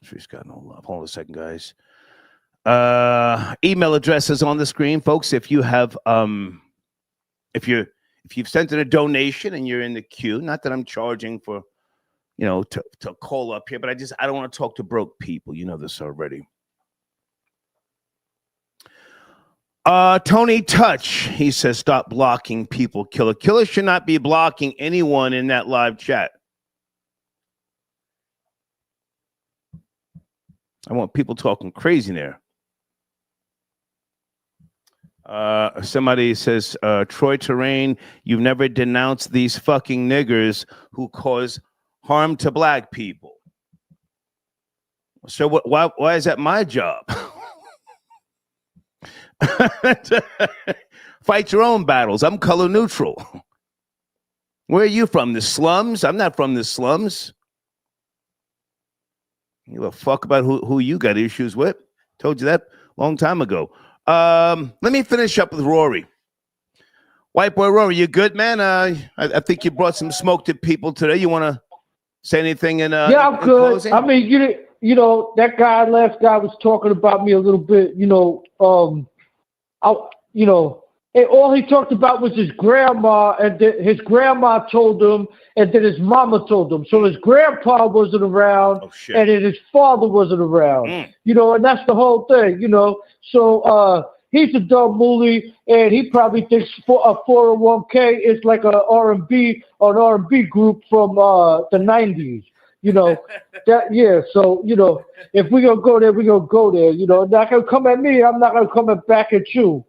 Street's got no love. Hold on a second, guys. Email address is on the screen, folks. If you have if you've sent in a donation and you're in the queue, not that I'm charging for to call up here, but I don't want to talk to broke people. You know this already. Tony Touch, he says, stop blocking people. Killer should not be blocking anyone in that live chat. I want people talking crazy there. Somebody says, Troy Terrain, you've never denounced these fucking niggers who cause harm to black people. So why is that my job? Fight your own battles. I'm color neutral. Where are you from? The slums? I'm not from the slums. You give a fuck about who you got issues with. Told you that a long time ago. Let me finish up with Rory. White boy Rory, you good, man? I think you brought some smoke to people today. You want to say anything in I'm good. Closing? I mean, that last guy was talking about me a little bit, and all he talked about was his grandma, and his grandma told him, and then his mama told him. So his grandpa wasn't around, and then his father wasn't around. And that's the whole thing, So he's a dumb mooly, and he probably thinks a 401k is like an R&B group from the 90s. So, if we're going to go there, we're going to go there. Not going to come at me. I'm not going to come back at you,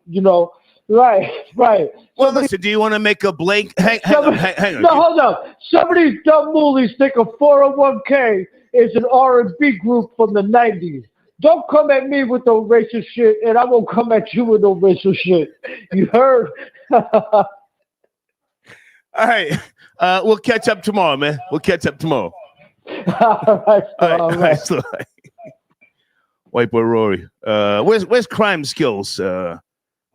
Right. Well, listen, do you want to make a blank? Hang on. No, hold up. Some of these dumb moolies think a 401k is an R&B group from the 90s. Don't come at me with no racist shit, and I won't come at you with no racist shit. You heard? All right. We'll catch up tomorrow, man. We'll catch up tomorrow. All right. So, White boy Rory. Where's Crime Skills? I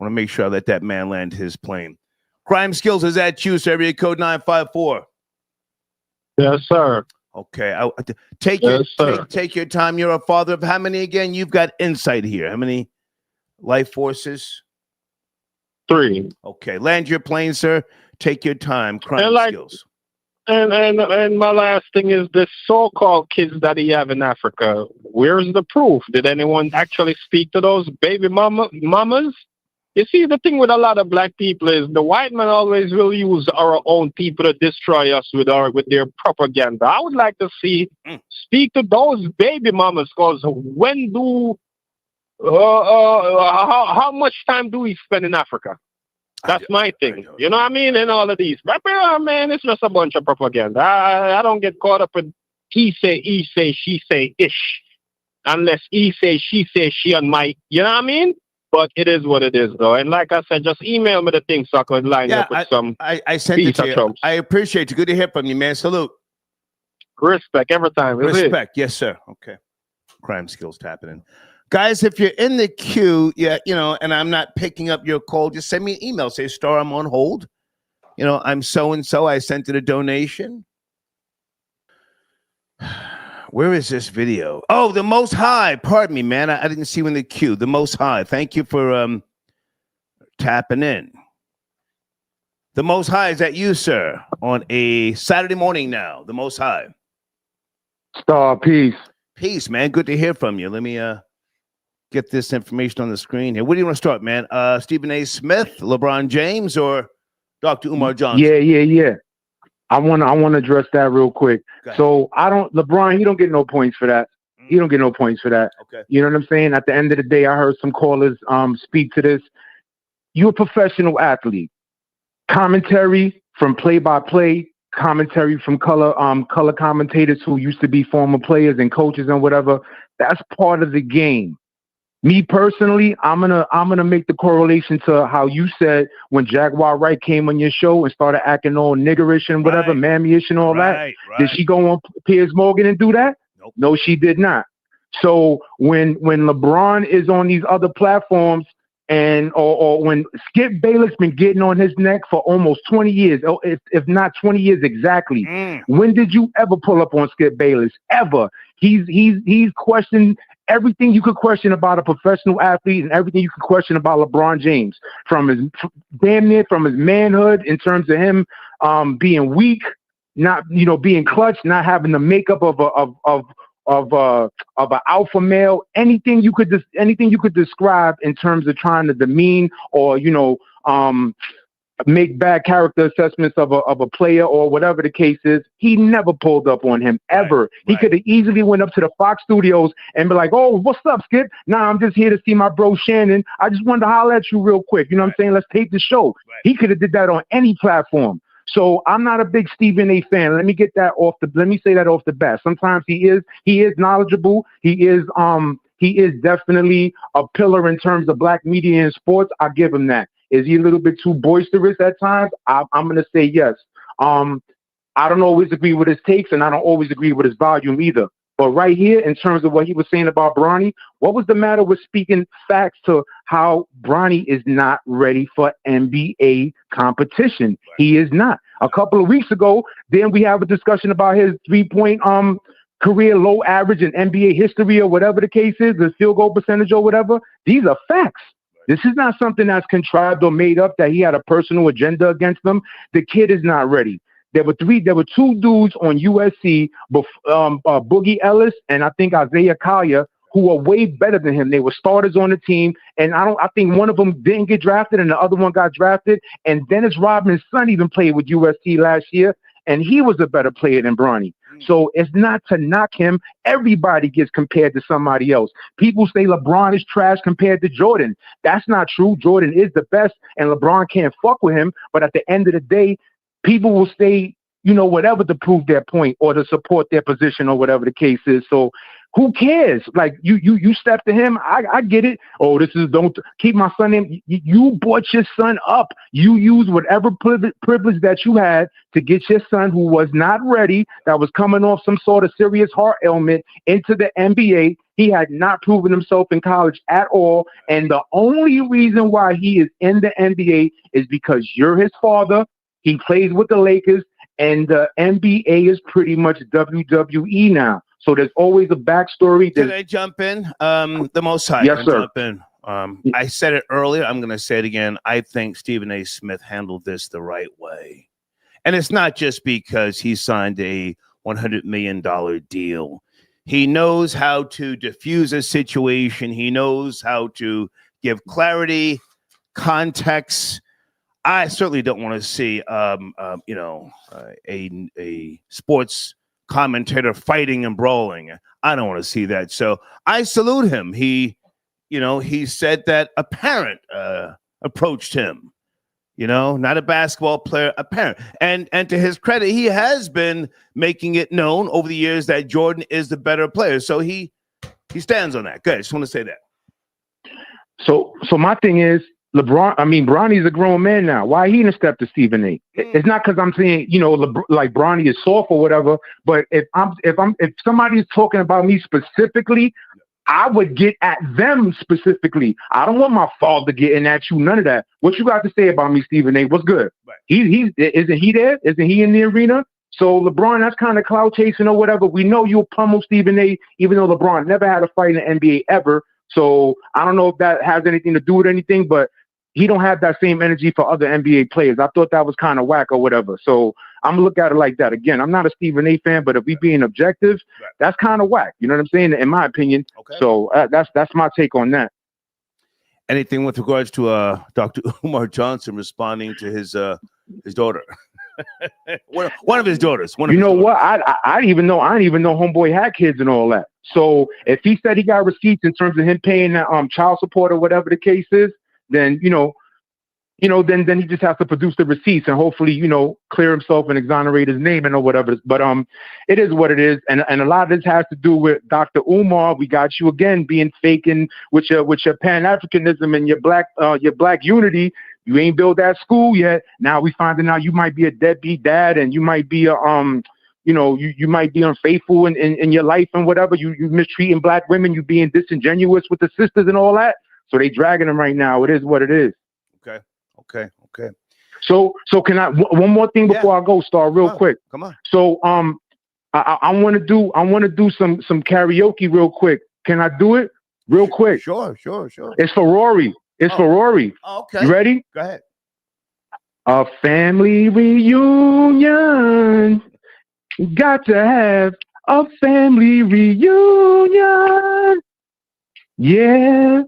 want to make sure I let that man land his plane. Crime Skills is at you, so area code 954. Yes, sir. Okay. Take your time. You're a father of how many again? You've got insight here. How many life forces? 3. Okay. Land your plane, sir. Take your time. Crime Skills. And my last thing is this so-called kids that he have in Africa. Where's the proof? Did anyone actually speak to those baby mamas? You see, the thing with a lot of black people is the white man always will use our own people to destroy us with their propaganda. I would like to speak to those baby mamas, because how much time do we spend in Africa? That's my thing. You know what I mean? And all of these. But, man, it's just a bunch of propaganda. I don't get caught up in he say, she say, ish. Unless he say, she say, she and my, you know what I mean? But it is what it is, though. And like I said, just email me the thing so I could line up with some. I sent it to you. I appreciate you. Good to hear from you, man. Salute. Respect every time. Respect. Yes, sir. Okay. Crime Skills tapping in. Guys, if you're in the queue, and I'm not picking up your call, just send me an email. Say, Star, I'm on hold. I'm so-and-so. I sent it a donation. Where is this video? Oh, the Most High. Pardon me, man. I didn't see you in the queue. The Most High. Thank you for tapping in. The Most High, is that you, sir? On a Saturday morning now. The Most High. Star, peace. Peace, man. Good to hear from you. Let me get this information on the screen here. Where do you want to start, man? Stephen A. Smith, LeBron James, or Dr. Umar Johnson? Yeah. I want to address that real quick. So LeBron, he don't get no points for that. He don't get no points for that. Okay. You know what I'm saying? At the end of the day, I heard some callers speak to this. You're a professional athlete. Commentary from play-by-play, commentary from color commentators who used to be former players and coaches and whatever. That's part of the game. Me personally, I'm gonna make the correlation to how you said when Jaguar Wright came on your show and started acting all niggerish and whatever, mammy-ish and all that. Did she go on Piers Morgan and do that? Nope. No, she did not. So when LeBron is on these other platforms and or when Skip Bayless been getting on his neck for almost 20 years, if not 20 years exactly, when did you ever pull up on Skip Bayless? Ever? He's questioned everything you could question about a professional athlete and everything you could question about LeBron James, from his manhood in terms of him being weak, not being clutch, not having the makeup of an alpha male. Anything you could describe in terms of trying to demean or make bad character assessments of a player or whatever the case is. He never pulled up on him ever. He could have easily went up to the Fox studios and be like, "Oh, what's up, Skip? Nah, I'm just here to see my bro Shannon. I just wanted to holler at you real quick. You know what I'm saying? Let's tape the show." He could have did that on any platform. So I'm not a big Stephen A. fan. Let me say that off the bat. Sometimes he is knowledgeable. He is definitely a pillar in terms of black media and sports. I give him that. Is he a little bit too boisterous at times? I'm going to say yes. I don't always agree with his takes, and I don't always agree with his volume either. But right here, in terms of what he was saying about Bronny, what was the matter with speaking facts to how Bronny is not ready for NBA competition? He is not. A couple of weeks ago, then we have a discussion about his three-point career low average in NBA history or whatever the case is, the field goal percentage or whatever. These are facts. This is not something that's contrived or made up that he had a personal agenda against them. The kid is not ready. There were two dudes on USC, Boogie Ellis and I think Isaiah Collier, who are way better than him. They were starters on the team, and I think one of them didn't get drafted and the other one got drafted. And Dennis Rodman's son even played with USC last year, and he was a better player than Bronny. So it's not to knock him. Everybody gets compared to somebody else. People say LeBron is trash compared to Jordan. That's not true. Jordan is the best, and LeBron can't fuck with him. But at the end of the day, people will say, whatever to prove their point or to support their position or whatever the case is. So who cares? Like you step to him. I get it. Oh, don't keep my son in. You brought your son up. You used whatever privilege that you had to get your son, who was not ready, that was coming off some sort of serious heart ailment, into the NBA. He had not proven himself in college at all. And the only reason why he is in the NBA is because you're his father. He plays with the Lakers, and the NBA is pretty much WWE now. So there's always a backstory. Can I jump in? The Most High. Yes, sir. Jump in. I said it earlier. I'm going to say it again. I think Stephen A. Smith handled this the right way. And it's not just because he signed a $100 million deal. He knows how to diffuse a situation. He knows how to give clarity, context. I certainly don't want to see, a sports commentator fighting and brawling. I don't want to see that. So I salute him. He said that a parent approached him, not a basketball player, a parent. And to his credit, he has been making it known over the years that Jordan is the better player. So he stands on that. Good. I just want to say that. So my thing is, Bronny's a grown man now. Why he didn't step to Stephen A? It's not because I'm saying, like Bronny is soft or whatever. But if somebody's talking about me specifically, I would get at them specifically. I don't want my father getting at you. None of that. What you got to say about me, Stephen A? What's good? Right. Isn't he there? Isn't he in the arena? So LeBron, that's kind of clout chasing or whatever. We know you'll pummel Stephen A, even though LeBron never had a fight in the NBA ever. So I don't know if that has anything to do with anything, but he don't have that same energy for other NBA players. I thought that was kind of whack or whatever. So I'm gonna look at it like that. Again, I'm not a Stephen A fan, but if we being objective, that's kind of whack. You know what I'm saying? In my opinion. Okay. So that's my take on that. Anything with regards to Dr. Umar Johnson responding to his daughter? one of his daughters. What? I didn't even know homeboy had kids and all that. So if he said he got receipts in terms of him paying child support or whatever the case is, then then he just has to produce the receipts and hopefully clear himself and exonerate his name and or whatever. But it is what it is, and a lot of this has to do with Dr. Umar. We got you again being faking with your Pan Africanism and your black unity. You ain't built that school yet. Now we finding out you might be a deadbeat dad, and you might be you might be unfaithful in your life and whatever. You mistreating black women. You being disingenuous with the sisters and all that. So they dragging them right now. It is what it is. Okay. So can I one more thing before I go, Star, real quick. Come on. So I want to do some karaoke real quick. Can I do it real quick? Sure. It's for Rory. For Rory. Okay. You ready? Go ahead. A family reunion. Got to have a family reunion. Yeah.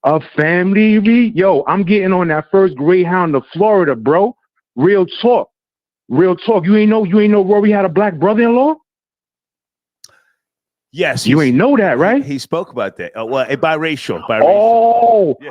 A family Yo, I'm getting on that first Greyhound to Florida, bro. Real talk. You ain't know Rory had a black brother-in-law? Yes. You ain't know that, right? He spoke about that. Biracial.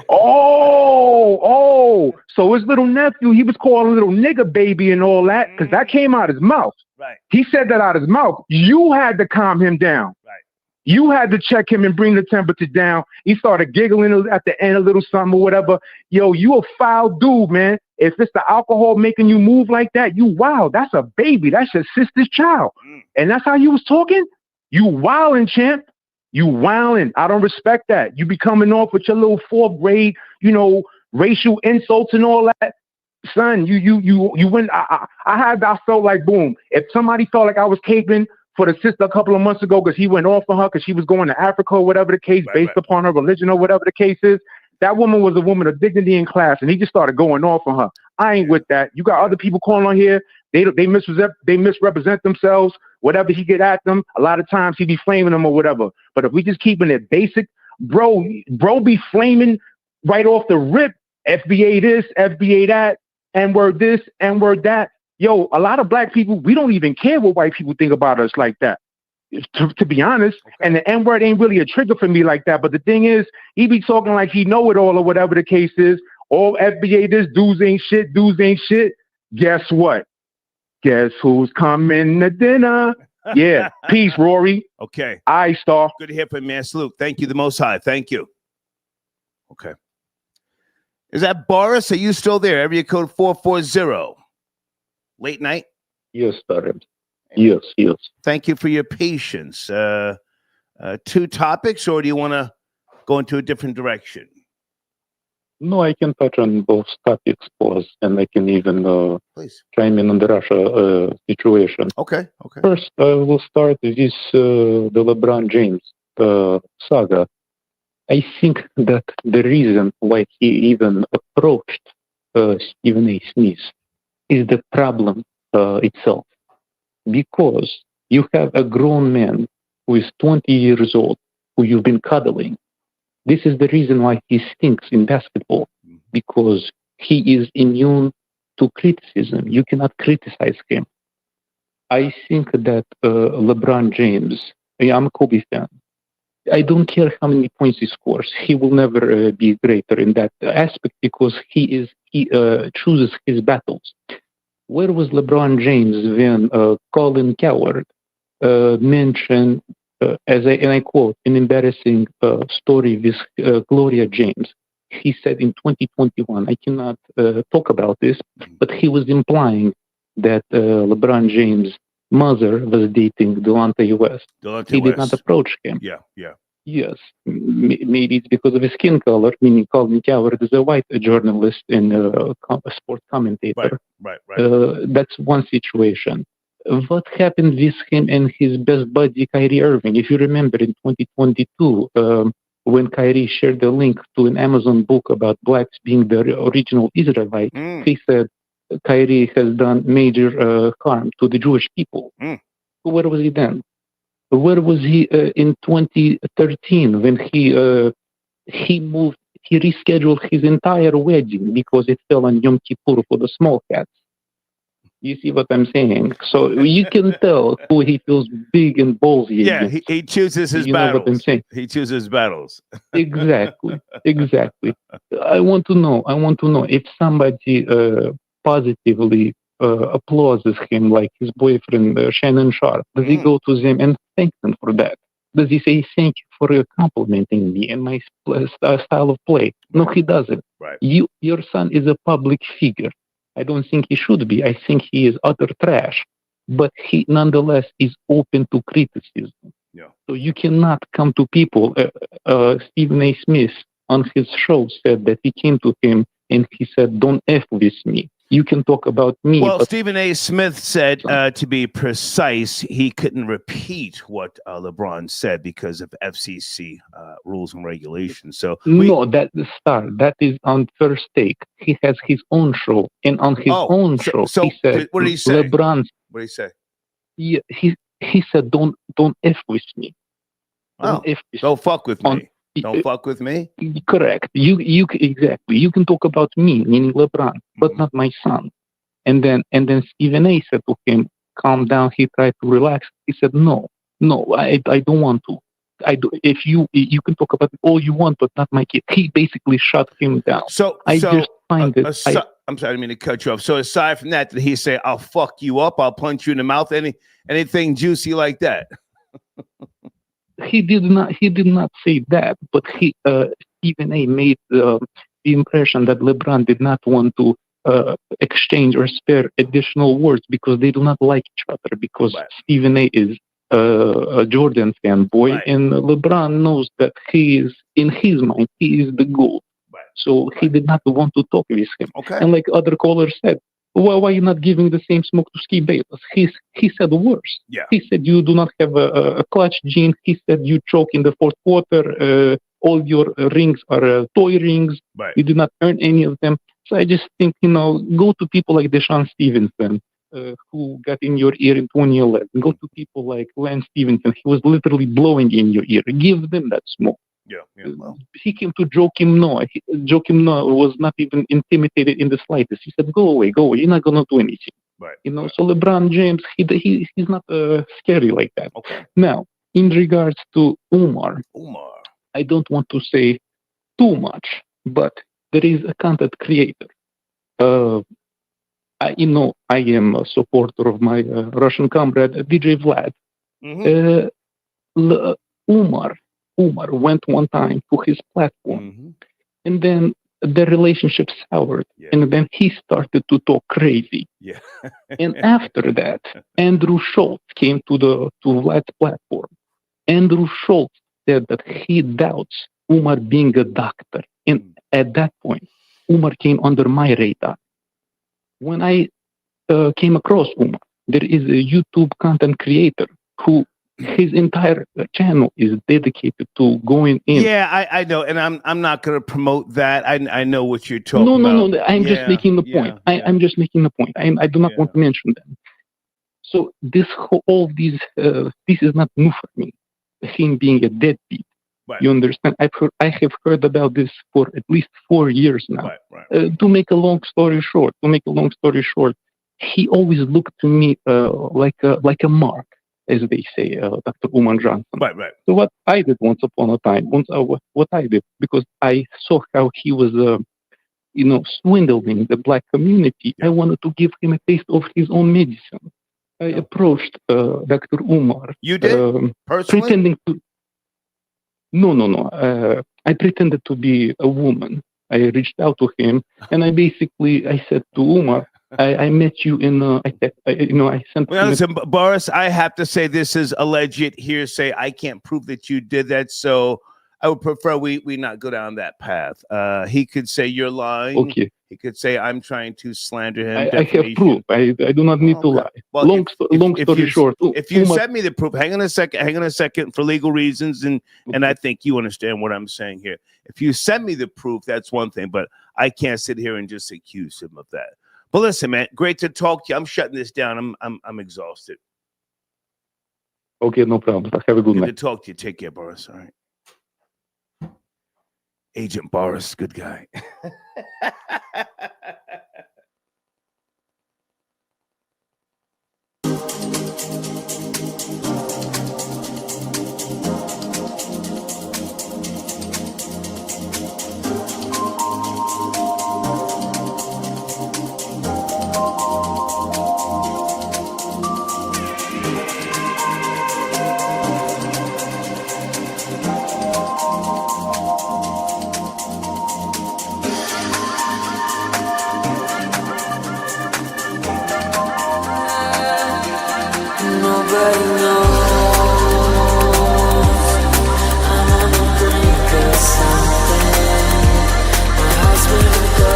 Oh. So his little nephew, he was calling little nigga baby and all that because that came out his mouth. Right. He said that out his mouth. You had to calm him down. Right. You had to check him and bring the temperature down. He started giggling at the end, a little something or whatever. Yo, you a foul dude, man. If it's the alcohol making you move like that, wow, that's a baby. That's your sister's child. And that's how you was talking? You wildin', champ. You wildin'. I don't respect that. You be coming off with your little fourth grade, racial insults and all that. Son, you went. I felt like, boom. If somebody felt like I was caping for the sister a couple of months ago because he went off on her because she was going to Africa or whatever the case, based upon her religion or whatever the case is. That woman was a woman of dignity in class, and he just started going off on her. I ain't with that. You got other people calling on here. They misrepresent themselves. Whatever he get at them, a lot of times he be flaming them or whatever. But if we just keeping it basic, bro be flaming right off the rip. FBA this, FBA that, N-word this, N-word that. Yo, a lot of black people, we don't even care what white people think about us like that, to be honest. Okay. And the N-word ain't really a trigger for me like that. But the thing is, he be talking like he know it all or whatever the case is. All FBA this, dudes ain't shit. Guess what? Guess who's coming to dinner? Yeah. Peace, Rory. Okay. Aye, Star. Good to hear from you, man. Salute. Thank you, the Most High. Thank you. Okay. Is that Boris? Are you still there? Area code 440. Late night? Yes, sir. Yes. Thank you for your patience. Two topics, or do you want to go into a different direction? No, I can touch on both topics, boss, and I can even chime in on the Russia situation. Okay. First, I will start with the LeBron James saga. I think that the reason why he even approached Stephen A. Smith is the problem itself. Because you have a grown man who is 20 years old, who you've been cuddling. This is the reason why he stinks in basketball, because he is immune to criticism. You cannot criticize him. I think that LeBron James, I'm a Kobe fan. I don't care how many points he scores. He will never be greater in that aspect because he chooses his battles. Where was LeBron James when Colin Coward mentioned, and I quote, an embarrassing story with Gloria James? he said in 2021, I cannot talk about this, but he was implying that LeBron James' mother was dating Delonte West. He did not approach him. Yeah, yeah. Yes, maybe it's because of his skin color, meaning Colin Coward is a white journalist and a sport commentator. Right. That's one situation. What happened with him and his best buddy, Kyrie Irving? If you remember in 2022, when Kyrie shared the link to an Amazon book about blacks being the original Israelites, he said Kyrie has done major harm to the Jewish people. Where was he then? Where was he in 2013 when he rescheduled his entire wedding because it fell on Yom Kippur for the small cats? You see what I'm saying? So you can tell who he feels big and ballsy. Yeah, he chooses his battles. Know what I'm saying? He chooses battles. Exactly. I want to know if somebody positively applauds him, like his boyfriend Shannon Sharp. Does he go to them and thank them for that? Does he say thank you for complimenting me and my style of play? No, he doesn't. Right. Your son is a public figure. I don't think he should be. I think he is utter trash. But he nonetheless is open to criticism. Yeah. So you cannot come to people. Stephen A. Smith on his show said that he came to him and he said, "Don't F with me. You can talk about me." Well, Stephen A. Smith said, to be precise, he couldn't repeat what LeBron said because of FCC rules and regulations. So that is on First Take. He has his own show, and on his own show, he said, "What did he say? LeBron." What did he say? Yeah, he said, "Don't F with me. Don't fuck with me. Don't fuck with me." Correct. You exactly. You can talk about me, meaning LeBron, but not my son. And then Stephen A. said to him, "Calm down." He tried to relax. He said, "No, I don't want to. If you can talk about it all you want, but not my kid." He basically shut him down. I just find it. I'm sorry, I didn't mean to cut you off. So aside from that, did he say, "I'll fuck you up, I'll punch you in the mouth"? Anything juicy like that? He did not say that, but Stephen A. made the impression that LeBron did not want to exchange or spare additional words because they do not like each other. Because Stephen A. is a Jordan fanboy, and LeBron knows that he is, in his mind, he is the GOAT. So he did not want to talk with him. Okay. And like other callers said, why are you not giving the same smoke to Skip Bayless? He said worse. Yeah. He said you do not have a clutch gene. He said you choke in the fourth quarter. All your rings are toy rings. Right. You do not earn any of them. So I just think, go to people like Deshaun Stevenson, who got in your ear in 2011. Go to people like Lance Stevenson. He was literally blowing in your ear. Give them that smoke. Yeah. Well. He came to Joakim Noah. Joakim Noah was not even intimidated in the slightest. He said, "Go away. You're not gonna do anything." Right. So LeBron James, he's not scary like that. Okay. Now, in regards to Umar, I don't want to say too much, but there is a content creator. I am a supporter of my Russian comrade DJ Vlad. Umar went one time to his platform, and then the relationship soured, and then he started to talk crazy. Yeah. And after that, Andrew Schultz came to Vlad's platform. Andrew Schultz said that he doubts Umar being a doctor, and at that point, Umar came under my radar. When I came across Umar, there is a YouTube content creator who his entire channel is dedicated to going in. Yeah, I know, and I'm not going to promote that. I know what you're talking about. No. I'm just making the point. I'm just making the point. I do not want to mention them. So this is not new for me. Him being a deadbeat. Right. You understand? I have heard about this for at least 4 years now. Right. To make a long story short, he always looked to me like a mark, as they say, Dr. Umar Johnson. Right. So what I did once upon a time, what I did, because I saw how he was, swindling the black community, I wanted to give him a taste of his own medicine. I approached Dr. Umar. You did? Personally? Pretending to... No. I pretended to be a woman. I reached out to him, and I said to Umar, I met you in I sent. Well, listen, Boris, I have to say this is alleged hearsay. I can't prove that you did that, so I would prefer we not go down that path. He could say you're lying. Okay. He could say I'm trying to slander him. I have proof. I do not need to lie. Well, long story short, if you send me the proof, hang on a second for legal reasons, and I think you understand what I'm saying here. If you send me the proof, that's one thing, but I can't sit here and just accuse him of that. But listen, man, great to talk to you. I'm shutting this down. I'm exhausted. Okay, no problem. Have a good night. Good to talk to you. Take care, Boris. All right. Agent Boris, good guy. Nobody knows I'm on the brink of something. My heart's gonna go.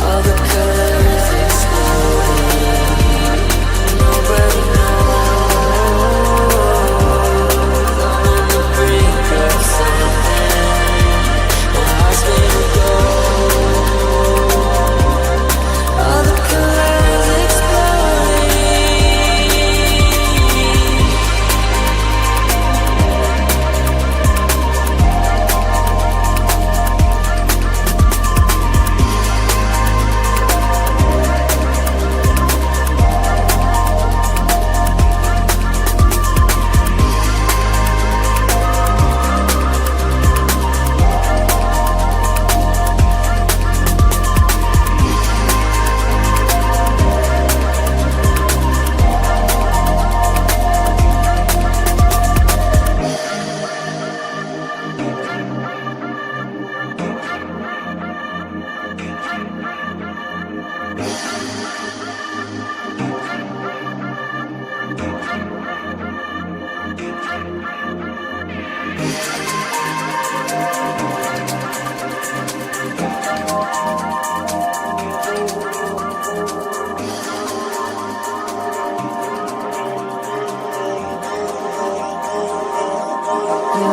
All the colors exploding. Nobody knows I'm on the brink of something. My heart's gonna go. All the colors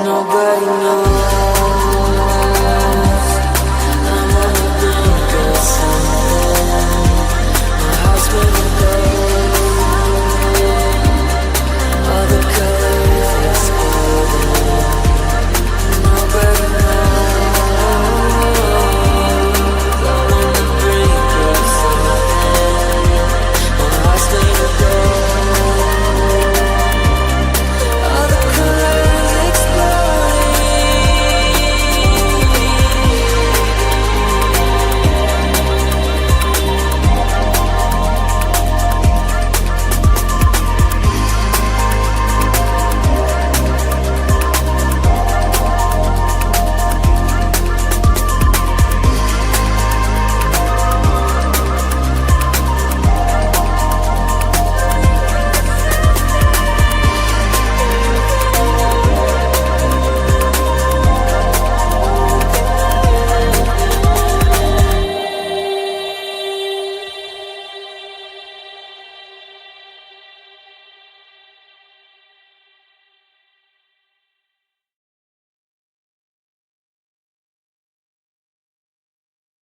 nobody knows.